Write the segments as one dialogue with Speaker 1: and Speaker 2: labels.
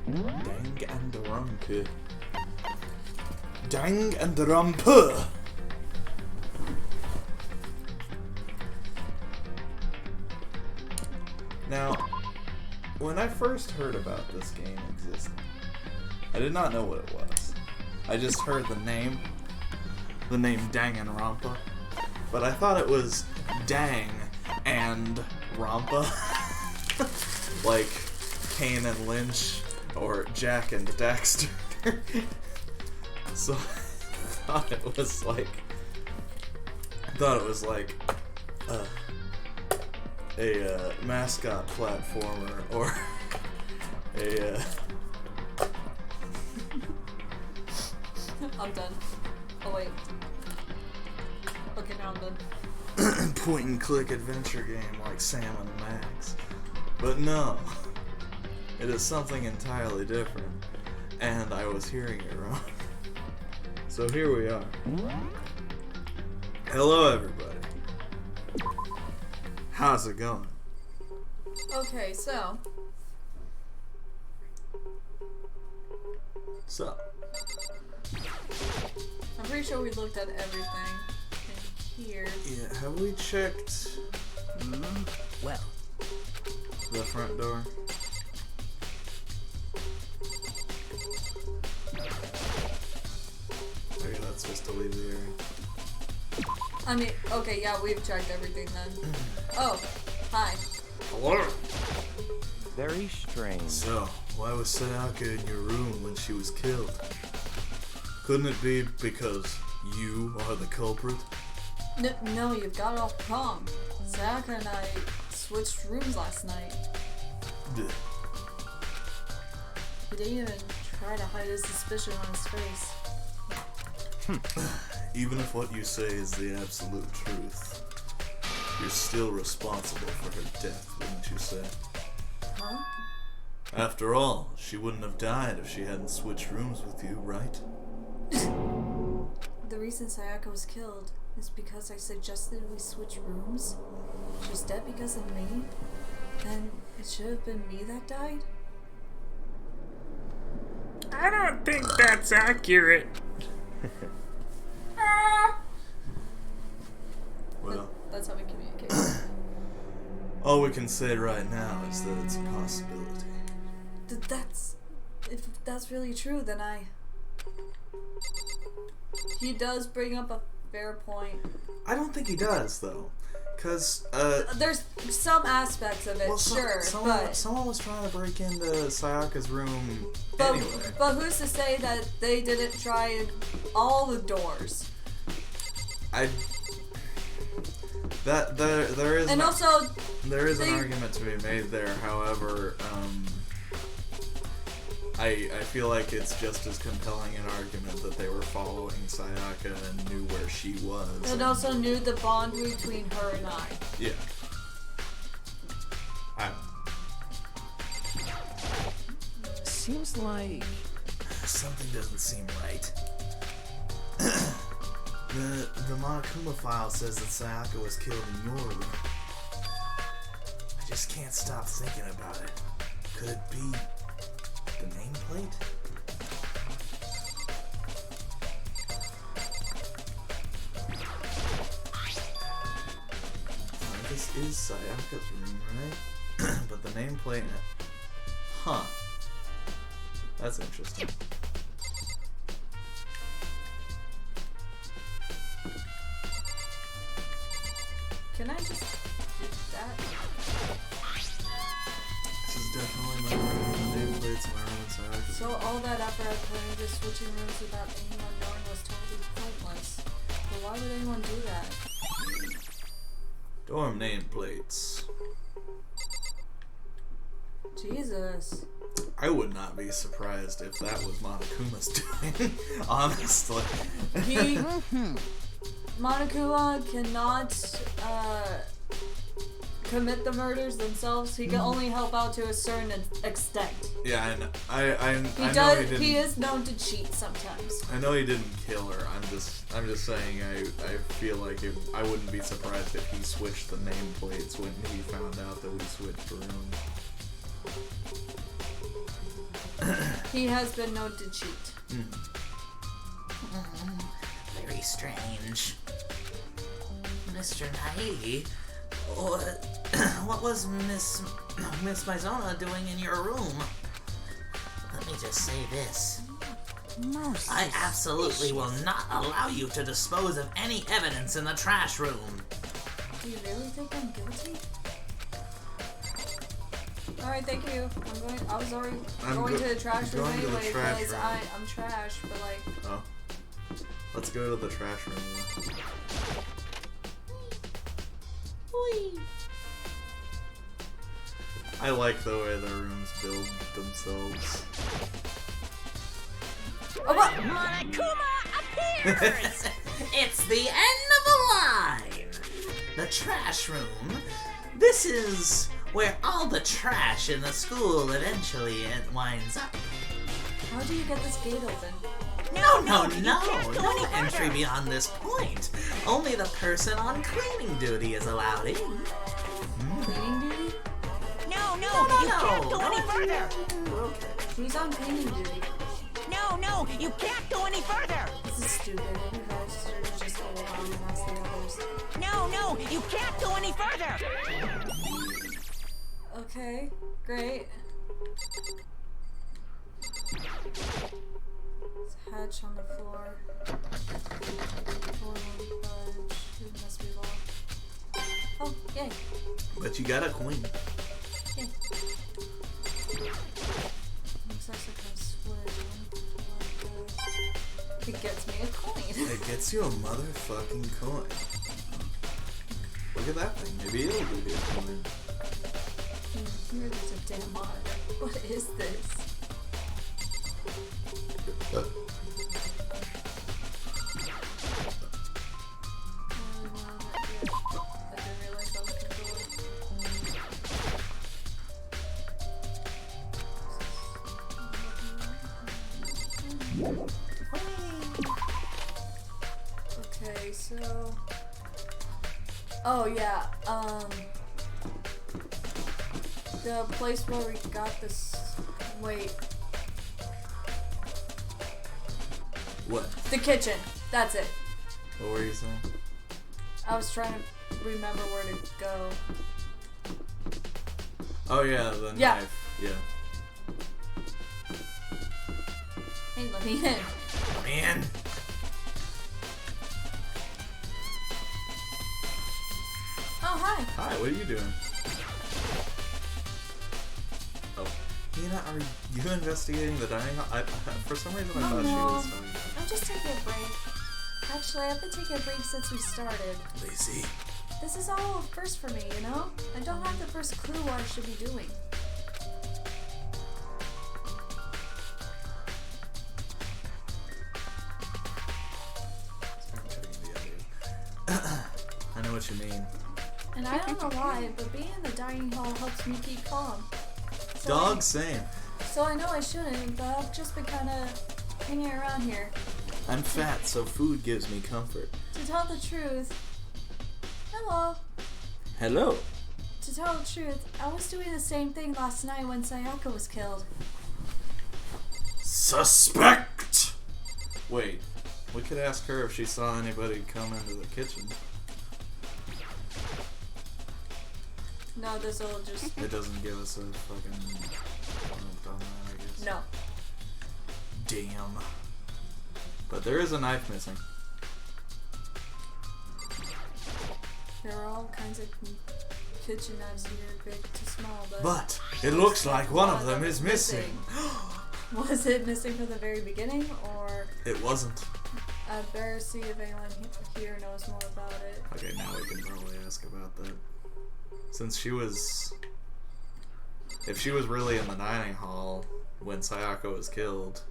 Speaker 1: Danganronpa. Danganronpa! Now, when I first heard about this game existing, I did not know what it was. I just heard the name Danganronpa, but I thought it was Dang and Rampa, like Kane and Lynch, or Jack and Daxter. So I thought it was like a mascot platformer, or a
Speaker 2: I'm done. Oh wait. Okay, now I'm done.
Speaker 1: point and click adventure game like Sam and Max. But no, it is something entirely different, and I was hearing it wrong. So here we are. Hello everybody. How's it going?
Speaker 2: Okay, so I'm pretty sure we looked at everything in here.
Speaker 1: Yeah, have we checked
Speaker 3: Well,
Speaker 1: the front door? Maybe that's just to leave the area.
Speaker 2: I mean, okay, yeah, we've checked everything then. Oh, hi.
Speaker 1: Hello.
Speaker 3: very strange.
Speaker 1: So, why was Sayaka in your room when she was killed? Couldn't it be because you are the culprit?
Speaker 2: No, you've got it all wrong. Sayaka and I switched rooms last night. He didn't even try to hide his suspicion on his face.
Speaker 1: Even if what you say is the absolute truth, you're still responsible for her death, wouldn't you say?
Speaker 2: Huh?
Speaker 1: After all, she wouldn't have died if she hadn't switched rooms with you, right?
Speaker 2: The reason Sayaka was killed is because I suggested we switch rooms? She's dead because of me? Then it should have been me that died?
Speaker 4: I don't think that's accurate.
Speaker 1: Well,
Speaker 2: That's how we communicate.
Speaker 1: all we can say right now is that it's a possibility.
Speaker 2: If that's really true, then he does bring up a fair point.
Speaker 1: I don't think he does, though. Because,
Speaker 2: There's some aspects of it,
Speaker 1: well,
Speaker 2: sure,
Speaker 1: someone was trying to break into Sayaka's room anyway.
Speaker 2: But who's to say that they didn't try all the doors?
Speaker 1: There is
Speaker 2: And also,
Speaker 1: there is an argument to be made there. However, I feel like it's just as compelling an argument that they were following Sayaka and knew where she was.
Speaker 2: and also knew the bond between her and I.
Speaker 1: Yeah. I don't know.
Speaker 3: Seems like
Speaker 1: Something doesn't seem right. The Monokuma file says that Sayaka was killed in your room. I just can't stop thinking about it. Could it be the nameplate? This is Sayaka's room, right? But the nameplate... Huh. That's interesting.
Speaker 2: Can I just get that?
Speaker 1: This is definitely my room. The nameplate's my room, Sayaka's.
Speaker 2: So all that effort I put into switching rooms without anyone knowing was totally pointless. But why would anyone do that?
Speaker 1: Dorm nameplates.
Speaker 2: Jesus.
Speaker 1: I would not be surprised if that was Monokuma's doing, honestly.
Speaker 2: Monokuma cannot commit the murders themselves. He can only help out to a certain extent.
Speaker 1: Yeah, I know. I know he didn't.
Speaker 2: He is known to cheat sometimes.
Speaker 1: I know he didn't kill her. I'm just saying. I feel like I wouldn't be surprised if he switched the nameplates when he found out that we switched rooms.
Speaker 2: He has been known to cheat.
Speaker 5: Very strange. Mr. Naive, what was Miss Mizona doing in your room? Let me just say this. I absolutely will not allow you to dispose of any evidence in the trash room.
Speaker 2: Do you really think I'm guilty? Alright, thank you. I was already going to the trash room anyway because I'm trash, but like...
Speaker 1: Oh. Let's go to the trash room. I like the way the rooms build themselves.
Speaker 2: Oh, what?
Speaker 5: Monokuma appears! It's the end of the line! The trash room. This is where all the trash in the school eventually winds up.
Speaker 2: How do you get this gate open?
Speaker 5: No entry beyond this point. Only the person on cleaning duty is allowed in.
Speaker 2: Cleaning duty?
Speaker 6: No, you can't go any further.
Speaker 2: Who's on cleaning duty?
Speaker 6: No, you can't go any further.
Speaker 2: This is stupid. You guys should just go around and ask the others.
Speaker 6: No, you can't go any further.
Speaker 2: Okay, great. It's a hatch on the floor. Floor won't budge. It must be locked. Oh, yay.
Speaker 1: But you got a coin.
Speaker 2: Yay. Looks like a switch. It gets me a coin.
Speaker 1: It gets you a motherfucking coin. Look at that thing. Maybe it'll give you a coin.
Speaker 2: Here there's a damn monitor. What is this? I didn't realize I was controlling. Okay, so... Oh, yeah, the place where we got this... Wait.
Speaker 1: What?
Speaker 2: The kitchen. That's it.
Speaker 1: What were you saying?
Speaker 2: I was trying to remember where to go.
Speaker 1: Oh yeah, the
Speaker 2: Yeah.
Speaker 1: knife. Yeah.
Speaker 2: Hey, let me in.
Speaker 1: Man.
Speaker 2: Oh, hi.
Speaker 1: Hi, what are you doing? Oh. Nina, are you investigating the dining hall? For some reason I thought she
Speaker 2: no.
Speaker 1: was talking.
Speaker 2: I'm just taking a break. Actually, I've been taking a break since we started.
Speaker 1: Lazy.
Speaker 2: This is all a first for me, you know? I don't have the first clue what I should be doing.
Speaker 1: I know what you mean.
Speaker 2: And I don't know why, but being in the dining hall helps me keep calm. So
Speaker 1: Dog, same.
Speaker 2: So I know I shouldn't, but I've just been kind of hanging around here.
Speaker 1: I'm fat, so food gives me comfort.
Speaker 2: To tell the truth... Hello.
Speaker 1: Hello.
Speaker 2: To tell the truth, I was doing the same thing last night when Sayaka was killed.
Speaker 1: Suspect! Wait, we could ask her if she saw anybody come into the kitchen.
Speaker 2: No, this'll just...
Speaker 1: It doesn't give us a fucking comment on that, I guess.
Speaker 2: No.
Speaker 1: Damn. But there is a knife missing.
Speaker 2: There are all kinds of kitchen knives here, big to small,
Speaker 1: But it looks like one of them is missing.
Speaker 2: Was it missing from the very beginning, or...
Speaker 1: It wasn't.
Speaker 2: I'd better see if anyone here knows more about it.
Speaker 1: Okay, now we can probably ask about that. Since she was... If she was really in the dining hall when Sayako was killed,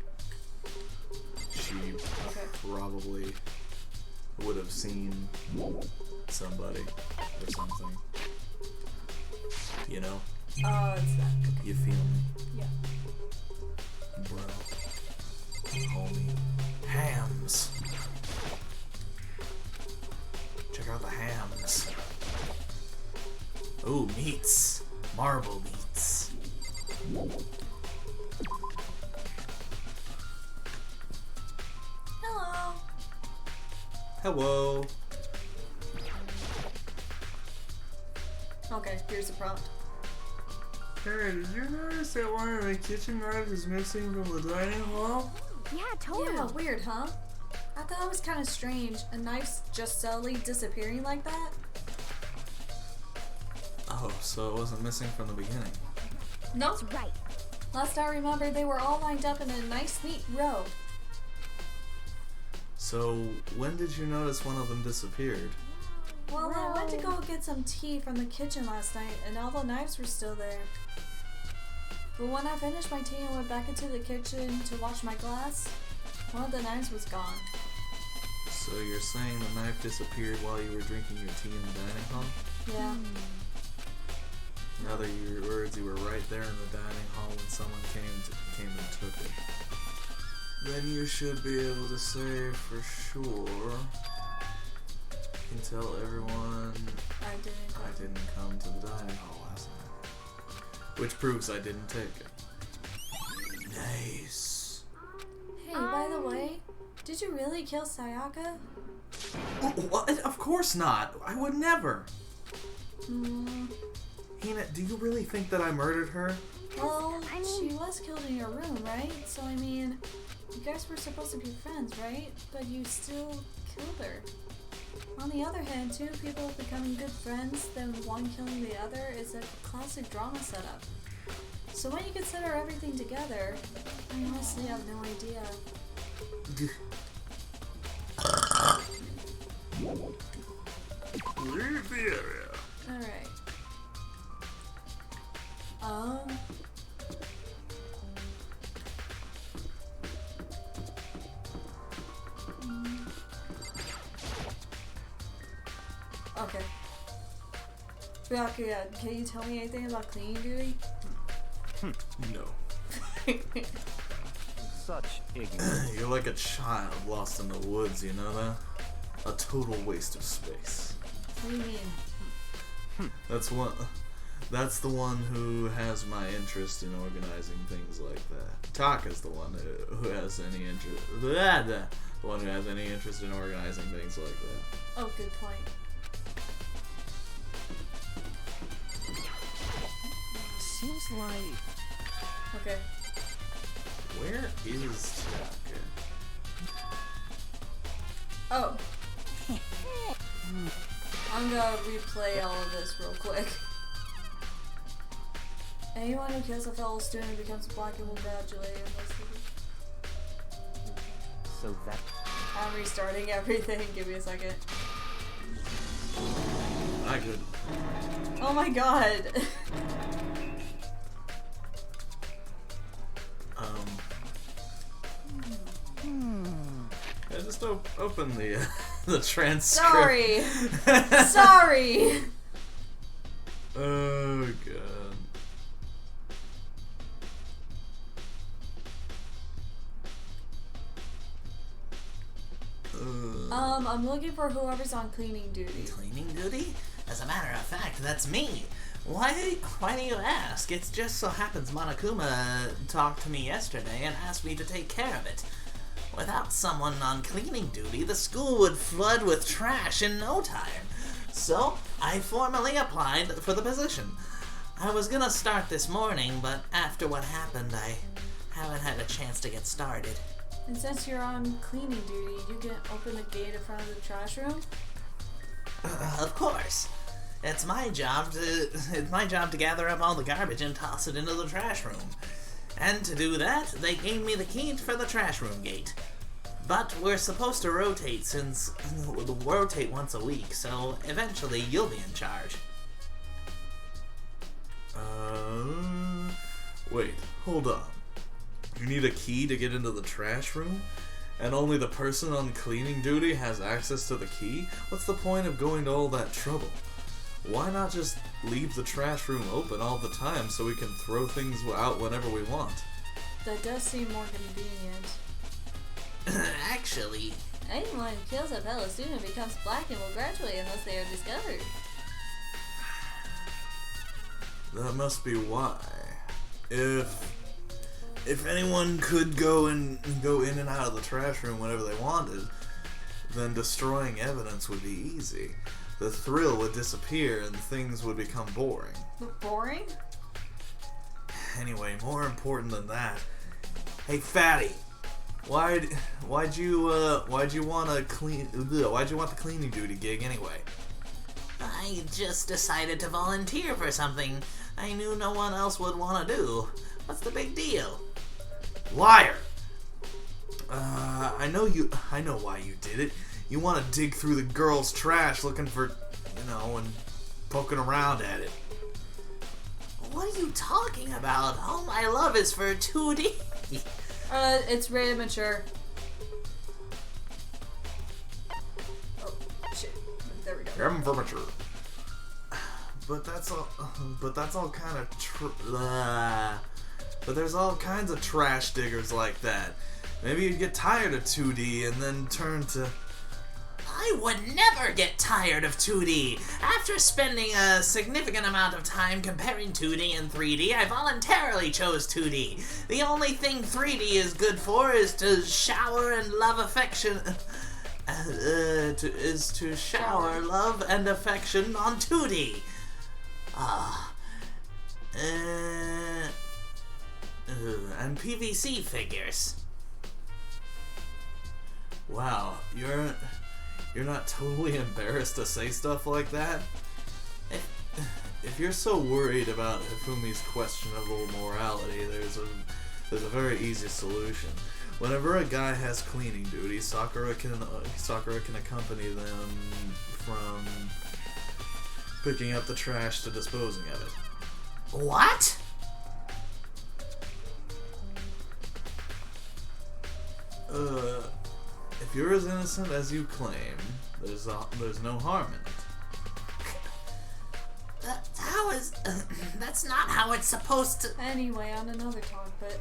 Speaker 1: she probably would have seen somebody or something. You know?
Speaker 2: Oh, it's that. Okay.
Speaker 1: You feel me?
Speaker 2: Yeah.
Speaker 1: Bro. Homie. Hams. Check out the hams. Ooh, meats. Marble meats. Hello.
Speaker 2: Okay, here's the prompt.
Speaker 4: Hey, did you notice that one of the kitchen knives is missing from the dining hall?
Speaker 6: Yeah, totally.
Speaker 2: Yeah, weird, huh? I thought it was kind of strange, a knife's just suddenly disappearing like that.
Speaker 1: Oh, so it wasn't missing from the beginning.
Speaker 2: Nope.
Speaker 6: That's right.
Speaker 2: Last I remember, they were all lined up in a nice, neat row.
Speaker 1: So when did you notice one of them disappeared?
Speaker 2: Well, I went to go get some tea from the kitchen last night, and all the knives were still there. But when I finished my tea and went back into the kitchen to wash my glass, one of the knives was gone.
Speaker 1: So you're saying the knife disappeared while you were drinking your tea in the dining hall?
Speaker 2: Yeah.
Speaker 1: In other words, you were right there in the dining hall when someone came and took it. Then you should be able to say for sure. You can tell everyone
Speaker 2: I
Speaker 1: didn't come to the dining hall last night. Which proves I didn't take it. Nice.
Speaker 2: Hey, by the way, did you really kill Sayaka?
Speaker 1: What? Of course not. I would never.
Speaker 2: Hmm.
Speaker 1: Hina, do you really think that I murdered her?
Speaker 2: Well, she was killed in your room, right? So, I mean, you guys were supposed to be friends, right? But you still killed her. On the other hand, two people becoming good friends, then one killing the other, is a classic drama setup. So when you consider everything together, I honestly have no idea.
Speaker 4: Leave the area.
Speaker 2: Alright. Okay. Byakuya, can you tell me anything about cleaning duty?
Speaker 1: No.
Speaker 3: Such ignorance.
Speaker 1: You're like a child lost in the woods, you know that? A total waste of space.
Speaker 2: What do you mean?
Speaker 1: That's the one who has my interest in organizing things like that. Taka's the one who has any interest. The one who has any interest in organizing things like that.
Speaker 2: Oh, good point.
Speaker 3: Seems like
Speaker 2: Okay.
Speaker 1: Where is Taka?
Speaker 2: Oh. I'm gonna replay all of this real quick. Anyone who kills a fellow student becomes black and will graduate unless
Speaker 3: so that
Speaker 2: I'm restarting everything. Give me a second.
Speaker 1: I could.
Speaker 2: Oh my god.
Speaker 1: Yeah, just open the the transcript.
Speaker 2: Sorry. Sorry.
Speaker 1: Oh god.
Speaker 2: I'm looking for whoever's on cleaning duty.
Speaker 5: Cleaning duty? As a matter of fact, that's me. Why do you ask? It just so happens Monokuma talked to me yesterday and asked me to take care of it. Without someone on cleaning duty, the school would flood with trash in no time. So, I formally applied for the position. I was gonna start this morning, but after what happened, I haven't had a chance to get started.
Speaker 2: And since you're on cleaning duty, you can open the gate in front of the trash room?
Speaker 5: Of course. It's my job to gather up all the garbage and toss it into the trash room. And to do that, they gave me the key for the trash room gate. But we're supposed to rotate once a week, so eventually you'll be in charge.
Speaker 1: Wait, hold on. You need a key to get into the trash room? And only the person on cleaning duty has access to the key? What's the point of going to all that trouble? Why not just leave the trash room open all the time so we can throw things out whenever we want?
Speaker 2: That does seem more convenient.
Speaker 5: Actually,
Speaker 2: Anyone who kills a fellow student becomes black and will graduate unless they are discovered.
Speaker 1: That must be why. If anyone could go in and out of the trash room whenever they wanted, then destroying evidence would be easy. The thrill would disappear and things would become boring.
Speaker 2: Boring?
Speaker 1: Anyway, more important than that. Hey, fatty, why'd you want the cleaning duty gig anyway?
Speaker 5: I just decided to volunteer for something I knew no one else would want to do. What's the big deal?
Speaker 1: Liar! I know why you did it. You want to dig through the girls' trash looking for, and poking around at it.
Speaker 5: What are you talking about? All my love is for 2D.
Speaker 2: It's rated mature. Oh, shit. There we go.
Speaker 1: I'm for mature. But that's all kind of but there's all kinds of trash diggers like that. Maybe you'd get tired of 2D and then turn to...
Speaker 5: I would never get tired of 2D. After spending a significant amount of time comparing 2D and 3D, I voluntarily chose 2D. The only thing 3D is good for is to shower and love affection... to shower love and affection on 2D. And PVC figures.
Speaker 1: Wow, you're not totally embarrassed to say stuff like that? If you're so worried about Hifumi's questionable morality, there's a very easy solution. Whenever a guy has cleaning duty, Sakura can accompany them from picking up the trash to disposing of it.
Speaker 5: What?
Speaker 1: If you're as innocent as you claim, there's no harm in it.
Speaker 5: That's not how it's supposed to...
Speaker 2: Anyway, on another topic.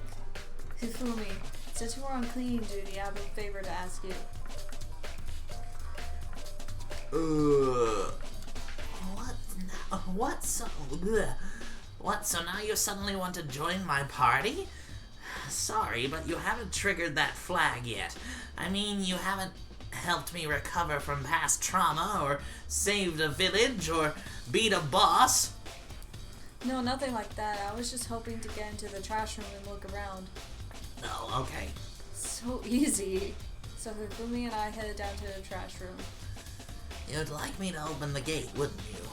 Speaker 2: Hifumi, since you were on cleaning duty, I have a favor to ask you.
Speaker 5: What now? What so... Bleh. What, so now you suddenly want to join my party? Sorry, but you haven't triggered that flag yet. I mean, you haven't helped me recover from past trauma, or saved a village, or beat a boss.
Speaker 2: No, nothing like that. I was just hoping to get into the trash room and look around.
Speaker 5: Oh, okay.
Speaker 2: So easy. So Hifumi and I headed down to the trash room.
Speaker 5: You'd like me to open the gate, wouldn't you?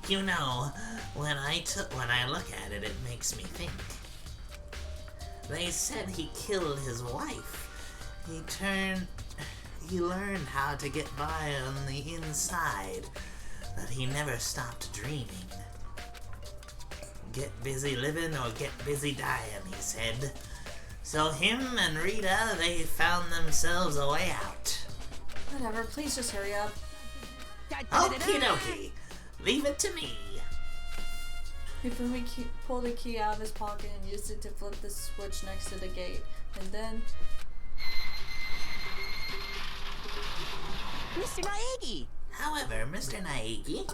Speaker 5: You know, when I look at it, it makes me think. They said he killed his wife. He learned how to get by on the inside, but he never stopped dreaming. Get busy living or get busy dying, he said. So him and Rita, they found themselves a way out.
Speaker 2: Whatever, please just hurry up.
Speaker 5: Okie dokie. Leave it to me.
Speaker 2: Hifumi pulled a key out of his pocket and used it to flip the switch next to the gate. And then...
Speaker 6: Mr. Naegi!
Speaker 5: However, Mr. Naegi,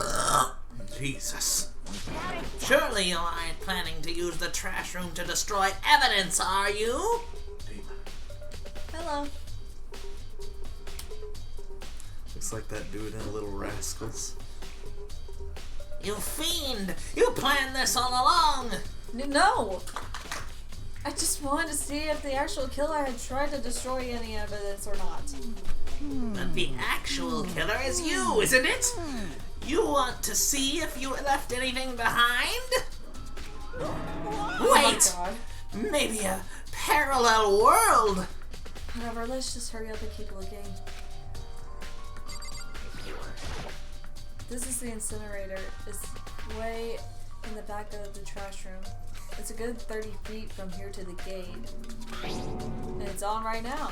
Speaker 1: Jesus.
Speaker 5: surely you aren't planning to use the trash room to destroy evidence, are you?
Speaker 2: Hello.
Speaker 1: Looks like that dude in Little Rascals.
Speaker 5: You fiend! You planned this all along!
Speaker 2: No! I just wanted to see if the actual killer had tried to destroy any evidence or not.
Speaker 5: But the actual killer is you, isn't it? You want to see if you left anything behind?
Speaker 2: Oh
Speaker 5: Wait!
Speaker 2: my god.
Speaker 5: Maybe a parallel world!
Speaker 2: Whatever, let's just hurry up and keep looking. This is the incinerator. It's way in the back of the trash room. It's a good 30 feet from here to the gate. And it's on right now.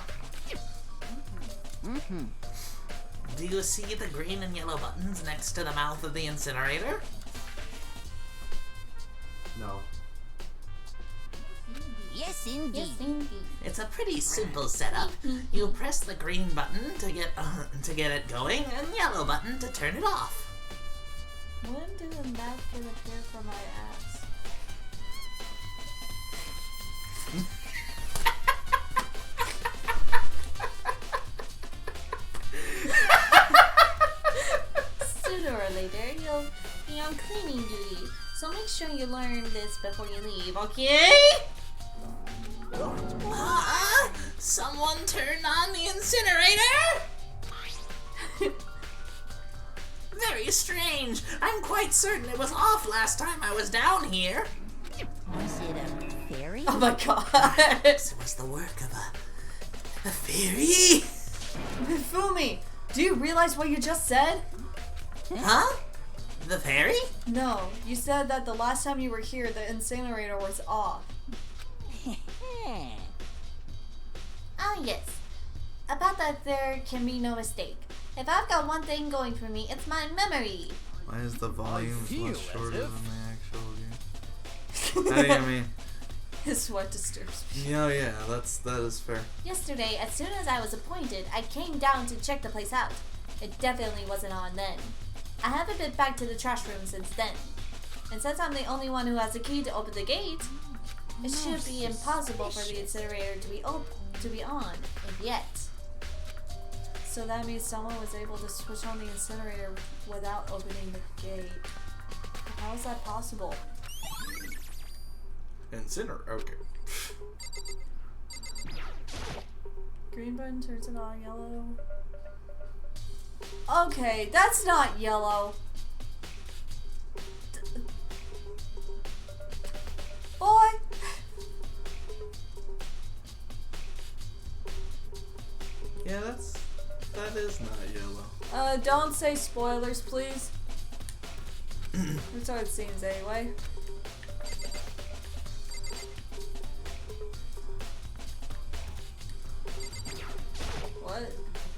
Speaker 5: Do you see the green and yellow buttons next to the mouth of the incinerator?
Speaker 1: No.
Speaker 6: Yes, indeed.
Speaker 5: It's a pretty simple setup. You press the green button to get it going, and yellow button to turn it off.
Speaker 2: When did a napkin appear from my ass? cleaning duty. So make sure you learn this before you leave, okay?
Speaker 5: Someone turned on the incinerator? Very strange. I'm quite certain it was off last time I was down here.
Speaker 6: Was it a fairy?
Speaker 2: Oh my god.
Speaker 5: It was the work of a fairy.
Speaker 2: Fumi, do you realize what you just said?
Speaker 5: Huh? The fairy?
Speaker 2: No, you said that the last time you were here, the incinerator was off.
Speaker 6: Ah, yes. About that, there can be no mistake. If I've got one thing going for me, it's my memory.
Speaker 1: Why is the volume
Speaker 3: feel
Speaker 1: much
Speaker 3: as
Speaker 1: shorter
Speaker 3: if-
Speaker 1: than the actual game? How do you mean?
Speaker 2: His sweat disturbs me.
Speaker 1: Yeah, that is fair.
Speaker 6: Yesterday, as soon as I was appointed, I came down to check the place out. It definitely wasn't on then. I haven't been back to the trash room since then. And since I'm the only one who has the key to open the gate, it should be impossible for the incinerator to be on, if yet.
Speaker 2: So that means someone was able to switch on the incinerator without opening the gate. How is that possible?
Speaker 1: Incinerator. Okay.
Speaker 2: Green button turns it on, yellow. Okay, that's not yellow. Boy!
Speaker 1: Yeah, that is not yellow.
Speaker 2: Don't say spoilers, please. That's how it seems anyway. What?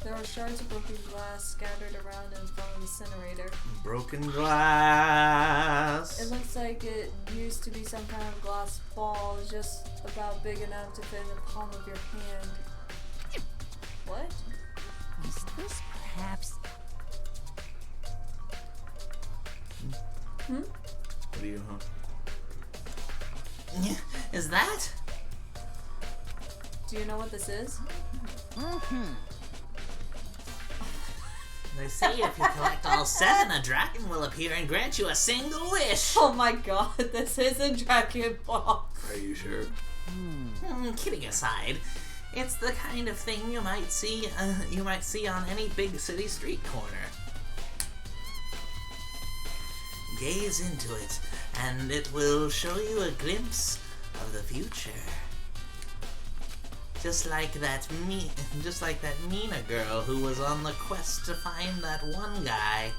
Speaker 2: There were shards of broken glass scattered around in front of the incinerator.
Speaker 1: Broken glass.
Speaker 2: It looks like it used to be some kind of glass ball, just about big enough to fit in the palm of your hand. What?
Speaker 6: Is this perhaps...
Speaker 2: Hmm?
Speaker 1: What do you, huh?
Speaker 5: Is that?
Speaker 2: Do you know what this is?
Speaker 5: They say if you collect all 7, a dragon will appear and grant you a single wish.
Speaker 2: Oh my god, this isn't Dragon Ball.
Speaker 1: Are you sure?
Speaker 5: Kidding aside, it's the kind of thing you might see on any big city street corner. Gaze into it, and it will show you a glimpse of the future. Just like that Mina girl who was on the quest to find that one guy.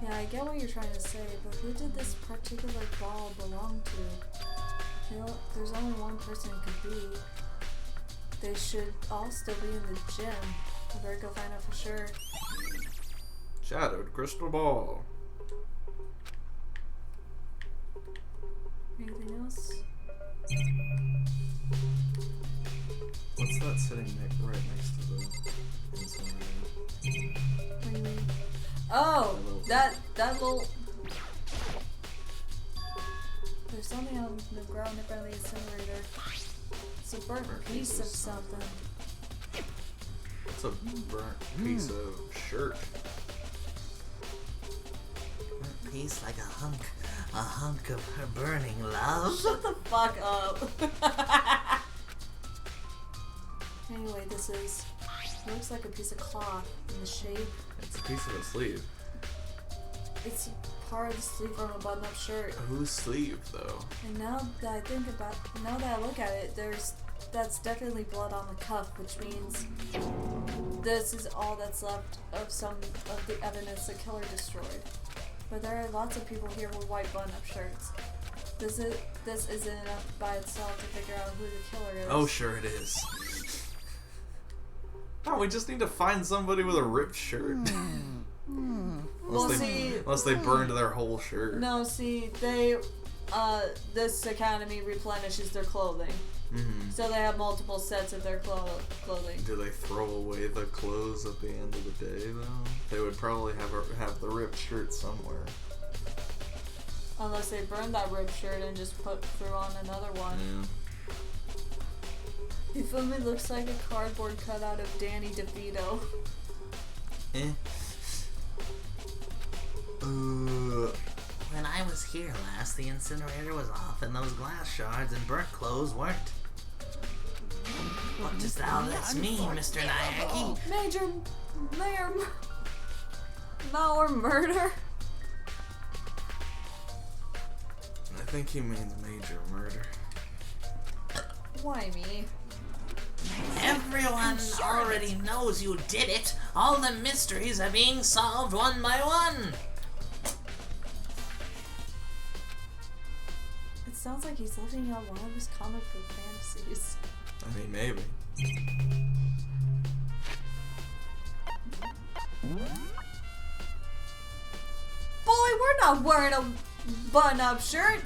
Speaker 2: Yeah, I get what you're trying to say, but who did this particular ball belong to? You know, there's only one person it could be. They should all still be in the gym. I better go find out for sure.
Speaker 1: Shadowed crystal ball.
Speaker 2: Anything else?
Speaker 1: What's that sitting right next to the incinerator?
Speaker 2: What do you mean? Oh, that little... There's something on the ground in front of the incinerator. It's a burnt piece of something.
Speaker 1: It's a burnt piece of shirt.
Speaker 5: Burnt piece like a hunk of her burning love.
Speaker 2: Shut the fuck up. Anyway, this is... It looks like a piece of cloth in the shape.
Speaker 1: It's a piece of a sleeve.
Speaker 2: It's part of the sleeve from a button-up shirt.
Speaker 1: Whose sleeve, though?
Speaker 2: And now that I look at it, that's definitely blood on the cuff, which means this is all that's left of some of the evidence the killer destroyed. But there are lots of people here with white button-up shirts. This isn't enough by itself to figure out who the killer is.
Speaker 1: Oh, sure it is. Oh, we just need to find somebody with a ripped shirt. Unless they burned their whole shirt.
Speaker 2: No, see, this academy replenishes their clothing.
Speaker 1: Mm-hmm.
Speaker 2: So they have multiple sets of their clothing.
Speaker 1: Do they throw away the clothes at the end of the day, though? They would probably have the ripped shirt somewhere.
Speaker 2: Unless they burned that ripped shirt and just threw on another one.
Speaker 1: Yeah.
Speaker 2: Ifumi looks like a cardboard cutout of Danny DeVito.
Speaker 5: Eh. When I was here last, the incinerator was off and those glass shards and burnt clothes weren't. What does all this mean, Mr. Nayaki?
Speaker 2: Mayor murder?
Speaker 1: I think he means major murder.
Speaker 2: Why me?
Speaker 5: Everyone already knows you did it. All the mysteries are being solved one by one.
Speaker 2: It sounds like he's living out one of his comic book fantasies.
Speaker 1: I mean, maybe.
Speaker 2: Boy, we're not wearing a button-up shirt.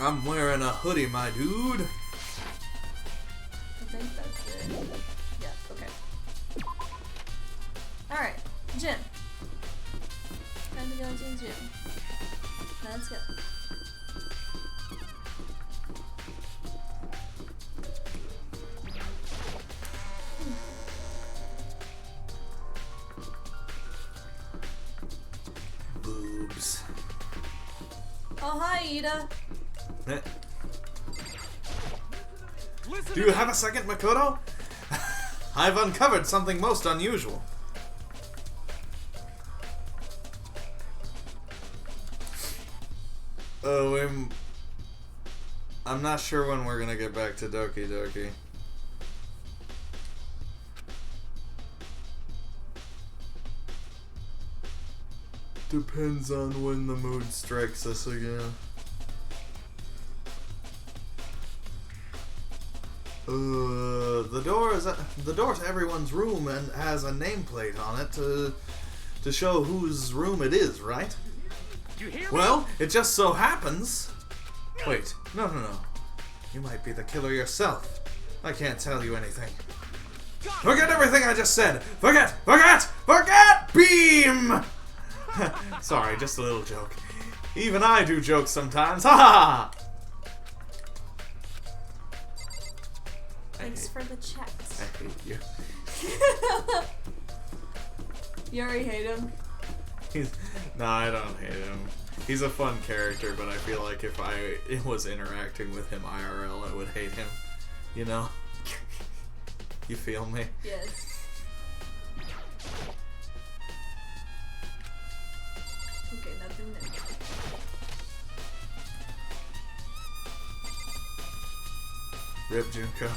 Speaker 1: I'm wearing a hoodie, my dude.
Speaker 2: I think that's it. Yeah, okay. Alright, gym. Time to go to the gym. Let's go.
Speaker 1: Boobs.
Speaker 2: Oh, hi, Ida.
Speaker 1: Eh. Do you have a second, Makoto? I've uncovered something most unusual. I'm not sure when we're gonna get back to Doki Doki. Depends on when the mood strikes us again. The door to everyone's room and has a nameplate on it to show whose room it is, right? Well, it just so happens. Wait, no. You might be the killer yourself. I can't tell you anything. Forget everything I just said. Forget! Beam! Sorry, just a little joke. Even I do jokes sometimes. Ha ha!
Speaker 2: Thanks for the checks.
Speaker 1: I hate you.
Speaker 2: You already hate him?
Speaker 1: No, I don't hate him. He's a fun character, but I feel like if I was interacting with him IRL, I would hate him. You know? You feel me?
Speaker 2: Yes. Okay, nothing new.
Speaker 1: Rip Junko.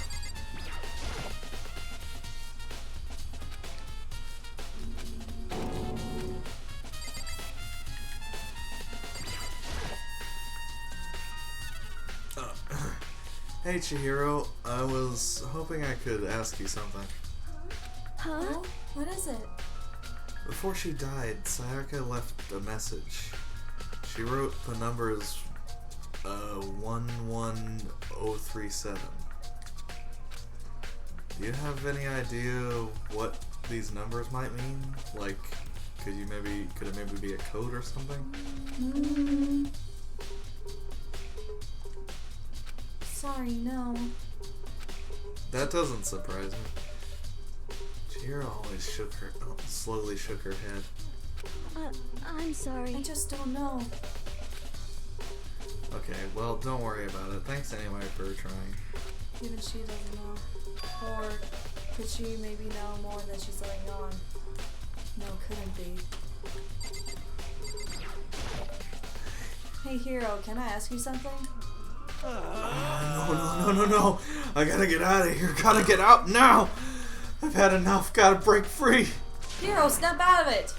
Speaker 1: Hey Chihiro, I was hoping I could ask you something.
Speaker 6: Huh?
Speaker 2: Oh, what is it?
Speaker 1: Before she died, Sayaka left a message. She wrote the numbers 11037. Do you have any idea what these numbers might mean? Like, could it maybe be a code or something?
Speaker 2: Sorry, no.
Speaker 1: That doesn't surprise me. Chihiro always slowly shook her head.
Speaker 6: I'm sorry.
Speaker 2: I just don't know.
Speaker 1: Okay, well, don't worry about it. Thanks anyway for trying.
Speaker 2: Even she doesn't know. Or could she maybe know more than she's letting on? No, couldn't be. Hey, Hero, can I ask you something?
Speaker 1: No. I gotta get out of here. Gotta get out now. I've had enough. Gotta break free.
Speaker 2: Hero, snap out of it!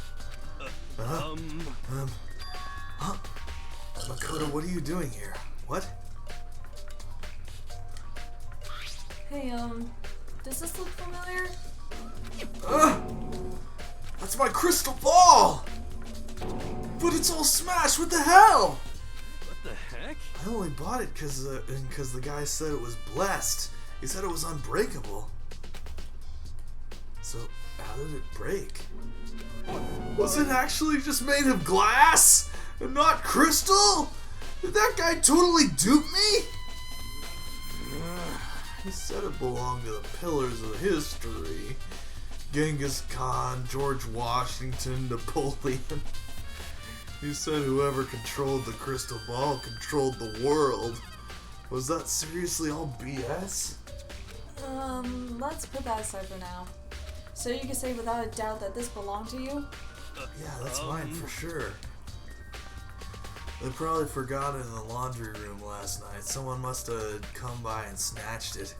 Speaker 1: Makoto, what are you doing here? What?
Speaker 2: Hey, does this look familiar?
Speaker 1: That's my crystal ball! But it's all smashed. What the hell?
Speaker 3: What the heck?
Speaker 1: I only bought it because the guy said it was blessed. He said it was unbreakable. So, how did it break? Was it actually just made of glass and not crystal? Did that guy totally dupe me? He said it belonged to the pillars of history. Genghis Khan, George Washington, Napoleon. You said whoever controlled the crystal ball controlled the world. Was that seriously all BS?
Speaker 2: Let's put that aside for now. So you can say without a doubt that this belonged to you?
Speaker 1: Yeah, that's mine for sure. They probably forgot it in the laundry room last night. Someone must have come by and snatched it.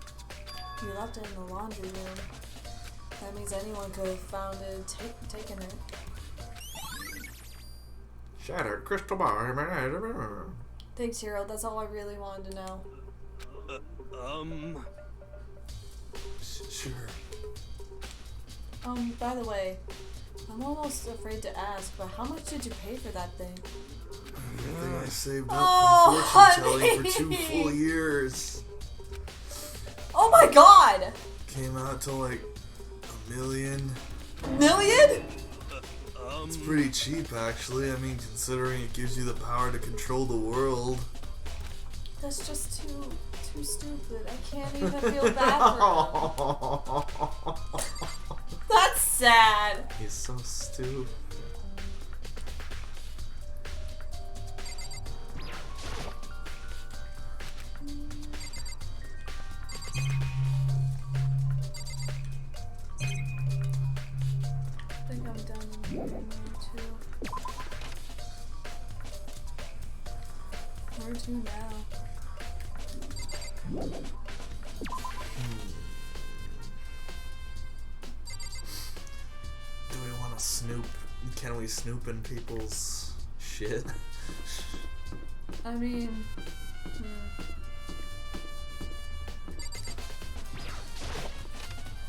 Speaker 2: You left it in the laundry room. That means anyone could have found it, taken it.
Speaker 1: Shattered crystal ball.
Speaker 2: Thanks, Hero. That's all I really wanted to know.
Speaker 1: Sure.
Speaker 2: By the way, I'm almost afraid to ask, but how much did you pay for that thing?
Speaker 1: Everything I saved up
Speaker 2: Oh,
Speaker 1: from fortune telling for 2
Speaker 2: honey.
Speaker 1: full years.
Speaker 2: Oh my god!
Speaker 1: Came out to like $1 million.
Speaker 2: Million?
Speaker 1: It's pretty cheap, actually. I mean, considering it gives you the power to control the world.
Speaker 2: That's just too stupid. I can't even feel bad for him. That's sad.
Speaker 1: He's so stupid.
Speaker 2: I think I'm done in here too. Where to now?
Speaker 1: Do we want to snoop? Can we snoop in people's shit?
Speaker 2: I mean,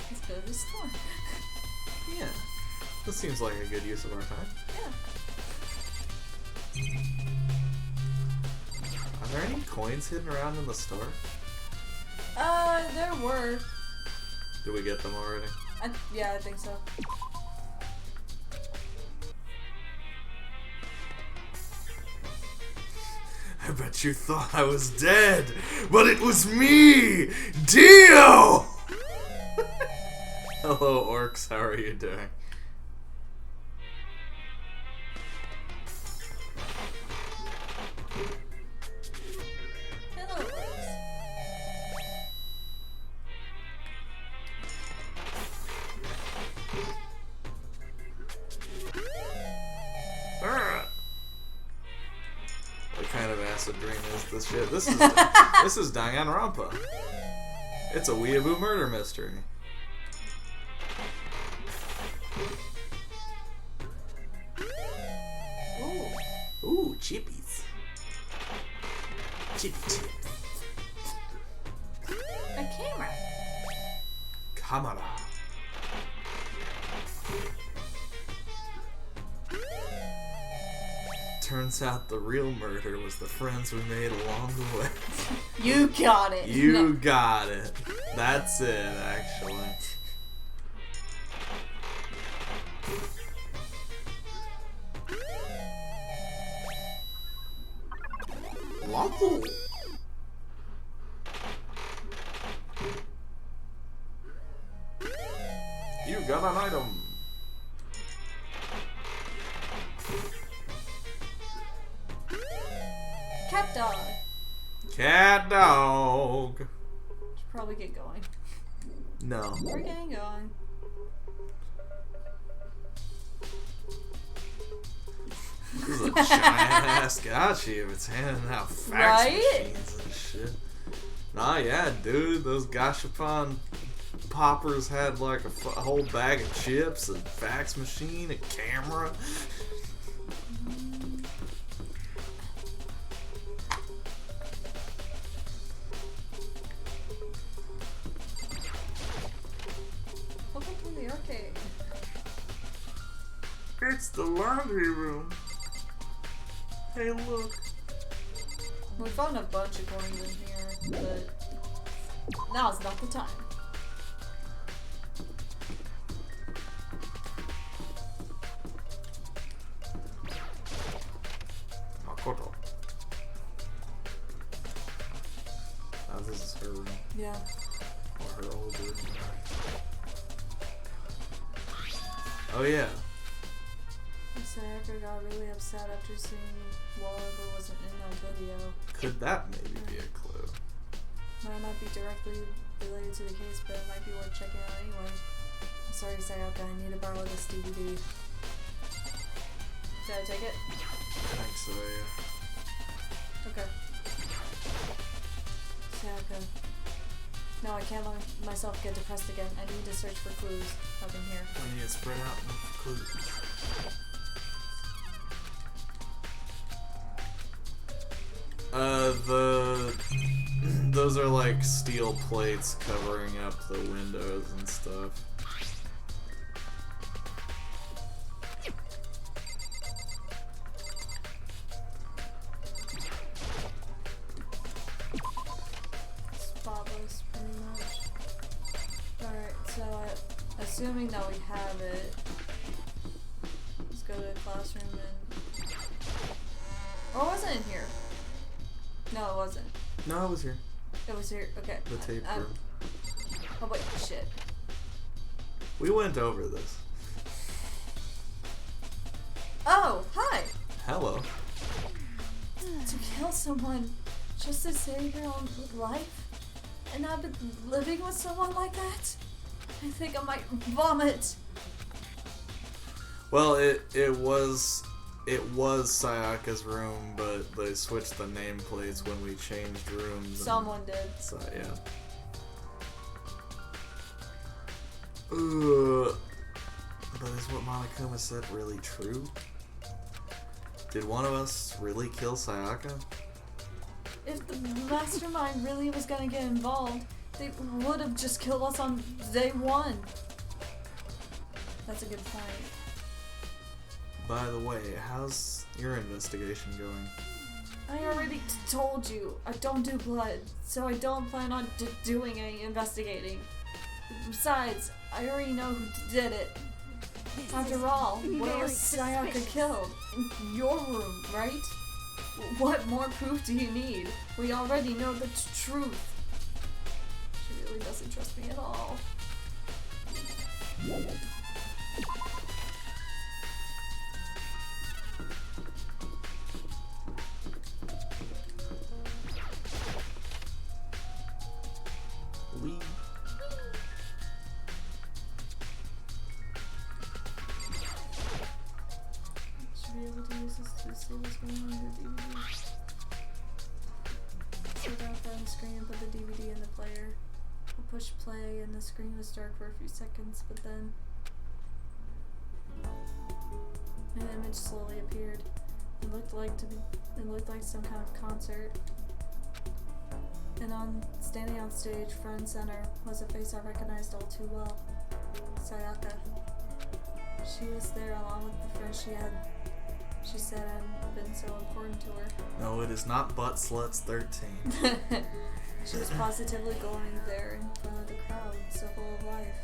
Speaker 2: let's go to the store.
Speaker 1: Yeah. This seems like a good use of our time.
Speaker 2: Yeah.
Speaker 1: Are there any coins hidden around in the store?
Speaker 2: There were.
Speaker 1: Did we get them already?
Speaker 2: Yeah, I think so.
Speaker 1: I bet you thought I was dead, but it was me, Dio! Hello, orcs. How are you doing?
Speaker 2: Hello, Rex.
Speaker 1: What kind of acid dream is this shit? This is Danganronpa. It's a weeaboo murder mystery. Ooh, chippies. Chippy chips.
Speaker 2: A camera.
Speaker 1: Camera. Turns out the real murder was the friends we made along the way.
Speaker 2: You got it.
Speaker 1: You got it. That's it, actually. Lawful. You got an item.
Speaker 2: Cat dog.
Speaker 1: Cat dog.
Speaker 2: Should probably get going.
Speaker 1: No.
Speaker 2: We're getting going.
Speaker 1: This is a giant ass gotcha if it's handing out fax
Speaker 2: Right?
Speaker 1: machines and shit. Nah, yeah, dude, those gashapon poppers had like a whole bag of chips, a fax machine, a camera.
Speaker 2: Welcome to the arcade.
Speaker 4: It's the laundry room. Hey, look.
Speaker 2: We found a bunch of coins in here, but now's not the time.
Speaker 1: Makoto. Oh, this is her room.
Speaker 2: Yeah.
Speaker 1: Or her old room. Oh yeah.
Speaker 2: Let's Sayaka got really upset after seeing whatever wasn't in that video.
Speaker 1: Could that maybe be a clue?
Speaker 2: Might not be directly related to the case, but it might be worth checking out anyway. I'm sorry, Sayaka, I need to borrow this DVD. Did I take it?
Speaker 1: I think so, yeah.
Speaker 2: Okay. Sayaka. No, I can't let myself get depressed again. I need to search for clues up in here.
Speaker 1: We need to spread out and look for clues. Those are like steel plates covering up the windows and stuff.
Speaker 2: Spotless, pretty much. Alright, so assuming that we have it, let's go to the classroom and... Or was it in here? No, it wasn't.
Speaker 1: No, it was here.
Speaker 2: It was here. Okay.
Speaker 1: The tape room.
Speaker 2: Oh wait, shit.
Speaker 1: We went over this.
Speaker 2: Oh, hi!
Speaker 1: Hello.
Speaker 2: To kill someone just to save your own life? And I've been living with someone like that? I think I might vomit.
Speaker 1: Well, it was Sayaka's room, but they switched the nameplates when we changed rooms.
Speaker 2: Someone did.
Speaker 1: So yeah. But is what Monokuma said really true? Did one of us really kill Sayaka?
Speaker 2: If the mastermind really was gonna get involved, they would have just killed us on day one. That's a good point.
Speaker 1: By the way, how's your investigation going?
Speaker 2: I already told you, I don't do blood, so I don't plan on doing any investigating. Besides, I already know who did it. After all, where was Sayaka killed? In your room, right? What more proof do you need? We already know the truth. She really doesn't trust me at all.
Speaker 1: Leave.
Speaker 2: Should be able to use this to see what's going on in the DVD. So down on the screen and put the DVD in the player. I'll push play and the screen was dark for a few seconds, but then an image slowly appeared. It looked like some kind of concert. And standing on stage, front and center, was a face I recognized all too well. Sayaka. She was there along with the friend she said had been so important to her.
Speaker 1: No, it is not Butt Sluts 13.
Speaker 2: She was positively going there in front of the crowd, so full of life.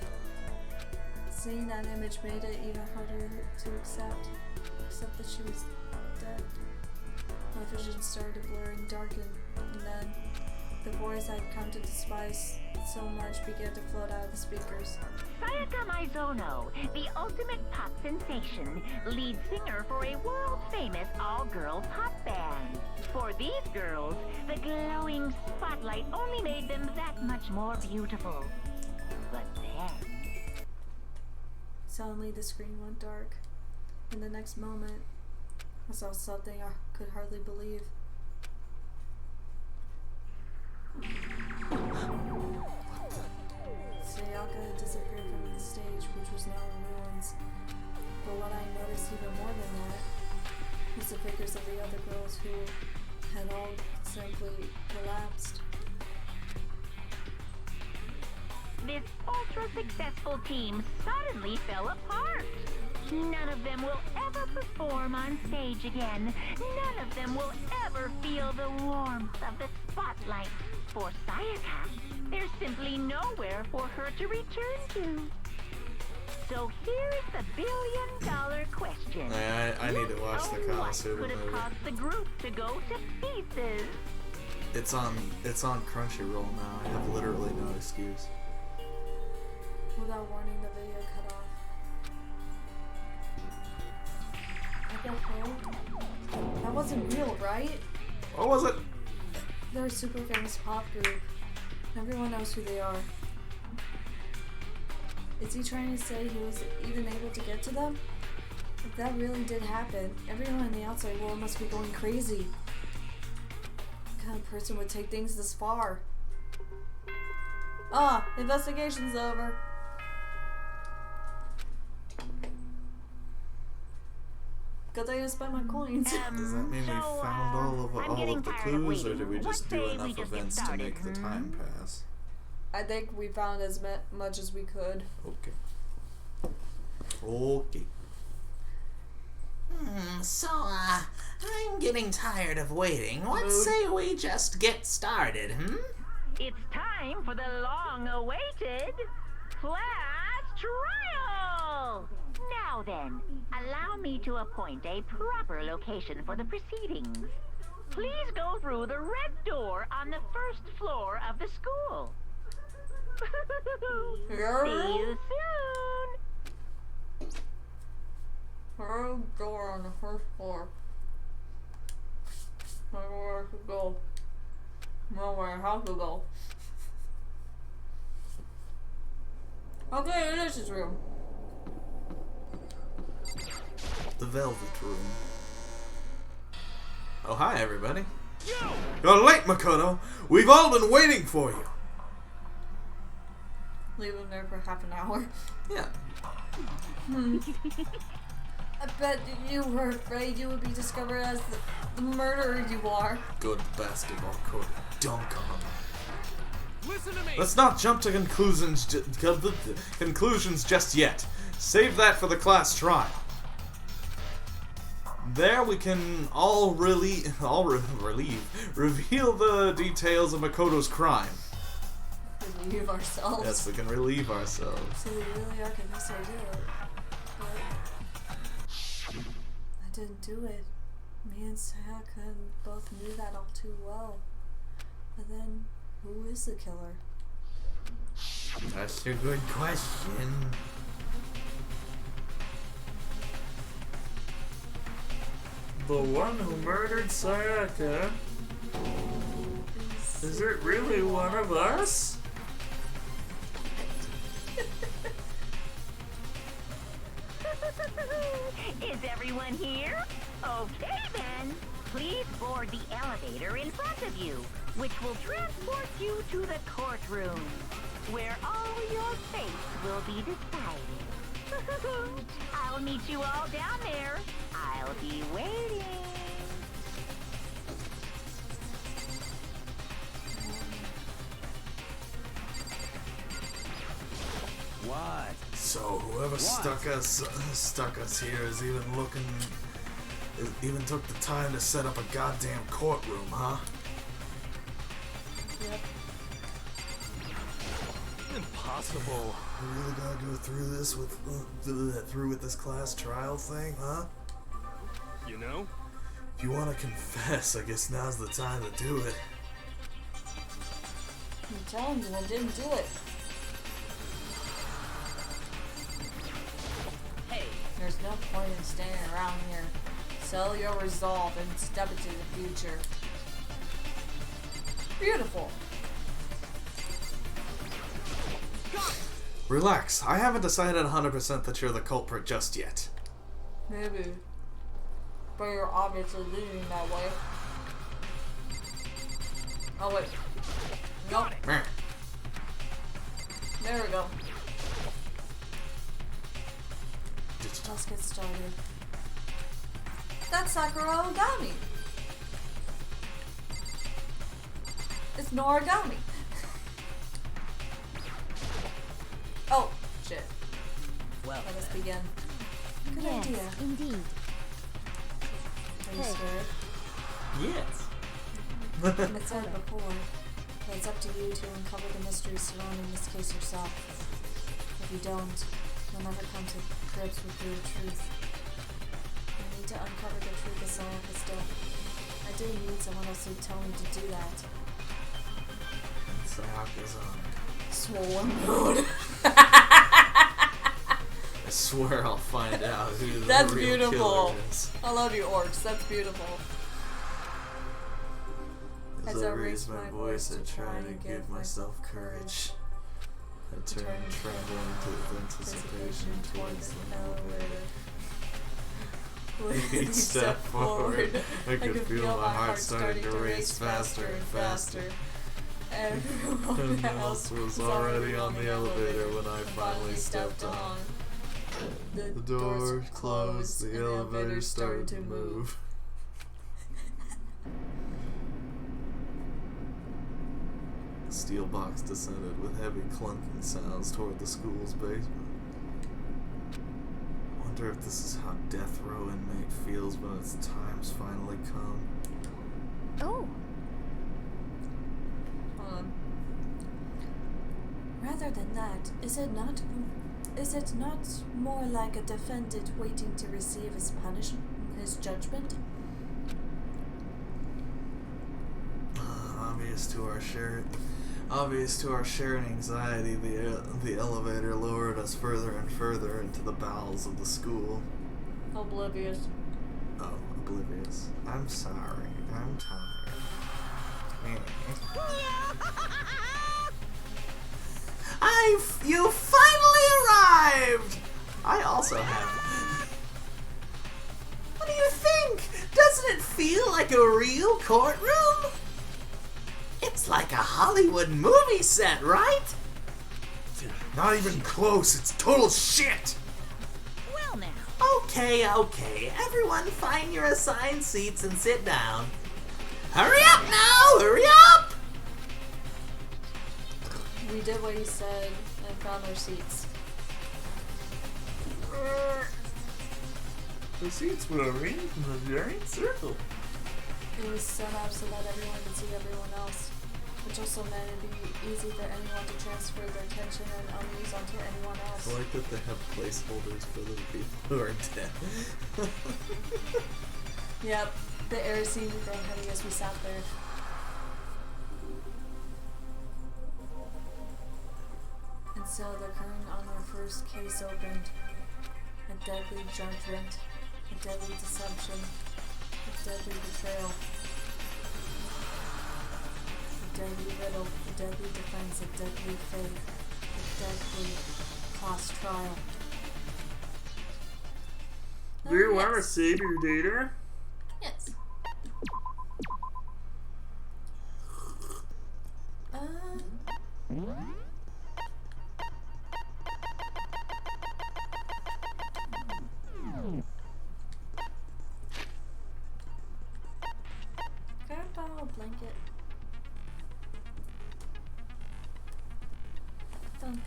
Speaker 2: Seeing that image made it even harder to accept that she was dead. My vision started to blur and darken, and then the voice I'd come to despise so much began to float out of the speakers.
Speaker 7: Sayaka Maizono, the ultimate pop sensation, lead singer for a world-famous all-girl pop band. For these girls, the glowing spotlight only made them that much more beautiful. But then...
Speaker 2: Suddenly the screen went dark. In the next moment, I saw something I could hardly believe. Sayaka had disappeared from the stage, which was now in ruins. But what I noticed even more than that was the figures of the other girls who had all simply collapsed.
Speaker 7: This ultra-successful team suddenly fell apart. None of them will ever perform on stage again. None of them will ever feel the warmth of the spotlight. For Sayaka, there's simply nowhere for her to return to. So here's the billion-dollar question.
Speaker 1: I need to watch the
Speaker 7: What
Speaker 1: Konosuba
Speaker 7: could have
Speaker 1: movie.
Speaker 7: caused the group to go to pieces?
Speaker 1: It's on Crunchyroll now. I have literally no excuse.
Speaker 2: Without warning, the video cut off. That wasn't real, right?
Speaker 1: What was it?
Speaker 2: They're a super famous pop group. Everyone knows who they are. Is he trying to say he was even able to get to them? If that really did happen, everyone in the outside world must be going crazy. What kind of person would take things this far? Ah, investigation's over. Good thing I spent my coins.
Speaker 1: Does that mean we found all
Speaker 7: I'm
Speaker 1: of
Speaker 7: getting
Speaker 1: the
Speaker 7: tired of
Speaker 1: clues, or
Speaker 7: waiting.
Speaker 1: did we
Speaker 7: What
Speaker 1: just do
Speaker 7: say we
Speaker 1: enough
Speaker 7: just get
Speaker 1: events to
Speaker 7: started,
Speaker 1: make the time pass?
Speaker 2: I think we found as much as we could.
Speaker 1: Okay. Okay.
Speaker 5: So, I'm getting tired of waiting. What say we just get started,
Speaker 7: It's time for the long-awaited class trial! Now then, allow me to appoint a proper location for the proceedings. Please go through the red door on the first floor of the school. See you soon!
Speaker 2: Her door on the first floor. I don't know where to go. Nowhere, how to go. Okay, this is room.
Speaker 1: The Velvet Room. Oh, hi, everybody. You're late, Makoto. We've all been waiting for you.
Speaker 2: Leave him there for half an hour.
Speaker 1: Yeah.
Speaker 2: I bet you were afraid you would be discovered as the murderer you are.
Speaker 1: Good basketball court. Dunk on him.
Speaker 3: Listen to me.
Speaker 1: Let's not jump to conclusions just yet. Save that for the class trial. There we can reveal the details of Makoto's crime.
Speaker 2: Relieve ourselves.
Speaker 1: Yes, we can relieve ourselves.
Speaker 2: So we really are convinced I did it. But I didn't do it. Me and Sayaka both knew that all too well. But then, who is the killer?
Speaker 1: That's a good question.
Speaker 4: The one who murdered Sayaka. Is it really one of us?
Speaker 7: Is everyone here? Okay then. Please board the elevator in front of you, which will transport you to the courtroom, where all your fates will be decided. I'll meet you all down there. I'll be waiting.
Speaker 3: What?
Speaker 1: So whoever stuck us here is even took the time to set up a goddamn courtroom, huh?
Speaker 2: Yep.
Speaker 3: Impossible.
Speaker 1: We really gotta go through with this class trial thing, huh?
Speaker 3: You know?
Speaker 1: If you want to confess, I guess now's the time to do it.
Speaker 2: I'm telling you, I didn't do it.
Speaker 6: Hey,
Speaker 2: There's no point in standing around here. Sell your resolve and step into the future. Beautiful.
Speaker 1: Relax, I haven't decided 100% that you're the culprit just yet.
Speaker 2: Maybe. But you're obviously leaning that way. Oh wait. Nope.
Speaker 1: Meh.
Speaker 2: There we go. Let's get started. That's Sakura Ogami. It's Noragami. Oh, shit.
Speaker 3: Well,
Speaker 2: Let us begin. Good
Speaker 6: yes,
Speaker 2: idea.
Speaker 6: indeed.
Speaker 2: Are you scared?
Speaker 1: Yes.
Speaker 2: I said before, but it's up to you to uncover the mysteries surrounding this case yourself. If you don't, you'll never come to grips with your truth. You need to uncover the truth of Sayaka's death. I didn't need someone else to tell me to do that.
Speaker 1: Sayaka's
Speaker 2: Swollen mood.
Speaker 1: I swear I'll find out who the
Speaker 2: That's
Speaker 1: real
Speaker 2: beautiful.
Speaker 1: killer is.
Speaker 2: I love you, orcs. That's beautiful.
Speaker 1: As I raise my voice, I try to give myself courage. I turn trembling with anticipation towards the elevator. Each step forward, I could feel my heart starting to race faster and faster. Everyone else was already on the elevator when I finally stepped on. The door closed, the elevator started to move. The steel box descended with heavy clunking sounds toward the school's basement. I wonder if this is how death row inmate feels when its time's finally come.
Speaker 6: Oh.
Speaker 2: Rather than that, is it not more like a defendant waiting to receive his punishment, his judgment?
Speaker 1: Obvious to our shared anxiety, the elevator lowered us further and further into the bowels of the school.
Speaker 2: Oblivious.
Speaker 1: Oh, oblivious. I'm sorry. I'm tired. You finally arrived! I also have. What do you think? Doesn't it feel like a real courtroom? It's like a Hollywood movie set, right? Not even close. It's total shit.
Speaker 7: Well now.
Speaker 5: Okay. Everyone find your assigned seats and sit down. Hurry up now! Hurry up!
Speaker 2: We did what he said and found our seats.
Speaker 4: The seats were arranged in a giant circle.
Speaker 2: It was set up so that everyone could see everyone else, which also meant it'd be easy for anyone to transfer their attention and unease onto anyone else.
Speaker 1: I like that they have placeholders for the people who are dead.
Speaker 2: Yep, the air seemed to grow heavy as we sat there. And so the curtain on our first case opened. A deadly judgment, a deadly deception, a deadly betrayal, a deadly riddle, a deadly defense, a deadly faith, a deadly class trial.
Speaker 4: Do you
Speaker 2: Oh,
Speaker 4: want to
Speaker 2: yes.
Speaker 4: save your data?
Speaker 2: Yes. Can I borrow a blanket? Done.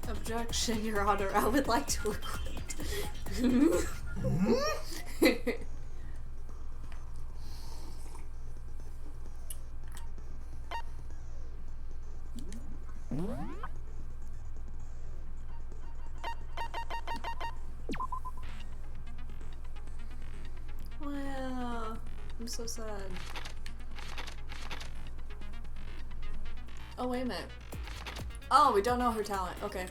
Speaker 2: Objection, Your Honor. I would like to acquit. Wow, I'm so sad. Oh, wait a minute. Oh, we don't know her talent. Okay.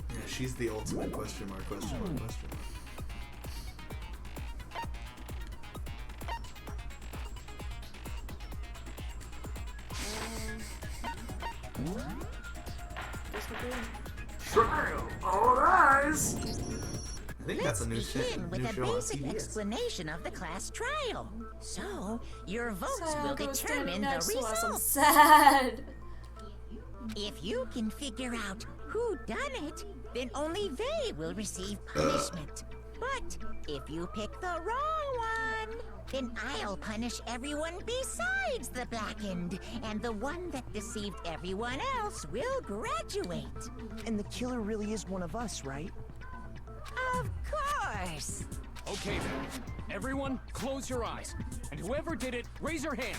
Speaker 1: Yeah, she's the ultimate question mark, question mark, question mark.
Speaker 2: Guess we're good.
Speaker 4: Trial, all rise!
Speaker 1: I think that's a new
Speaker 8: Begin with a
Speaker 1: show on
Speaker 8: basic
Speaker 1: CBS.
Speaker 8: explanation of the class trial. So, your votes will
Speaker 2: Sayako was
Speaker 8: determine
Speaker 2: standing
Speaker 8: the
Speaker 2: next to us. I'm
Speaker 8: result.
Speaker 2: sad.
Speaker 8: If you can figure out who done it, then only they will receive punishment. But if you pick the wrong one, then I'll punish everyone besides the blackened, and the one that deceived everyone else will graduate.
Speaker 9: And the killer really is one of us, right?
Speaker 8: Of course.
Speaker 3: Okay then. Everyone, close your eyes. And whoever did it, raise your hand.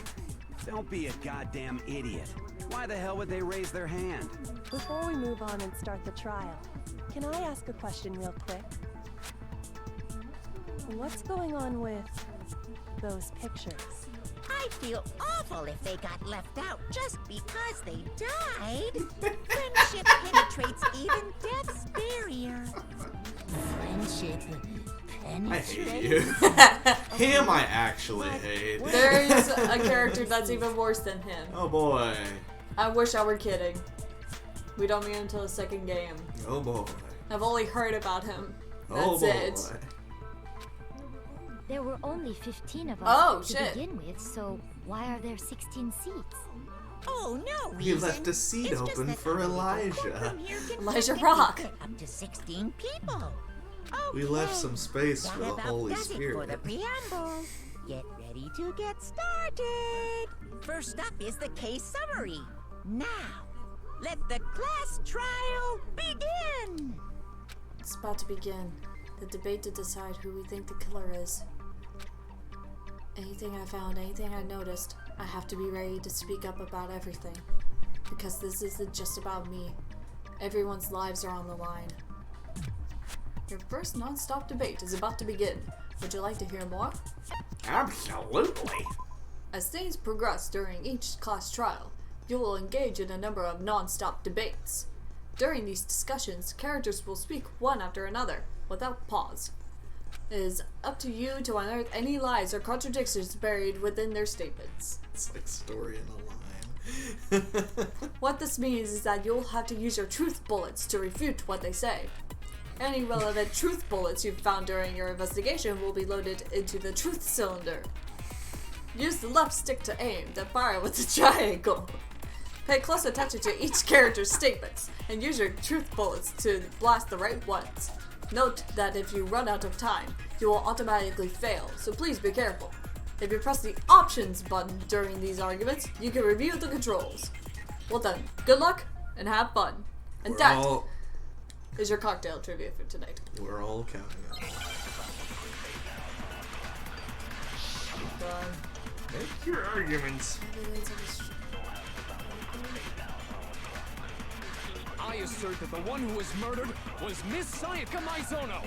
Speaker 9: Don't be a goddamn idiot. Why the hell would they raise their hand?
Speaker 10: Before we move on and start the trial, can I ask a question real quick? What's going on with those pictures?
Speaker 8: I'd feel awful if they got left out just because they died. Friendship penetrates even death's barrier. Friendship
Speaker 1: I hate
Speaker 8: penetrates.
Speaker 1: you. Him I actually hate.
Speaker 2: There's a character that's even worse than him.
Speaker 1: Oh boy.
Speaker 2: I wish I were kidding. We don't meet him until the second game.
Speaker 1: Oh boy.
Speaker 2: I've only heard about him.
Speaker 1: Oh
Speaker 2: That's
Speaker 1: boy.
Speaker 2: it.
Speaker 11: There were only 15 of us
Speaker 2: Oh,
Speaker 11: to
Speaker 2: shit.
Speaker 11: begin with, so why are there 16 seats?
Speaker 8: Oh, no
Speaker 1: He
Speaker 8: reason.
Speaker 1: left a seat
Speaker 8: It's just
Speaker 1: open
Speaker 8: that
Speaker 1: for
Speaker 8: the
Speaker 1: Elijah.
Speaker 8: courtroom here can
Speaker 2: Elijah
Speaker 8: fit
Speaker 2: Rock.
Speaker 8: Up to 16 people.
Speaker 1: We left
Speaker 8: Okay,
Speaker 1: some space
Speaker 8: that
Speaker 1: for the
Speaker 8: about
Speaker 1: Holy
Speaker 8: does it for the
Speaker 1: Spirit.
Speaker 8: preamble. Get ready to get started. First up is the case summary. Now, let the class trial begin.
Speaker 2: It's about to begin. The debate to decide who we think the killer is. Anything I found, anything I noticed, I have to be ready to speak up about everything. Because this isn't just about me. Everyone's lives are on the line. Your first non-stop debate is about to begin. Would you like to hear more?
Speaker 1: Absolutely.
Speaker 2: As things progress during each class trial, you will engage in a number of non-stop debates. During these discussions, characters will speak one after another, without pause. It is up to you to unearth any lies or contradictions buried within their statements.
Speaker 1: It's like story in a line.
Speaker 2: What this means is that you'll have to use your truth bullets to refute what they say. Any relevant truth bullets you've found during your investigation will be loaded into the truth cylinder. Use the left stick to aim, then fire with the triangle. Pay close attention to each character's statements, and use your truth bullets to blast the right ones. Note that if you run out of time, you will automatically fail, so please be careful. If you press the options button during these arguments, you can review the controls. Well done, good luck, and have fun. And that is your cocktail trivia for tonight.
Speaker 1: We're all counting on it.
Speaker 4: Make your arguments.
Speaker 3: I assert that the one who was murdered was Miss Sayaka Maizono.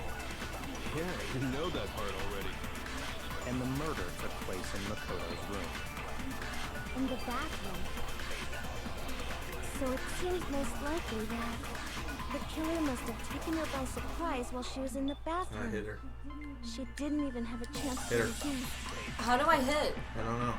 Speaker 12: Yeah, you know that part already. And the murder took place in Makoto's room.
Speaker 11: In the bathroom. So it seems most likely that the killer must have taken her by surprise while she was in the bathroom.
Speaker 1: I hit her.
Speaker 11: She didn't even have a chance
Speaker 1: Hit
Speaker 11: to
Speaker 1: her.
Speaker 11: resist.
Speaker 2: How do I hit?
Speaker 1: I don't know.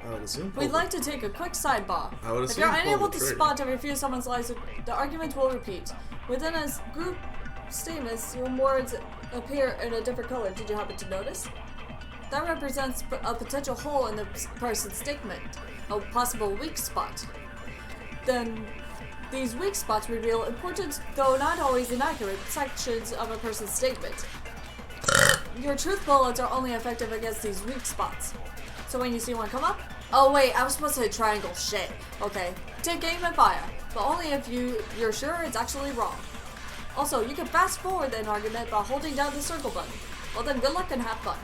Speaker 1: I would assume.
Speaker 2: We'd like to take a quick sidebar.
Speaker 1: I would
Speaker 2: If
Speaker 1: assume
Speaker 2: you're
Speaker 1: pull
Speaker 2: unable
Speaker 1: the
Speaker 2: to
Speaker 1: trigger.
Speaker 2: spot or refuse someone's lies, the argument will repeat. Within a group statements, your words appear in a different color. Did you happen to notice? That represents a potential hole in the person's statement, a possible weak spot. Then, these weak spots reveal important, though not always inaccurate, sections of a person's statement. Your truth bullets are only effective against these weak spots. So when you see one come up, oh wait, I was supposed to hit triangle, shit. Okay, take aim and fire, but only if you're sure it's actually wrong. Also, you can fast forward an argument by holding down the circle button. Well then, good luck and have fun.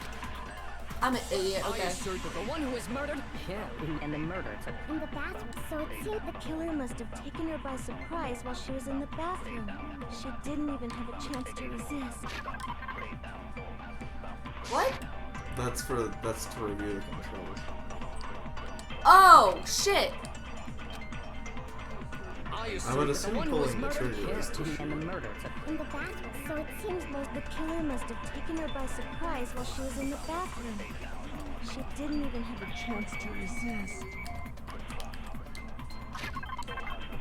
Speaker 2: I'm an idiot,
Speaker 3: I
Speaker 2: okay.
Speaker 3: assert that the one who was murdered.
Speaker 11: Yeah, and the murder took in the bathroom. So it seemed the killer must have taken her by surprise while she was in the bathroom. She didn't even have a chance to resist.
Speaker 2: What?
Speaker 1: That's to review the controls.
Speaker 2: Oh, shit!
Speaker 1: I would assume pulling the trigger is to shoot.
Speaker 11: And the murder took in the bathroom. So it seems the killer must have taken her by surprise while she was in the bathroom. She didn't even have a chance to resist.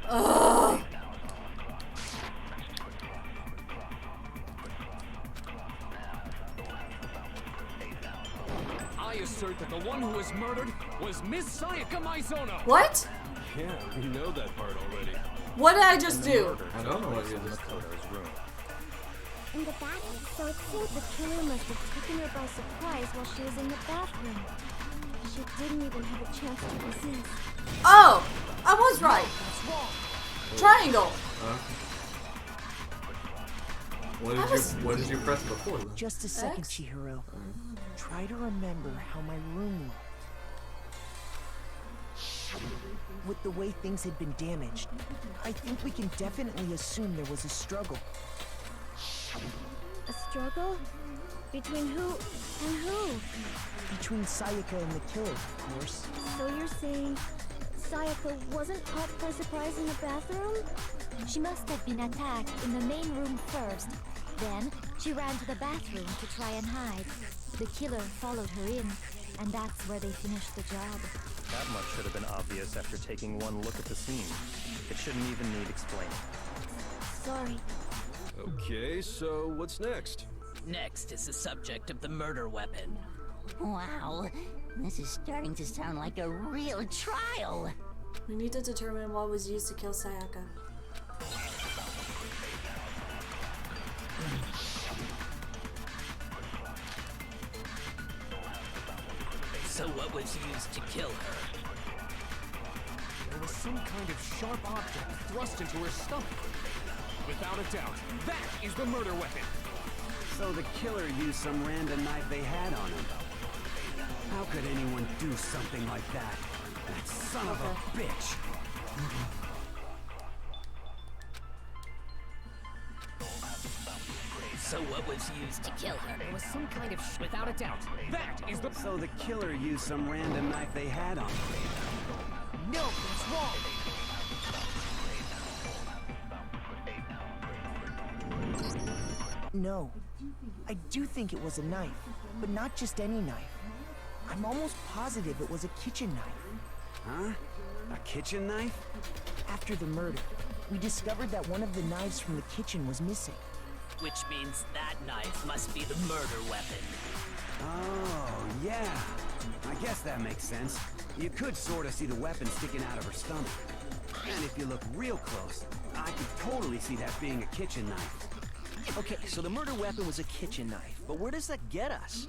Speaker 2: Ugh.
Speaker 3: I assert that the one who was murdered was Miss Sayaka Maizono.
Speaker 2: What?
Speaker 12: Yeah, you know that part already.
Speaker 2: What did I just do?
Speaker 1: I don't know what you just
Speaker 12: Makoto's room.
Speaker 11: In the bathroom. So it seems the killer must have taken her by surprise while she was in the bathroom. She didn't even have a chance to resist.
Speaker 2: Oh! I was right! Triangle!
Speaker 1: What did you press before then?
Speaker 13: Just a second,
Speaker 2: X?
Speaker 13: Chihiro. Try to remember how my room looked. With the way things had been damaged, I think we can definitely assume there was a struggle.
Speaker 11: A struggle? Between who and who?
Speaker 13: Between Sayaka and the killer, of course.
Speaker 11: So you're saying Sayaka wasn't caught by surprise in the bathroom?
Speaker 14: She must have been attacked in the main room first. Then, she ran to the bathroom to try and hide. The killer followed her in, and that's where they finished the job.
Speaker 12: That much should have been obvious after taking one look at the scene. It shouldn't even need explaining.
Speaker 14: Sorry.
Speaker 15: Okay, so what's next?
Speaker 16: Next is the subject of the murder weapon.
Speaker 8: Wow, this is starting to sound like a real trial.
Speaker 2: We need to determine what was used to kill Sayaka.
Speaker 16: So what was used to kill her?
Speaker 3: There was some kind of sharp object thrust into her stomach. Without a doubt, that is the murder weapon.
Speaker 9: So the killer used some random knife they had on him. How could anyone do something like that? That son of a bitch!
Speaker 16: So what was used to kill her?
Speaker 3: There was some kind of without a doubt, that is the...
Speaker 9: So the killer used some random knife they had on him.
Speaker 3: No, that's wrong.
Speaker 13: No. I do think it was a knife, but not just any knife. I'm almost positive it was a kitchen knife.
Speaker 9: Huh? A kitchen knife?
Speaker 13: After the murder, we discovered that one of the knives from the kitchen was missing.
Speaker 16: Which means that knife must be the murder weapon.
Speaker 9: Oh, yeah. I guess that makes sense. You could sort of see the weapon sticking out of her stomach. And if you look real close, I could totally see that being a kitchen knife.
Speaker 17: Okay, so the murder weapon was a kitchen knife, but where does that get us?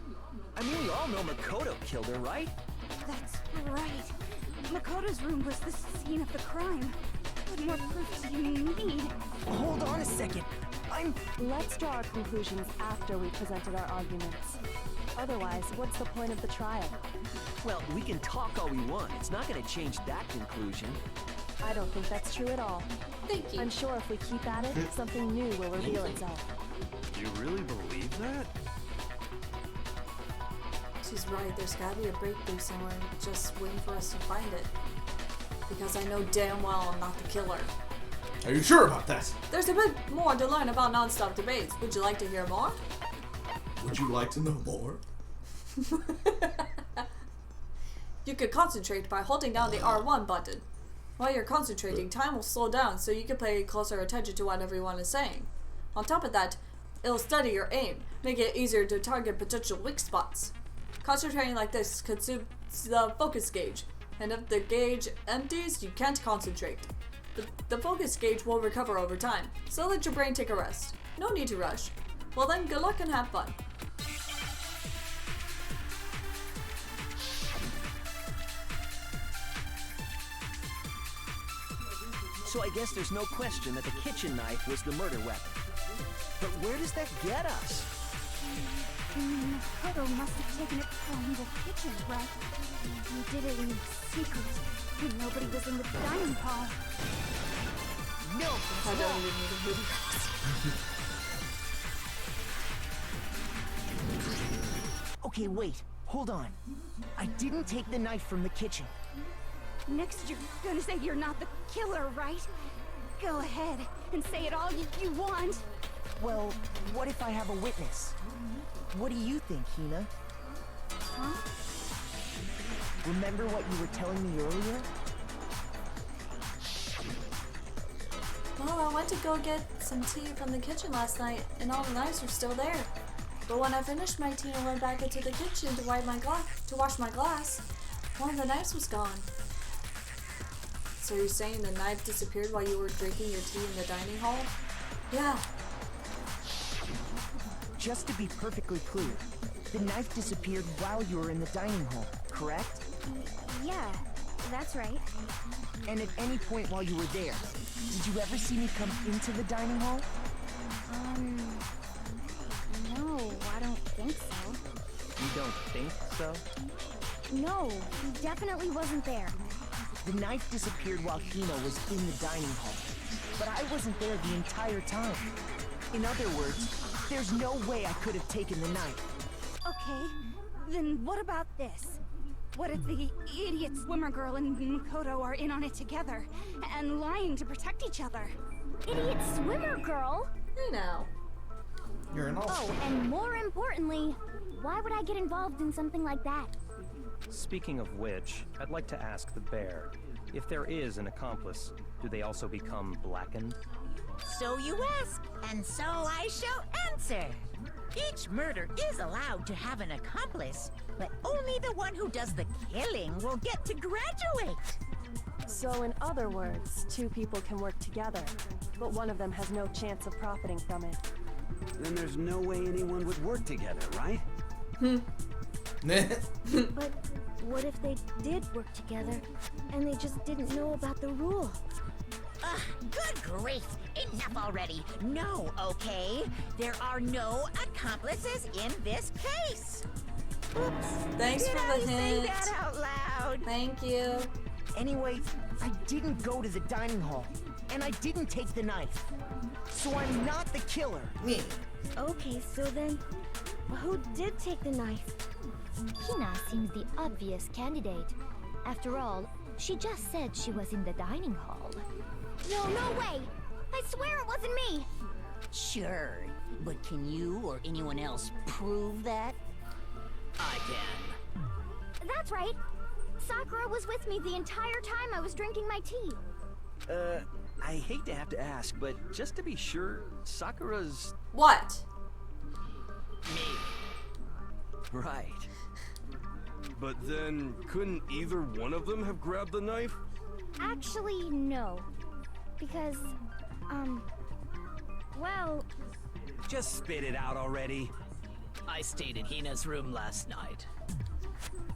Speaker 17: I mean, we all know Makoto killed her, right?
Speaker 11: That's right. Makoto's room was the scene of the crime. What more proof do you need?
Speaker 13: Hold on a second.
Speaker 10: Let's draw our conclusions after we presented our arguments. Otherwise, what's the point of the trial?
Speaker 17: Well, we can talk all we want. It's not going to change that conclusion.
Speaker 10: I don't think that's true at all.
Speaker 2: Thank you.
Speaker 10: I'm sure if we keep at it, something new will reveal itself.
Speaker 15: You really believe that?
Speaker 2: She's right. There's gotta be a breakthrough somewhere, just waiting for us to find it. Because I know damn well I'm not the killer.
Speaker 1: Are you sure about that?
Speaker 2: There's a bit more to learn about non-stop debates. Would you like to hear more?
Speaker 1: Would you like to know more?
Speaker 2: You could concentrate by holding down the R1 button. While you're concentrating, time will slow down so you can pay closer attention to what everyone is saying. On top of that, it'll steady your aim, make it easier to target potential weak spots. Concentrating like this consumes the focus gauge, and if the gauge empties, you can't concentrate. The focus gauge will recover over time, so let your brain take a rest. No need to rush. Well then, good luck and have fun.
Speaker 17: So I guess there's no question that the kitchen knife was the murder weapon. But where does that get us?
Speaker 11: Makoto must have taken it from the kitchen, right? He did it in secret, when nobody was in the dining hall.
Speaker 17: No,
Speaker 2: I don't even need to move.
Speaker 13: Okay, wait. Hold on. I didn't take the knife from the kitchen.
Speaker 11: Next, you're gonna say you're not the killer, right? Go ahead and say it all you want.
Speaker 13: Well, what if I have a witness? What do you think, Hina?
Speaker 11: Huh?
Speaker 13: Remember what you were telling me earlier?
Speaker 2: Well, I went to go get some tea from the kitchen last night, and all the knives were still there. But when I finished my tea and went back into the kitchen to wash my glass, one of the knives was gone. So you're saying the knife disappeared while you were drinking your tea in the dining hall? Yeah.
Speaker 13: Just to be perfectly clear, the knife disappeared while you were in the dining hall, correct?
Speaker 11: Yeah, that's right.
Speaker 13: And at any point while you were there, did you ever see me come into the dining hall?
Speaker 11: I don't think so.
Speaker 12: You don't think so?
Speaker 11: No, he definitely wasn't there.
Speaker 13: The knife disappeared while Hina was in the dining hall. But I wasn't there the entire time. In other words, there's no way I could have taken the knife.
Speaker 11: Okay, then what about this? What if the idiot swimmer girl and Makoto are in on it together and lying to protect each other? Idiot swimmer girl?
Speaker 2: You know.
Speaker 1: You're an
Speaker 11: Oh, and more importantly, why would I get involved in something like that?
Speaker 12: Speaking of which, I'd like to ask the bear, if there is an accomplice, do they also become blackened?
Speaker 8: So you ask, and so I shall answer. Each murder is allowed to have an accomplice, but only the one who does the killing will get to graduate.
Speaker 10: So in other words, two people can work together, but one of them has no chance of profiting from it.
Speaker 9: Then there's no way anyone would work together, right?
Speaker 11: But what if they did work together and they just didn't know about the rule?
Speaker 8: Good grief! Enough already! No, okay? There are no accomplices in this case! Oops!
Speaker 2: Thanks for the hint.
Speaker 8: Say that out loud?
Speaker 2: Thank you.
Speaker 13: Anyway, I didn't go to the dining hall, and I didn't take the knife. So I'm not the killer.
Speaker 1: Me.
Speaker 11: Okay, so then, who did take the knife?
Speaker 14: Hina seems the obvious candidate. After all, she just said she was in the dining hall.
Speaker 11: No way! I swear it wasn't me!
Speaker 16: Sure, but can you or anyone else prove that? I can.
Speaker 11: That's right. Sakura was with me the entire time I was drinking my tea.
Speaker 17: I hate to have to ask, but just to be sure, Sakura's...
Speaker 2: What?
Speaker 16: Me.
Speaker 17: Right.
Speaker 15: But then, couldn't either one of them have grabbed the knife?
Speaker 11: Actually, no. Because, well...
Speaker 9: Just spit it out already.
Speaker 16: I stayed in Hina's room last night.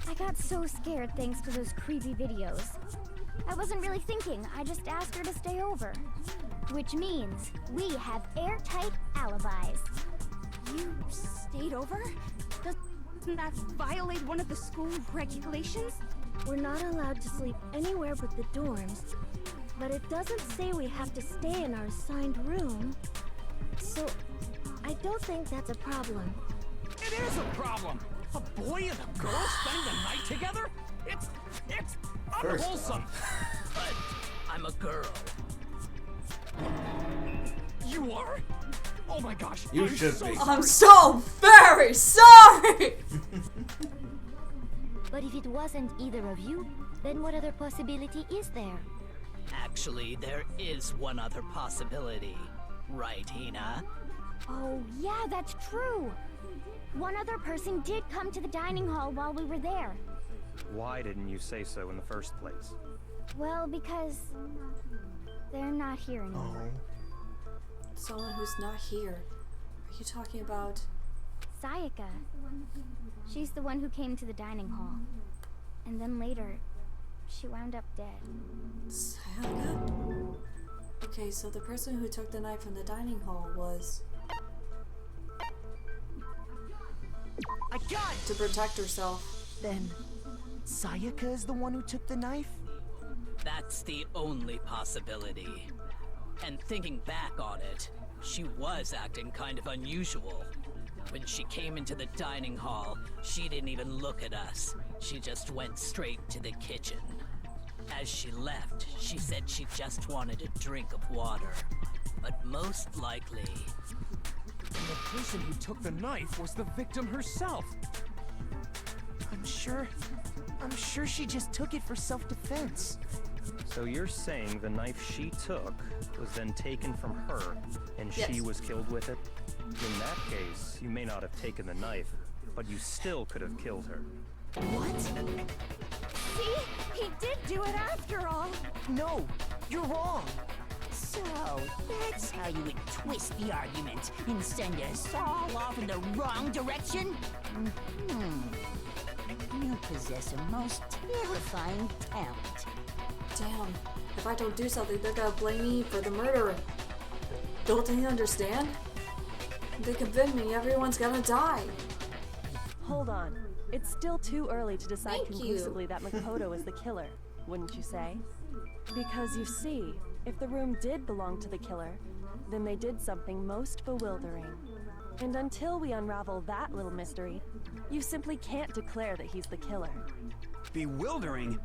Speaker 11: I got so scared thanks to those creepy videos. I wasn't really thinking, I just asked her to stay over. Which means we have airtight alibis. You stayed over? Doesn't that violate one of the school regulations? We're not allowed to sleep anywhere but the dorms. But it doesn't say we have to stay in our assigned room. So, I don't think that's a problem.
Speaker 3: It is a problem! A boy and a girl spending the night together? It's unwholesome!
Speaker 16: But I'm a girl.
Speaker 3: You are? Oh my gosh.
Speaker 1: You
Speaker 3: I'm
Speaker 1: should
Speaker 3: so
Speaker 1: be.
Speaker 3: sorry.
Speaker 2: I'm so very sorry!
Speaker 14: But if it wasn't either of you, then what other possibility is there?
Speaker 16: Actually, there is one other possibility. Right, Hina?
Speaker 11: Oh, yeah, that's true. One other person did come to the dining hall while we were there.
Speaker 12: Why didn't you say so in the first place?
Speaker 11: Well, because they're not here anymore.
Speaker 2: Someone who's not here. Are you talking about...
Speaker 11: Sayaka. She's the one who came to the dining hall. And then later, she wound up dead.
Speaker 2: Sayaka? Okay, so the person who took the knife from the dining hall was...
Speaker 13: I got it!
Speaker 2: to protect herself.
Speaker 13: Then, Sayaka is the one who took the knife?
Speaker 16: That's the only possibility. And thinking back on it, she was acting kind of unusual. When she came into the dining hall, she didn't even look at us. She just went straight to the kitchen. As she left, she said she just wanted a drink of water. But most likely...
Speaker 3: And the person who took the knife was the victim herself.
Speaker 13: I'm sure she just took it for self-defense.
Speaker 12: So you're saying the knife she took was then taken from her, and
Speaker 2: Yes.
Speaker 12: she was killed with it? In that case, you may not have taken the knife, but you still could have killed her.
Speaker 13: What?
Speaker 11: See? He did do it after all.
Speaker 13: No, you're wrong.
Speaker 16: So, that's how you would twist the argument and send us all off in the wrong direction? You possess a most terrifying talent.
Speaker 2: Damn, if I don't do something, they're gonna blame me for the murder. Don't they understand? They convinced me everyone's gonna die.
Speaker 10: Hold on. It's still too early to decide
Speaker 2: Thank
Speaker 10: conclusively
Speaker 2: you.
Speaker 10: that Makoto is the killer, wouldn't you say? Because you see, if the room did belong to the killer, then they did something most bewildering. And until we unravel that little mystery, you simply can't declare that he's the killer.
Speaker 9: Bewildering?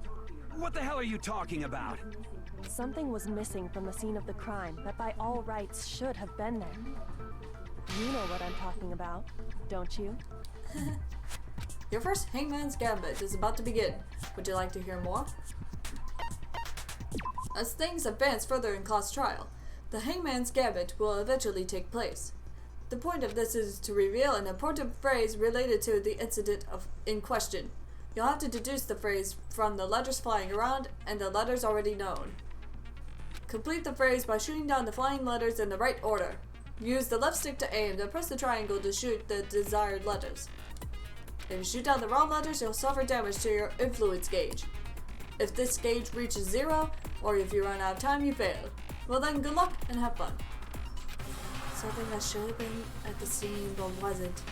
Speaker 9: What the hell are you talking about?
Speaker 10: Something was missing from the scene of the crime that by all rights should have been there. You know what I'm talking about, don't you?
Speaker 2: Your first Hangman's Gambit is about to begin. Would you like to hear more? As things advance further in Claw's trial, the Hangman's Gambit will eventually take place. The point of this is to reveal an important phrase related to the incident in question. You'll have to deduce the phrase from the letters flying around and the letters already known. Complete the phrase by shooting down the flying letters in the right order. Use the left stick to aim, then press the triangle to shoot the desired letters. If you shoot down the wrong letters, you'll suffer damage to your influence gauge. If this gauge reaches 0, or if you run out of time, you fail. Well then, good luck and have fun. Something that should have been at the scene but wasn't.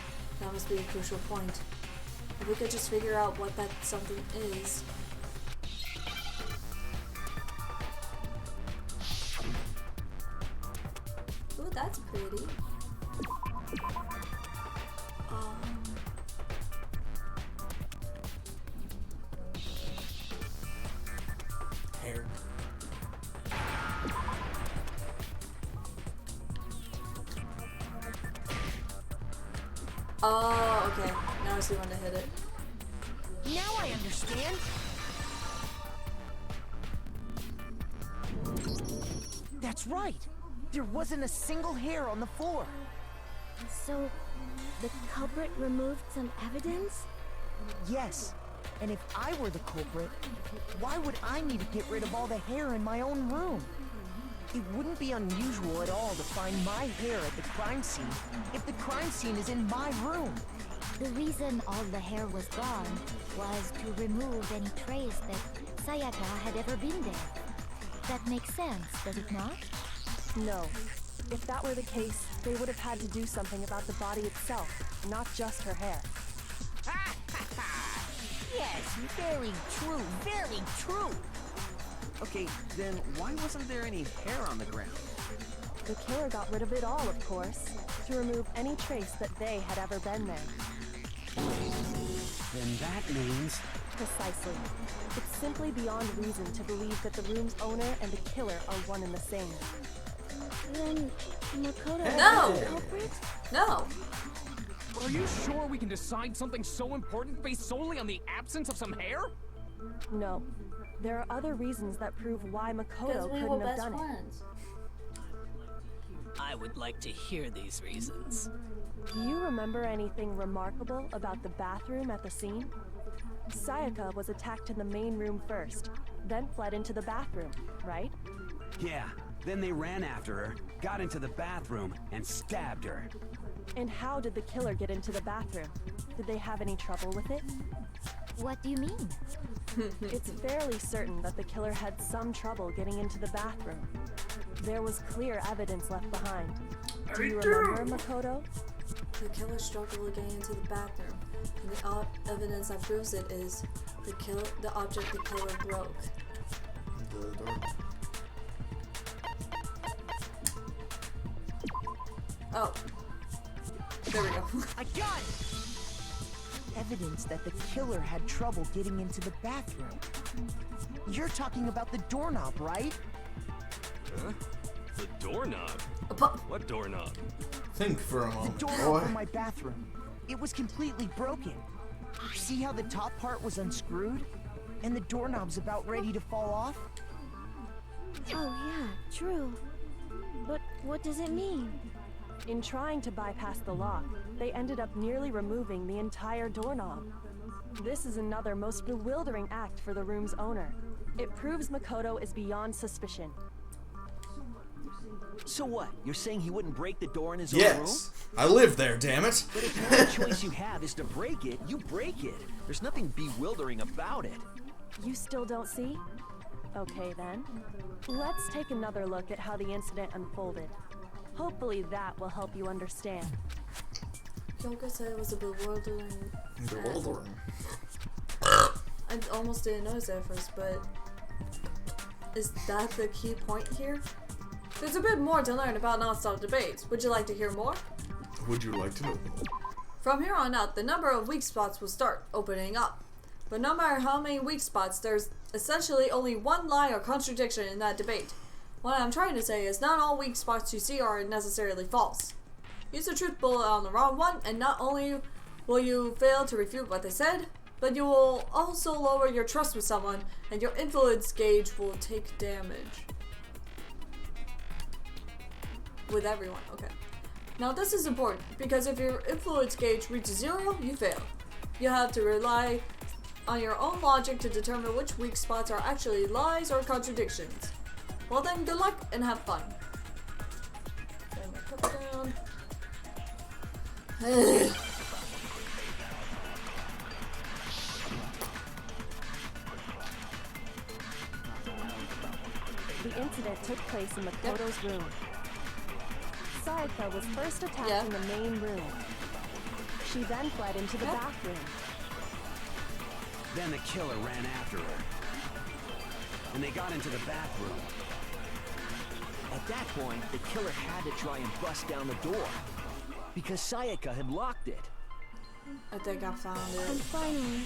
Speaker 2: That must be a crucial point. If we could just figure out what that something is. Ooh, that's pretty.
Speaker 1: Hair.
Speaker 2: Oh, okay. Now I see when to hit it.
Speaker 13: Now I understand. That's right. There wasn't a single hair on the floor.
Speaker 11: So, the culprit removed some evidence?
Speaker 13: Yes. And if I were the culprit, why would I need to get rid of all the hair in my own room? It wouldn't be unusual at all to find my hair at the crime scene if the crime scene is in my room.
Speaker 11: The reason all the hair was gone was to remove any trace that Sayaka had ever been there. That makes sense, does it not?
Speaker 10: No. If that were the case, they would have had to do something about the body itself, not just her hair.
Speaker 13: Yes, very true, very true.
Speaker 17: Okay, then why wasn't there any hair on the ground?
Speaker 10: The killer got rid of it all, of course, to remove any trace that they had ever been there.
Speaker 9: Then that means...
Speaker 10: Precisely. It's simply beyond reason to believe that the room's owner and the killer are one and the same.
Speaker 11: Then Makoto
Speaker 2: No!
Speaker 11: is the culprit?
Speaker 2: No!
Speaker 3: Are you sure we can decide something so important based solely on the absence of some hair?
Speaker 10: No. There are other reasons that prove why Makoto couldn't have done it.
Speaker 16: I would like to hear these reasons.
Speaker 10: Do you remember anything remarkable about the bathroom at the scene? Sayaka was attacked in the main room first, then fled into the bathroom, right?
Speaker 9: Yeah, then they ran after her, got into the bathroom, and stabbed her.
Speaker 10: And how did the killer get into the bathroom? Did they have any trouble with it?
Speaker 11: What do you mean?
Speaker 10: It's fairly certain that the killer had some trouble getting into the bathroom. There was clear evidence left behind. Do you remember, Makoto?
Speaker 2: The killer struggled getting into the bathroom, and the evidence that proves it is the object the killer broke.
Speaker 1: The door.
Speaker 2: Oh. There we go.
Speaker 13: I got it! Evidence that the killer had trouble getting into the bathroom. You're talking about the doorknob, right?
Speaker 15: Huh? The doorknob? What doorknob?
Speaker 1: Think for a
Speaker 13: The
Speaker 1: moment,
Speaker 13: doorknob
Speaker 1: boy.
Speaker 13: for my bathroom. It was completely broken. See how the top part was unscrewed? And the doorknob's about ready to fall off?
Speaker 11: Oh yeah, true. But what does it mean?
Speaker 10: In trying to bypass the lock, they ended up nearly removing the entire doorknob. This is another most bewildering act for the room's owner. It proves Makoto is beyond suspicion.
Speaker 17: So what? You're saying he wouldn't break the door in his own room?
Speaker 1: Yes, I live there, damn it.
Speaker 17: But if the only choice you have is to break it, you break it. There's nothing bewildering about it.
Speaker 10: You still don't see? Okay then. Let's take another look at how the incident unfolded. Hopefully that will help you understand.
Speaker 2: Kyoko said it was a bewildering.
Speaker 1: Bewildering.
Speaker 2: I almost didn't notice it at first, but is that the key point here? There's a bit more to learn about non-stop debates. Would you like to hear more?
Speaker 1: Would you like to know more?
Speaker 2: From here on out, the number of weak spots will start opening up. But no matter how many weak spots, there's essentially only one lie or contradiction in that debate. What I'm trying to say is not all weak spots you see are necessarily false. Use a truth bullet on the wrong one, and not only will you fail to refute what they said, but you will also lower your trust with someone, and your influence gauge will take damage. With everyone, okay. Now this is important, because if your influence gauge reaches 0, you fail. You have to rely on your own logic to determine which weak spots are actually lies or contradictions. Well then, good luck and have fun. Put my cup down.
Speaker 10: The incident took place in Makoto's room. Sayaka was first attacked in the main room. She then fled into the bathroom.
Speaker 9: Then the killer ran after her. And they got into the bathroom.
Speaker 17: At that point, the killer had to try and bust down the door. Because Sayaka had locked it.
Speaker 2: I think I found
Speaker 11: And
Speaker 2: it.
Speaker 11: finally,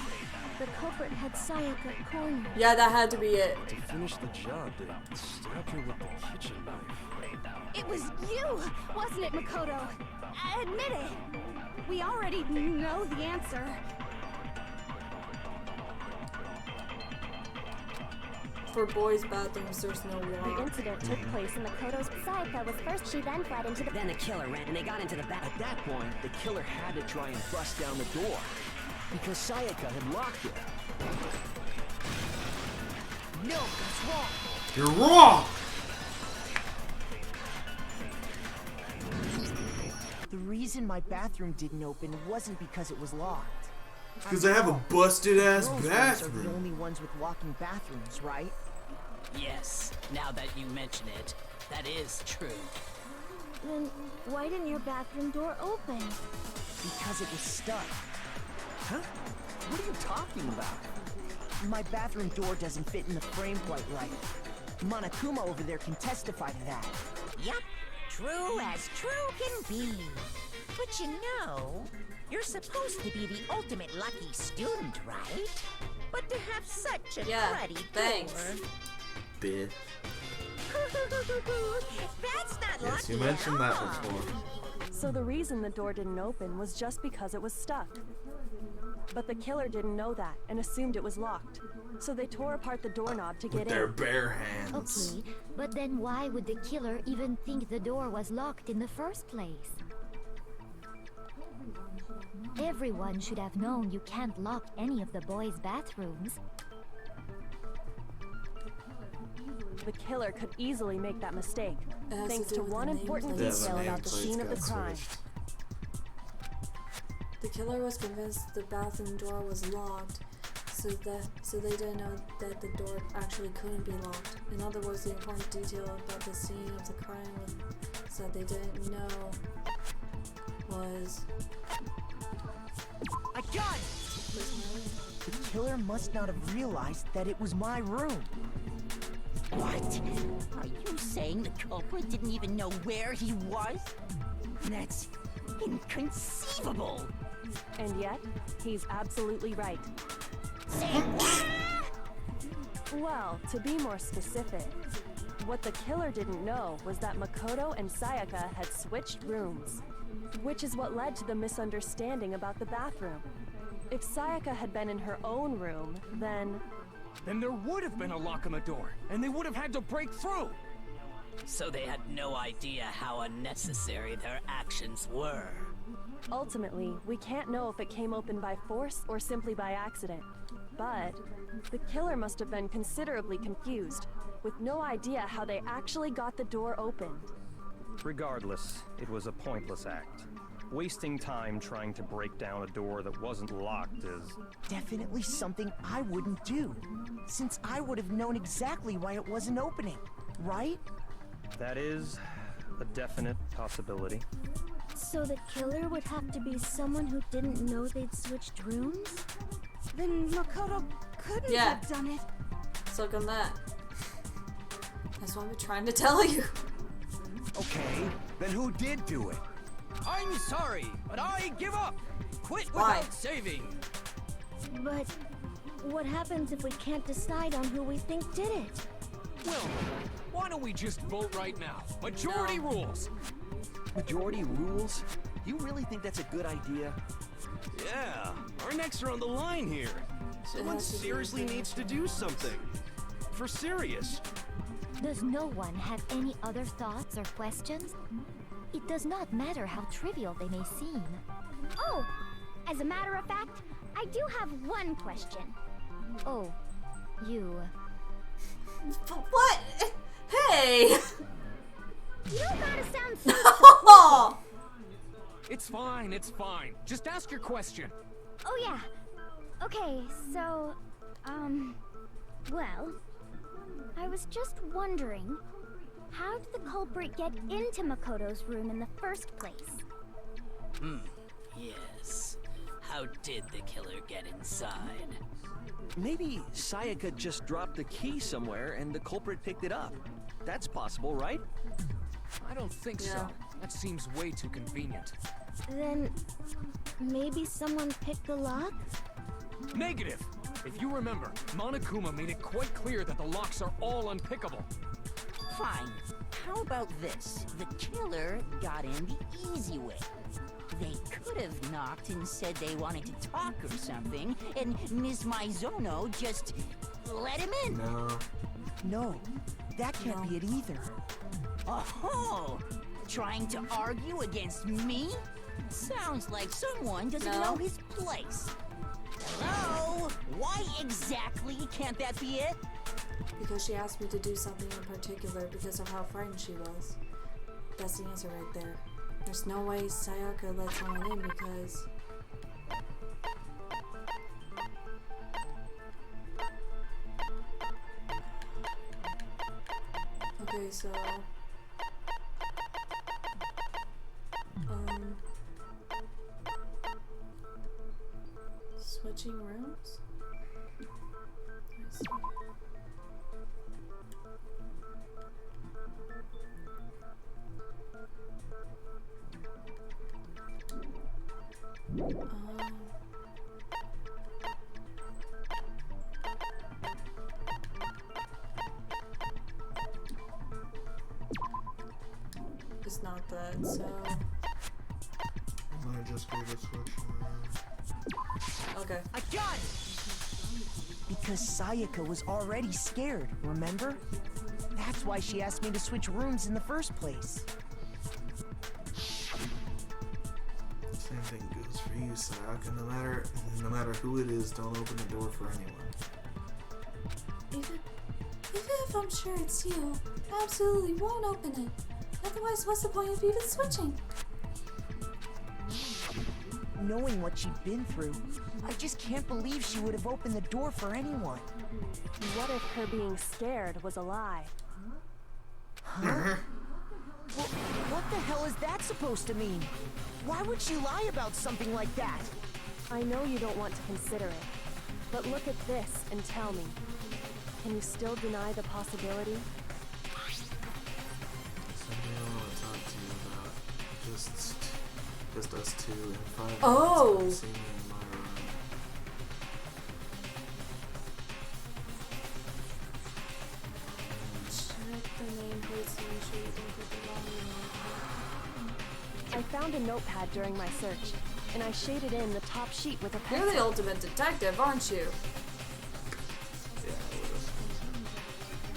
Speaker 11: the culprit had Sayaka cornered.
Speaker 2: Yeah, that had to be it.
Speaker 15: To finish the job, they stabbed her with the kitchen knife.
Speaker 11: It was you, wasn't it, Makoto? Admit it. We already know the answer.
Speaker 2: For boys' bathrooms, there's no
Speaker 10: The
Speaker 2: law.
Speaker 10: incident took place in Makoto's.
Speaker 14: Sayaka was first, she then fled into the.
Speaker 8: Then the killer ran and they got into the back.
Speaker 17: At that point, the killer had to try and bust down the door. Because Sayaka had locked it.
Speaker 13: No, that's wrong.
Speaker 1: You're wrong!
Speaker 13: The reason my bathroom didn't open wasn't because it was locked.
Speaker 1: Because I have a busted ass
Speaker 13: Girls' rooms are the
Speaker 1: bathroom.
Speaker 13: only ones with walking bathrooms, right?
Speaker 16: Yes, now that you mention it, that is true.
Speaker 11: Then why didn't your bathroom door open?
Speaker 13: Because it was stuck.
Speaker 17: Huh? What are you talking about?
Speaker 13: My bathroom door doesn't fit in the frame quite right. Monokuma over there can testify to that.
Speaker 8: Yup, true as true can be. But you know, you're supposed to be the ultimate lucky student, right? But to have such a cruddy
Speaker 2: thanks.
Speaker 8: door...
Speaker 1: Bitch.
Speaker 8: That's not lucky.
Speaker 1: Yes, you mentioned that
Speaker 8: at all.
Speaker 1: before.
Speaker 10: So the reason the door didn't open was just because it was stuck. But the killer didn't know that and assumed it was locked. So they tore apart the doorknob to get
Speaker 1: With their
Speaker 10: in.
Speaker 1: bare hands.
Speaker 14: Okay, but then why would the killer even think the door was locked in the first place? Everyone should have known you can't lock any of the boys' bathrooms.
Speaker 10: The killer could easily make that mistake,
Speaker 2: It has
Speaker 10: thanks
Speaker 2: to
Speaker 10: to
Speaker 2: do with
Speaker 10: one
Speaker 2: the
Speaker 10: important
Speaker 2: nameplates.
Speaker 10: detail about the
Speaker 1: nameplates
Speaker 10: scene of the
Speaker 1: got
Speaker 10: crime.
Speaker 1: switched.
Speaker 2: The killer was convinced the bathroom door was locked, so they didn't know that the door actually couldn't be locked. In other words, the important detail about the scene of the crime was that they didn't know was
Speaker 13: I got it! The killer must not have realized that it was my room.
Speaker 8: What? Are you saying the culprit didn't even know where he was? That's inconceivable.
Speaker 10: And yet, he's absolutely right.
Speaker 8: Say what?
Speaker 10: Well, to be more specific, what the killer didn't know was that Makoto and Sayaka had switched rooms, which is what led to the misunderstanding about the bathroom. If Sayaka had been in her own room, then
Speaker 3: Then there would have been a lock on the door, and they would have had to break through.
Speaker 16: So they had no idea how unnecessary their actions were.
Speaker 10: ultimately, we can't know if it came open by force or simply by accident. But the killer must have been considerably confused, with no idea how they actually got the door opened.
Speaker 12: Regardless, it was a pointless act. Wasting time trying to break down a door that wasn't locked is...
Speaker 13: Definitely something I wouldn't do, since I would have known exactly why it wasn't opening, right?
Speaker 12: That is a definite possibility.
Speaker 14: So the killer would have to be someone who didn't know they'd switched rooms? Then Makoto couldn't have done it.
Speaker 2: Suck on that. That's what I'm trying to tell you.
Speaker 9: Okay, then who did do it?
Speaker 17: I'm sorry, but I give up. Quit
Speaker 2: Why?
Speaker 17: without saving.
Speaker 14: But what happens if we can't decide on who we think did it?
Speaker 3: Well, why don't we just vote right now? Majority rules.
Speaker 17: Majority rules? You really think that's a good idea?
Speaker 15: Yeah, our necks are on the line here. Someone seriously needs to do something. For serious.
Speaker 14: Does no one have any other thoughts or questions? It does not matter how trivial they may seem.
Speaker 11: Oh, as a matter of fact, I do have one question.
Speaker 14: Oh, you.
Speaker 2: What? Hey!
Speaker 11: You don't gotta sound so.
Speaker 2: No!
Speaker 3: It's fine, it's fine. Just ask your question.
Speaker 11: Oh yeah. Okay, so, well, I was just wondering, how did the culprit get into Makoto's room in the first place?
Speaker 16: Yes. How did the killer get inside?
Speaker 17: Maybe Sayaka just dropped the key somewhere and the culprit picked it up. That's possible, right?
Speaker 3: I don't think so. That seems way too convenient.
Speaker 14: Then maybe someone picked the lock?
Speaker 3: Negative! If you remember, Monokuma made it quite clear that the locks are all unpickable.
Speaker 8: Fine. How about this? The killer got in the easy way. They could have knocked and said they wanted to talk or something, and Ms. Maizono just let him in.
Speaker 13: No, that can't be it either.
Speaker 8: Oh, trying to argue against me? Sounds like someone doesn't know his place. Hello? Why exactly can't that be it?
Speaker 2: Because she asked me to do something in particular because of how frightened she was. That's the answer right there. There's no way Sayaka let someone in because... Okay, so... Switching rooms? Let's see. It's not that, so...
Speaker 4: I might just go to switch.
Speaker 2: Okay.
Speaker 13: I got it! Because Sayaka was already scared, remember? That's why she asked me to switch rooms in the first place.
Speaker 1: Same thing goes for you, Sayaka. No matter who it is, don't open the door for anyone.
Speaker 2: Even if I'm sure it's you, I absolutely won't open it. Otherwise, what's the point of even switching?
Speaker 13: Knowing what she'd been through, I just can't believe she would have opened the door for anyone.
Speaker 10: What if her being scared was a lie?
Speaker 13: Huh? Well, what the hell is that supposed to mean? Why would she lie about something like that?
Speaker 10: I know you don't want to consider it, but look at this and tell me. Can you still deny the possibility?
Speaker 1: Something I want to talk to you about. Just us two in 5 minutes.
Speaker 2: Oh!
Speaker 1: Come see me in my room.
Speaker 2: Check the nameplates to make sure you don't put the wrong
Speaker 10: I found a notepad during my search, and I shaded in the top sheet with a pencil.
Speaker 2: You're the ultimate detective, aren't you?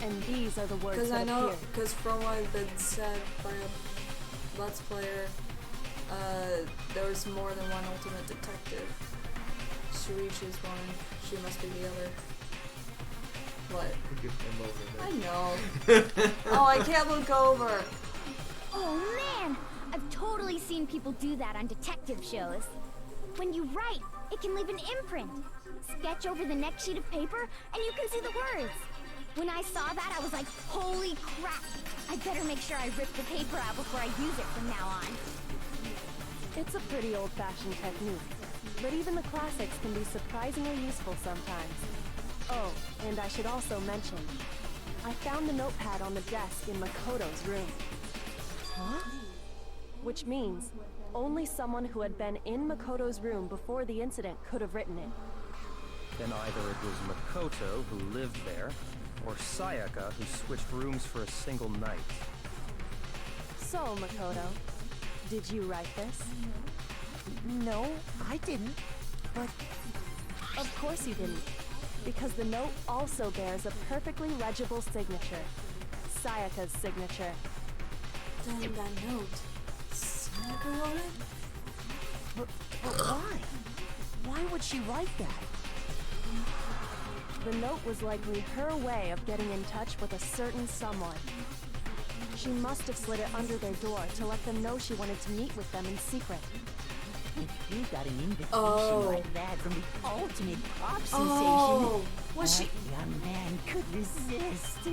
Speaker 10: And these are the words
Speaker 2: Because
Speaker 10: that
Speaker 2: I know,
Speaker 10: appear.
Speaker 2: because from what had been said by a Let's Player, there was more than one ultimate detective. Shirichi's one, she must be the other. What? I know. Oh, I can't look over.
Speaker 11: Oh man, I've totally seen people do that on detective shows. When you write, it can leave an imprint. Sketch over the next sheet of paper, and you can see the words. When I saw that, I was like, holy crap! I better make sure I rip the paper out before I use it from now on.
Speaker 10: It's a pretty old-fashioned technique, but even the classics can be surprisingly useful sometimes. Oh, and I should also mention, I found the notepad on the desk in Makoto's room. Huh? Which means, only someone who had been in Makoto's room before the incident could have written it.
Speaker 12: Then either it was Makoto who lived there, or Sayaka who switched rooms for a single night.
Speaker 10: So, Makoto, did you write this?
Speaker 13: No, I didn't. But...
Speaker 10: Of course you didn't, because the note also bears a perfectly legible signature. Sayaka's signature.
Speaker 2: Then that note. Sayaka wrote it?
Speaker 13: But why? Why would she write that?
Speaker 10: The note was likely her way of getting in touch with a certain someone. She must have slid it under their door to let them know she wanted to meet with them in secret.
Speaker 8: If you got an invitation like that from the ultimate pop sensation,
Speaker 2: was
Speaker 8: what young man could resist?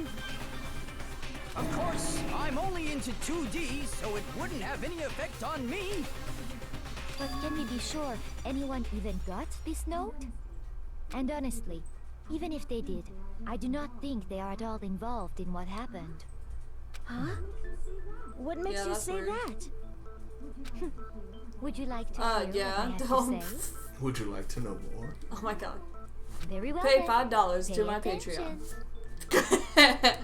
Speaker 18: Of course, I'm only into 2D, so it wouldn't have any effect on me.
Speaker 14: But can we be sure anyone even got this note? And honestly, even if they did, I do not think they are at all involved in what happened.
Speaker 11: Huh? What makes you say that?
Speaker 14: Would you like to hear
Speaker 2: yeah,
Speaker 14: what I have
Speaker 2: don't.
Speaker 14: to say?
Speaker 1: Would you like to know more?
Speaker 2: Oh my god.
Speaker 14: Very well.
Speaker 2: Pay
Speaker 14: then.
Speaker 2: $5 to
Speaker 14: Pay
Speaker 2: my
Speaker 14: attention.
Speaker 2: Patreon.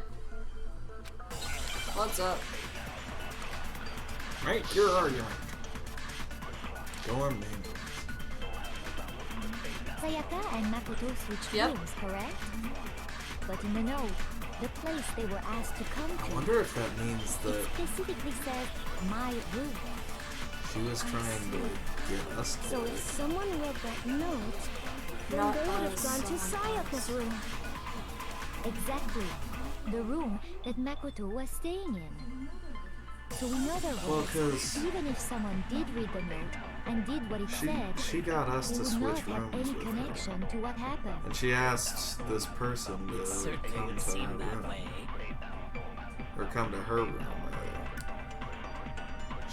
Speaker 2: What's up?
Speaker 1: Make your argument. Go on, man.
Speaker 14: Sayaka and Makoto switched rooms, correct? But in the note, the place they were asked to come to,
Speaker 1: I wonder if that means
Speaker 14: it
Speaker 1: that
Speaker 14: specifically says my room.
Speaker 1: she was trying to get us to
Speaker 11: So if someone wrote that note, then
Speaker 2: Not
Speaker 11: they would have
Speaker 2: us,
Speaker 11: gone to
Speaker 2: someone else.
Speaker 11: Sayaka's room.
Speaker 14: Exactly. The room that Makoto was staying in. So in other
Speaker 1: Well,
Speaker 14: words,
Speaker 1: 'cause
Speaker 14: even if someone did read the note and did what it said,
Speaker 1: she got us
Speaker 14: they
Speaker 1: to
Speaker 14: would not
Speaker 1: switch
Speaker 14: have
Speaker 1: rooms
Speaker 14: any
Speaker 1: with her.
Speaker 14: connection to what happened.
Speaker 1: And she asked this person to
Speaker 16: Certainly
Speaker 1: come
Speaker 16: would
Speaker 1: to
Speaker 16: seem
Speaker 1: her
Speaker 16: that
Speaker 1: room.
Speaker 16: way.
Speaker 1: Or come to her room, rather.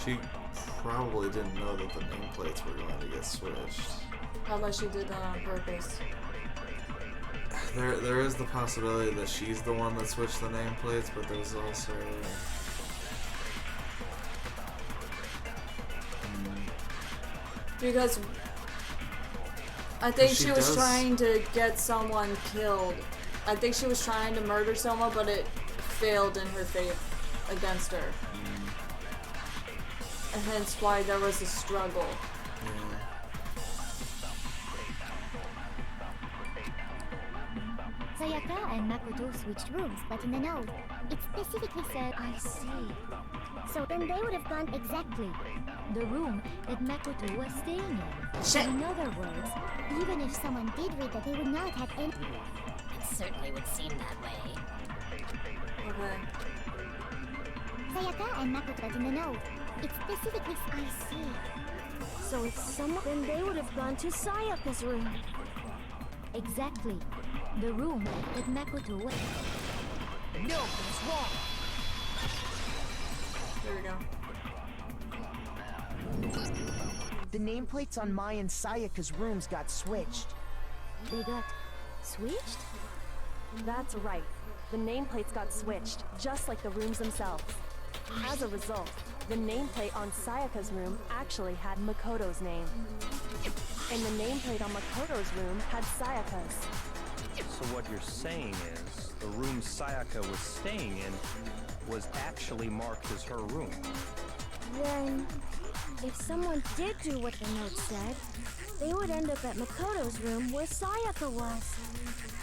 Speaker 1: She probably didn't know that the nameplates were going to get switched.
Speaker 2: Unless she did that on purpose.
Speaker 1: There is the possibility that she's the one that switched the nameplates, but there's also...
Speaker 2: Because I think
Speaker 1: She
Speaker 2: she was
Speaker 1: does-
Speaker 2: trying to get someone killed. I think she was trying to murder someone, but it failed in her fate against her. And hence why there was a struggle.
Speaker 14: Sayaka and Makoto switched rooms, but in the note, it specifically said, I see.
Speaker 11: So then they would have gone
Speaker 14: Exactly. The room that Makoto was staying in.
Speaker 2: Shit.
Speaker 14: In other words,
Speaker 11: even if someone did read that, they would not have any.
Speaker 6: It certainly would seem that way.
Speaker 2: Okay.
Speaker 11: Sayaka and Makoto, but in the note, it specifically. I see. So if someone, then they would have gone to Sayaka's room.
Speaker 14: Exactly. The room that Makoto was.
Speaker 13: No, it's wrong.
Speaker 2: There we go.
Speaker 13: The nameplates on Mai and Sayaka's rooms got switched.
Speaker 14: They got switched?
Speaker 10: That's right. The nameplates got switched, just like the rooms themselves. As a result, the nameplate on Sayaka's room actually had Makoto's name. And the nameplate on Makoto's room had Sayaka's.
Speaker 12: So what you're saying is, the room Sayaka was staying in was actually marked as her room.
Speaker 11: Then, if someone did do what the note said, they would end up at Makoto's room where Sayaka was.